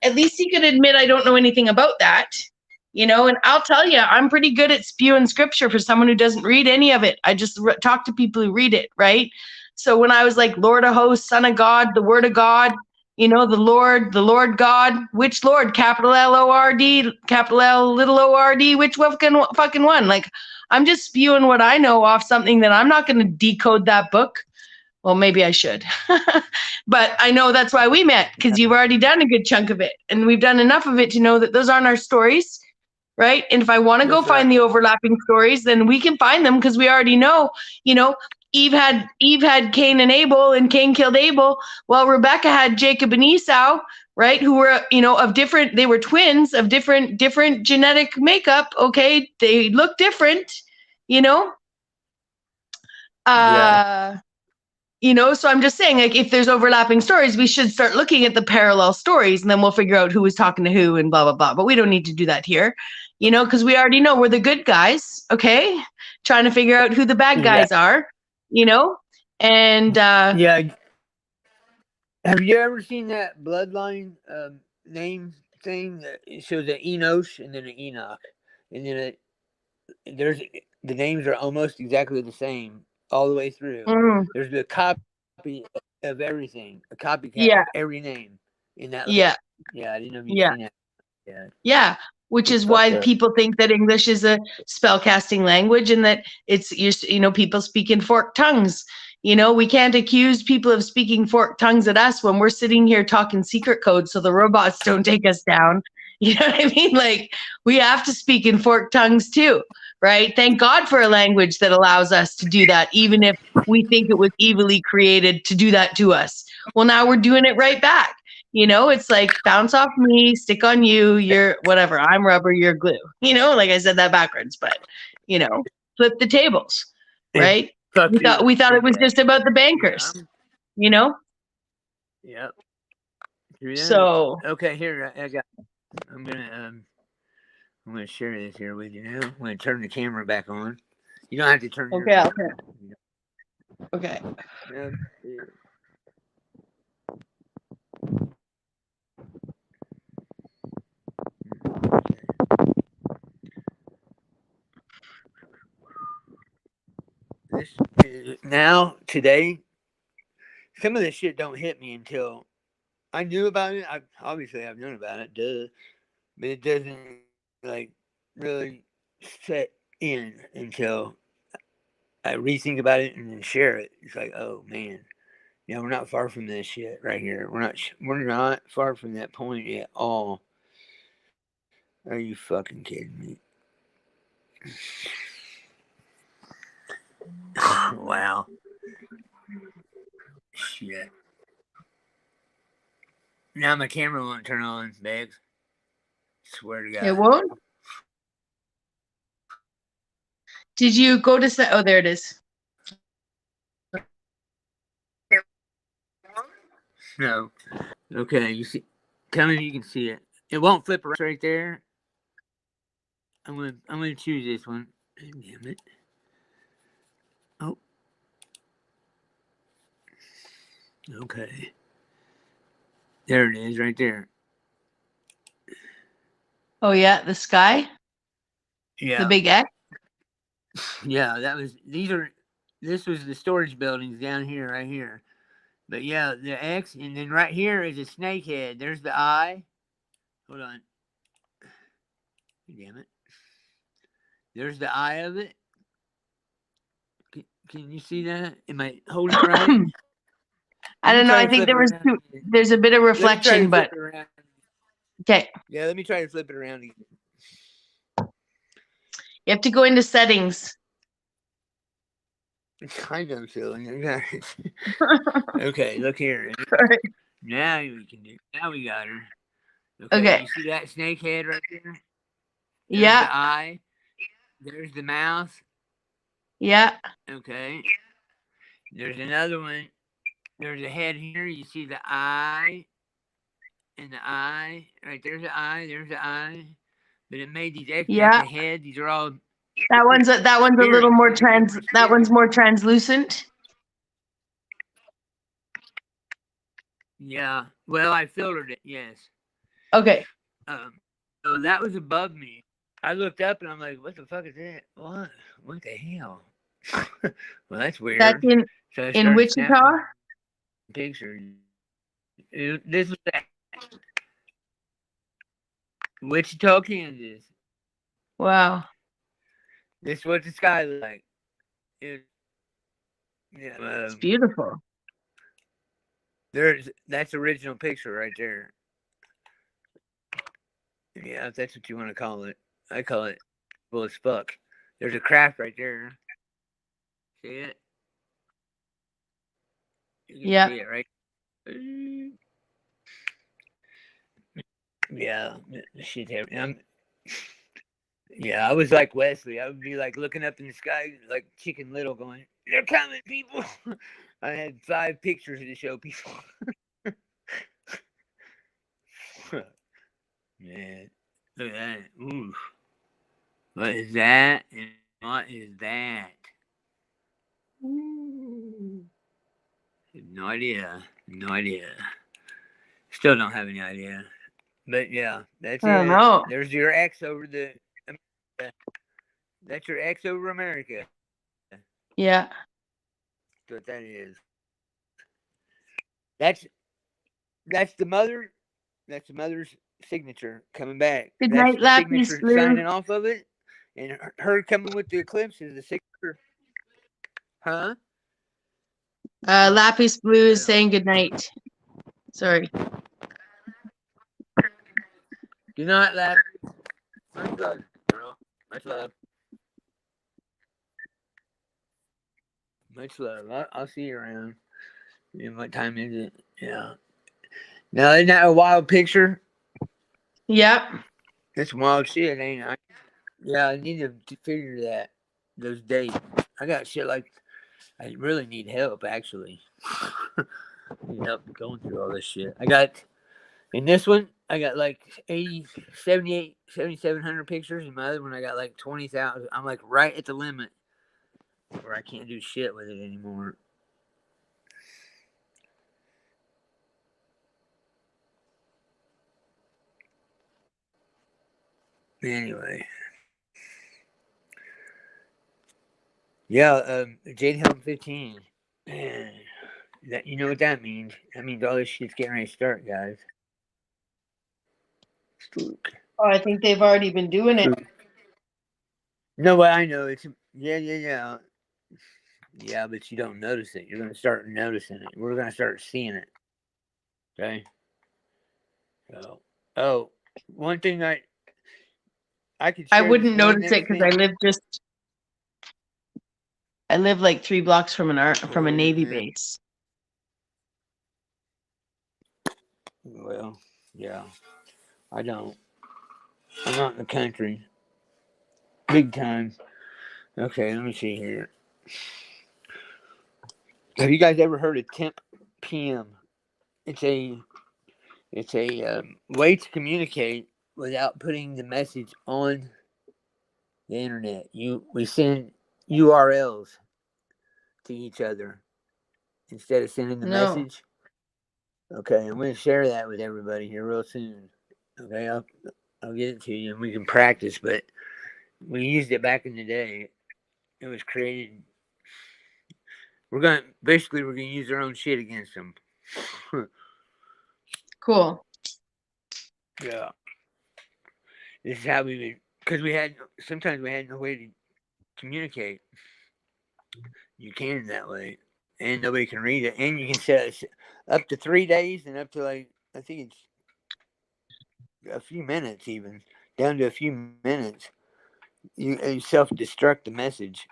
at least he could admit I don't know anything about that. And I'll tell you, I'm pretty good at spewing scripture for someone who doesn't read any of it. I just talk to people who read it, right? So when I was like, Lord of hosts, Son of God, the Word of God, the Lord God, which Lord, capital LORD, capital L, little ORD, which fucking one? Like, I'm just spewing what I know off something that I'm not going to decode that book. Well, maybe I should. But I know that's why we met, because you've already done a good chunk of it. And we've done enough of it to know that those aren't our stories, right? And if I want to go That's right. find the overlapping stories, then we can find them, because we already know, Eve had Cain and Abel, and Cain killed Abel. Well, Rebecca had Jacob and Esau, right? Who were, they were twins of different genetic makeup. Okay. They look different, you know? Yeah. So I'm just saying, like, if there's overlapping stories, we should start looking at the parallel stories, and then we'll figure out who was talking to who and blah, blah, blah. But we don't need to do that here, because we already know we're the good guys, okay? Trying to figure out who the bad Yeah. guys are, and Yeah. Have you ever seen that bloodline name thing? It shows an Enosh and then an Enoch, and then there's the names are almost exactly the same all the way through. mm, There's a copy of everything, a copycat of yeah, every name in that list. yeah, Yeah, I didn't know if you've yeah. seen that. Yeah, Yeah, which it's is fucked why up. people think that English is a spell casting language, and that it's people speak in forked tongues. We can't accuse people of speaking forked tongues at us when we're sitting here talking secret code so the robots don't take us down. You know what I mean? Like, we have to speak in forked tongues too, right? Thank God for a language that allows us to do that, even if we think it was evilly created to do that to us. Well, now we're doing it right back. It's like, bounce off me, stick on you, you're whatever. I'm rubber, you're glue. Like I said that backwards, but flip the tables, And right? fuck We you thought if we you thought it think was that. just about the Yeah, bankers, you know? yeah. True that. So Okay, here I got. I'm gonna share this here with you now. I'm gonna turn the camera back on. You don't have to turn yours okay, on. okay. Okay. Um, this now today, some of this shit don't hit me until I knew about it. I've known about it, duh, but it doesn't like really set in until I rethink about it and then share it. It's like, oh man, yeah, we're not far from this shit right here. We're not far from that point at all. Are you fucking kidding me? Wow, shit. Now my camera won't turn on, Bags. Swear to It God. won't? Did you go to oh, there it is. No. Okay, you see. Tell me if you can see it. It won't flip around right there. I'm gonna choose this one. Damn it. Oh, okay. There it is, right there. Oh yeah, the sky, the Yeah, big X. yeah. That was. These are. This was the storage buildings down here, right here. But yeah, the X, and then right here is a snake head. There's the eye. Hold on. Damn it. There's the eye of it. Can you see that? Am I holding it right? I Let me don't know. try I to think flip it there was around again. there's a bit of Let me try to reflection, flip but it around. okay. Yeah, let me try to flip it around again. You have to go into settings. I know, silly. Okay, look here. Now we can do. Now we got her. Okay, Okay. you see that snake head right there? There's Yeah. the eye. There's the mouth. Yeah. Okay. There's another one. There's a head here. You see the eye and the eye. Right there's the eye. There's the eye. But it made these X at Yeah. the head. These are all That one's a little spirits. more These are that one's spirits. more translucent. Yeah. Well, I filtered it. Yes. Okay. So that was above me. I looked up and I'm like, "What the fuck is that? What? What the hell?" Well, that's That's weird. So I in started snapping Wichita. pictures. This was Wichita, Kansas. Wow. This is what the sky looked like. It, yeah, It's beautiful. that's original picture right there. Yeah, if that's what you want to call it. I call it well as fuck. There's a craft right there. See it? You can Yeah. see it, right? Yeah, shit. Yeah, I was like Wesley. I would be like looking up in the sky, like Chicken Little, going, "They're coming, people!" I had 5 pictures to show people. Man, look at that. Ooh, what is that? And what is that? Ooh. No idea. No idea. Still don't have any idea. But yeah, that's I don't it. know. There's your X over the. That's your X over America. Yeah. That's what that is. That's that's the mother. That's the mother's signature coming back. Good That's night, the Lapis signature signing Blue. off of it, and her coming with the eclipse is the signature. Huh? Lapis Blue is Yeah. saying good night. Sorry. Do not laugh. Much love, girl. Much love. Much love. I'll see you around. What time is it? Yeah. Now, isn't that a wild picture? Yep. That's wild shit, ain't it? Yeah, I need to figure that. Those dates. I got shit like. I really need help, actually. Need help going through all this shit. I got. In this one, I got like 80, 78, 7,700 pictures. In my other one, I got like 20,000. I'm like right at the limit where I can't do shit with it anymore. Anyway, yeah, Jade Helm 15. Man, that you know what that means? That means all this shit's getting ready to start, guys. Spook. Oh, I think they've already been doing it. Spook. No, but I know it's yeah. Yeah, but you don't notice it. You're gonna start noticing it. We're gonna start seeing it. Okay. So, oh, one thing I could I share this wouldn't one notice it next because thing. I live like 3 blocks from from a Well, Navy base. well, yeah, I don't. I'm not in the country, big time. Okay, let me see here. Have you guys ever heard of Temp PM? It's a way to communicate without putting the message on the internet. We send URLs to each other instead of sending the No. message. Okay, I'm going to share that with everybody here real soon. Okay, I'll get it to you and we can practice. But we used it back in the day. It was created. We're gonna use our own shit against them. Cool. Yeah, this is how we because we had sometimes we had no way to communicate. You can that way, and nobody can read it, and you can set it up to 3 days and up to like I think it's a few minutes even down to a few minutes. You self destruct the message.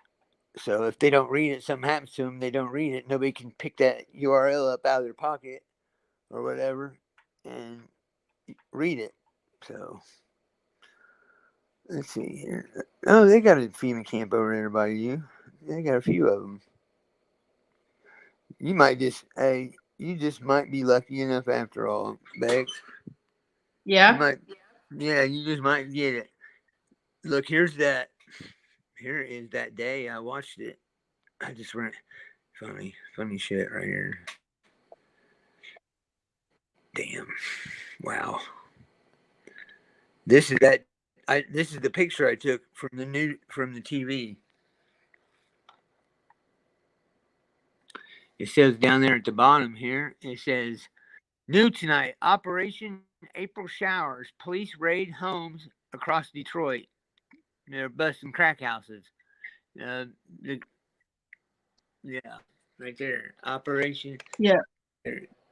So if they don't read it, something happens to them. They don't read it. Nobody can pick that URL up out of their pocket or whatever and read it. So let's see here. Oh, they got a FEMA camp over there by you. They got a few of them. You might just, hey, you just might be lucky enough after all, Bex. You Yeah. might, yeah, you just might get it. Look, here's that. Here is that day I watched it. I just went funny shit right here. Damn. Wow. This is that. This is the picture I took from the TV. It says down there at the bottom here. It says new tonight. Operation April Showers. Police raid homes across Detroit. They're busting crack houses. Uh, the, yeah, right there. Operation Yeah.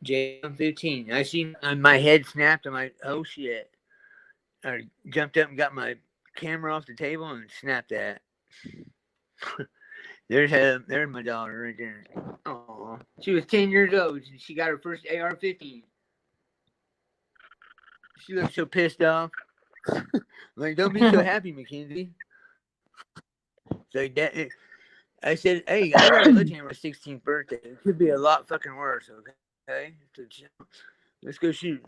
J15. I seen my head snapped. I'm like, oh shit. I jumped up and got my camera off the table and snapped that. There's my daughter right there. Oh, she was 10 years old. She got her first AR-15. She looked so pissed off. Like, don't be so happy, Mackenzie. So that, I said, hey, I got a legend for my 16th birthday. It could be a lot fucking worse. Okay, so, let's go shoot.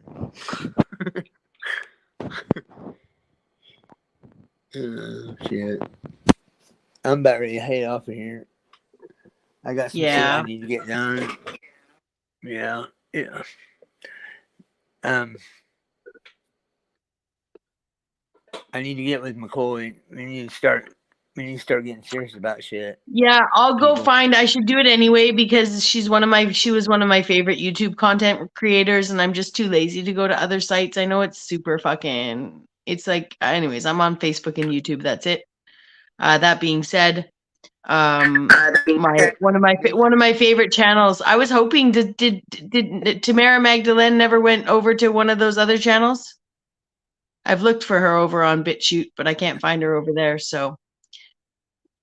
Shit. I'm about ready to head off of here. I got some shit I Yeah. need to get done. Yeah. Yeah. Um, I need to get with McCoy. We need to start getting serious about shit. Yeah, I'll go People. find. I should do it anyway because she was one of my favorite YouTube content creators, and I'm just too lazy to go to other sites. I know it's super fucking. It's like, anyways, I'm on Facebook and YouTube. That's it. That being said, my one of my favorite channels. I was hoping did Tamara Magdalene never went over to one of those other channels? I've looked for her over on BitChute, but I can't find her over there. So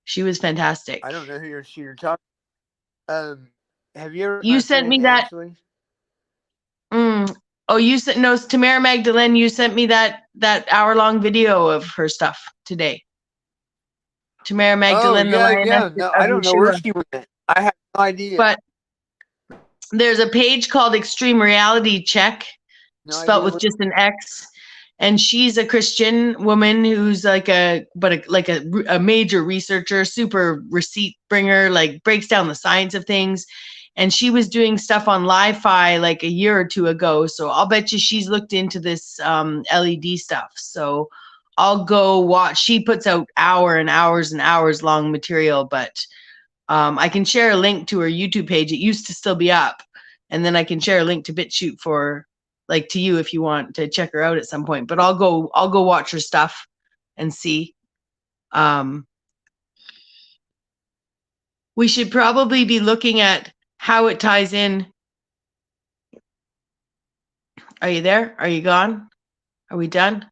she was fantastic. I don't know who you're talking. Have you ever met You my sent friend me that. Ashley? Oh, you sent no Tamara Magdalene. You sent me that hour-long video of her stuff today. Tamara Oh Magdalene, the yeah, lioness yeah. No, of I don't know where Yeshua. she went. I have no idea. But there's a page called Extreme Reality Check, No spelt idea with where. just an X. And she's a Christian woman who's like a major researcher, super receipt bringer, like breaks down the science of things. And she was doing stuff on Li-Fi like a year or two ago. So I'll bet you she's looked into this LED stuff. So I'll go watch. She puts out hours and hours long material, but I can share a link to her YouTube page. It used to still be up, and then I can share a link to BitChute for like to you if you want to check her out at some point. But I'll go watch her stuff and see. Um, we should probably be looking at how it ties in. Are you there? Are you gone? Are we done?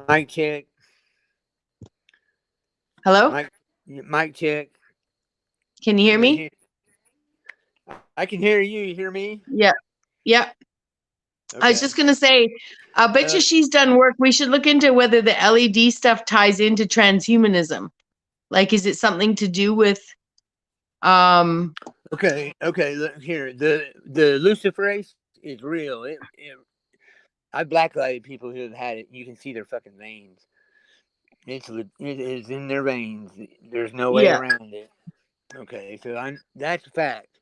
Mic check. Hello? Mic check. Can you hear Anybody me? hear? I can hear you. You hear me? Yeah. Yeah. I was Okay. just gonna say, I bet you Uh, she's done work. We should look into whether the LED stuff ties into transhumanism. Like, is it something to do with okay. Okay. Look here. The luciferase is real. I blacklighted people who have had it. You can see their fucking veins. It is in their veins. There's no way Yeah. around it. Okay, so that's a fact.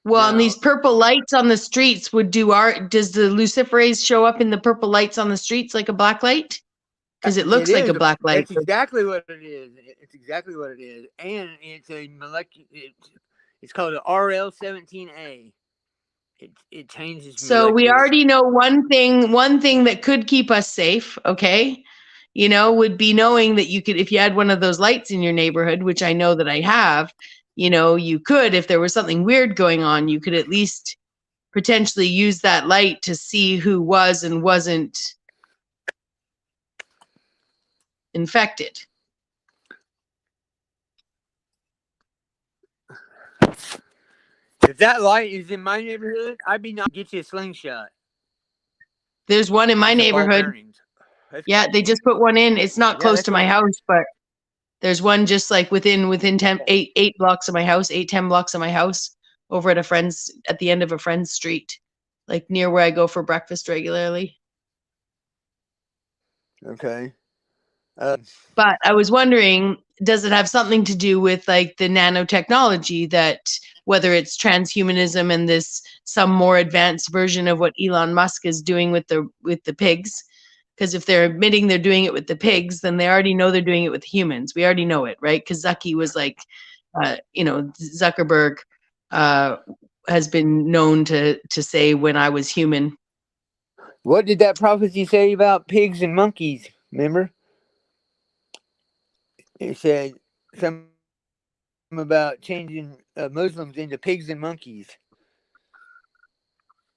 Well, and Now, these purple lights on the streets would do art. Does the luciferase show up in the purple lights on the streets like a black light? Because it it looks like a is. black light. That's exactly what it is. It's exactly what it is, and it's a molecular. It's called an RL17A. It changes So we molecular. already know one thing that could keep us safe, okay? Would be knowing that you could, if you had one of those lights in your neighborhood, which I know that I have, you could, if there was something weird going on, you could at least potentially use that light to see who was and wasn't infected. If that light is in my neighborhood, I'd be not get you a slingshot. There's one in my It's a ball neighborhood. bearings. Yeah, they just put one in. It's not Yeah, close that's to my what. house, but there's one just like within 10, 8 blocks of my house, 10 blocks of my house, over at at the end of a friend's street, like near where I go for breakfast regularly. Okay. But I was wondering, does it have something to do with like the nanotechnology, that whether it's transhumanism and this some more advanced version of what Elon Musk is doing with the pigs? Because if they're admitting they're doing it with the pigs, then they already know they're doing it with humans. We already know it, right? Because Zucky was like, Zuckerberg has been known to say when I was human. What did that prophecy say about pigs and monkeys? Remember? It said something about changing Muslims into pigs and monkeys.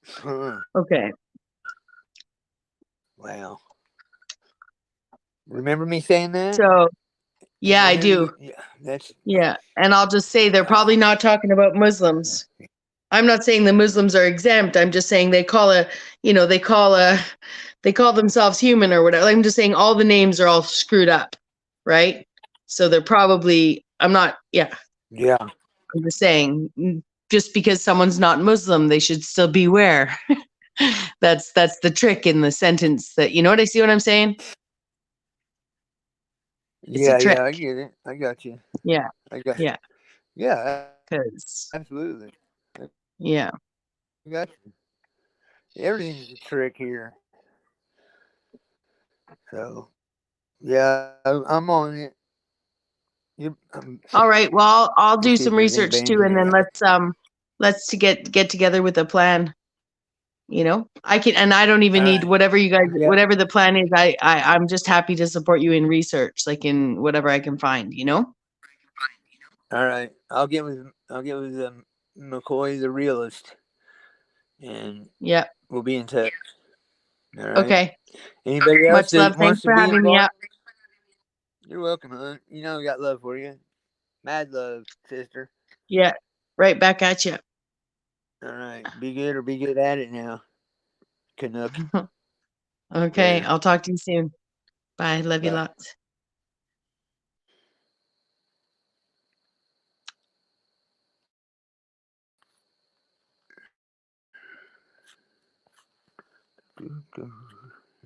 Huh. Okay. Wow. Remember me saying that? So And yeah, then I here do. you, yeah, that's Yeah. And I'll just say they're wow. probably not talking about Muslims. I'm not saying the Muslims are exempt. I'm just saying they call themselves human or whatever. I'm just saying all the names are all screwed up, right? So they're probably, Yeah, I'm just saying, just because someone's not Muslim, they should still beware. That's the trick in the sentence, that, you know what I see what I'm saying? It's a yeah, trick. I get it. I got you. Yeah. I got. Yeah. Yeah, Cause absolutely. I yeah. got you. Everything's a trick here. So yeah, I'm on it. All right. Well, I'll Let's do see if some there's research anybody in too, and here. then let's to get together with a plan. I can, and I don't even All need right. whatever you guys, Yeah. whatever the plan is. I'm just happy to support you in research, like in whatever I can find. All right. I'll get with McCoy the realist, and Yeah. we'll be in touch. All right. Okay. Anybody else Much love. that Thanks wants to for be having me involved? up. You're welcome, hon. You know I got love for you. Mad love, sister. Yeah. Right back at you. All right. Be good or be good at it now. Canuck. Okay. Later. I'll talk to you soon. Bye. Love you Bye. lots.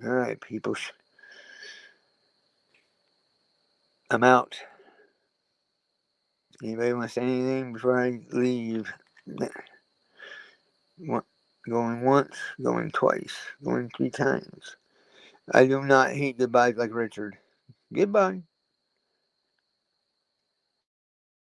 All right, people. I'm out. Anybody want to say anything before I leave? Going once, going twice, going 3 times. I do not hate goodbyes like Richard. Goodbye.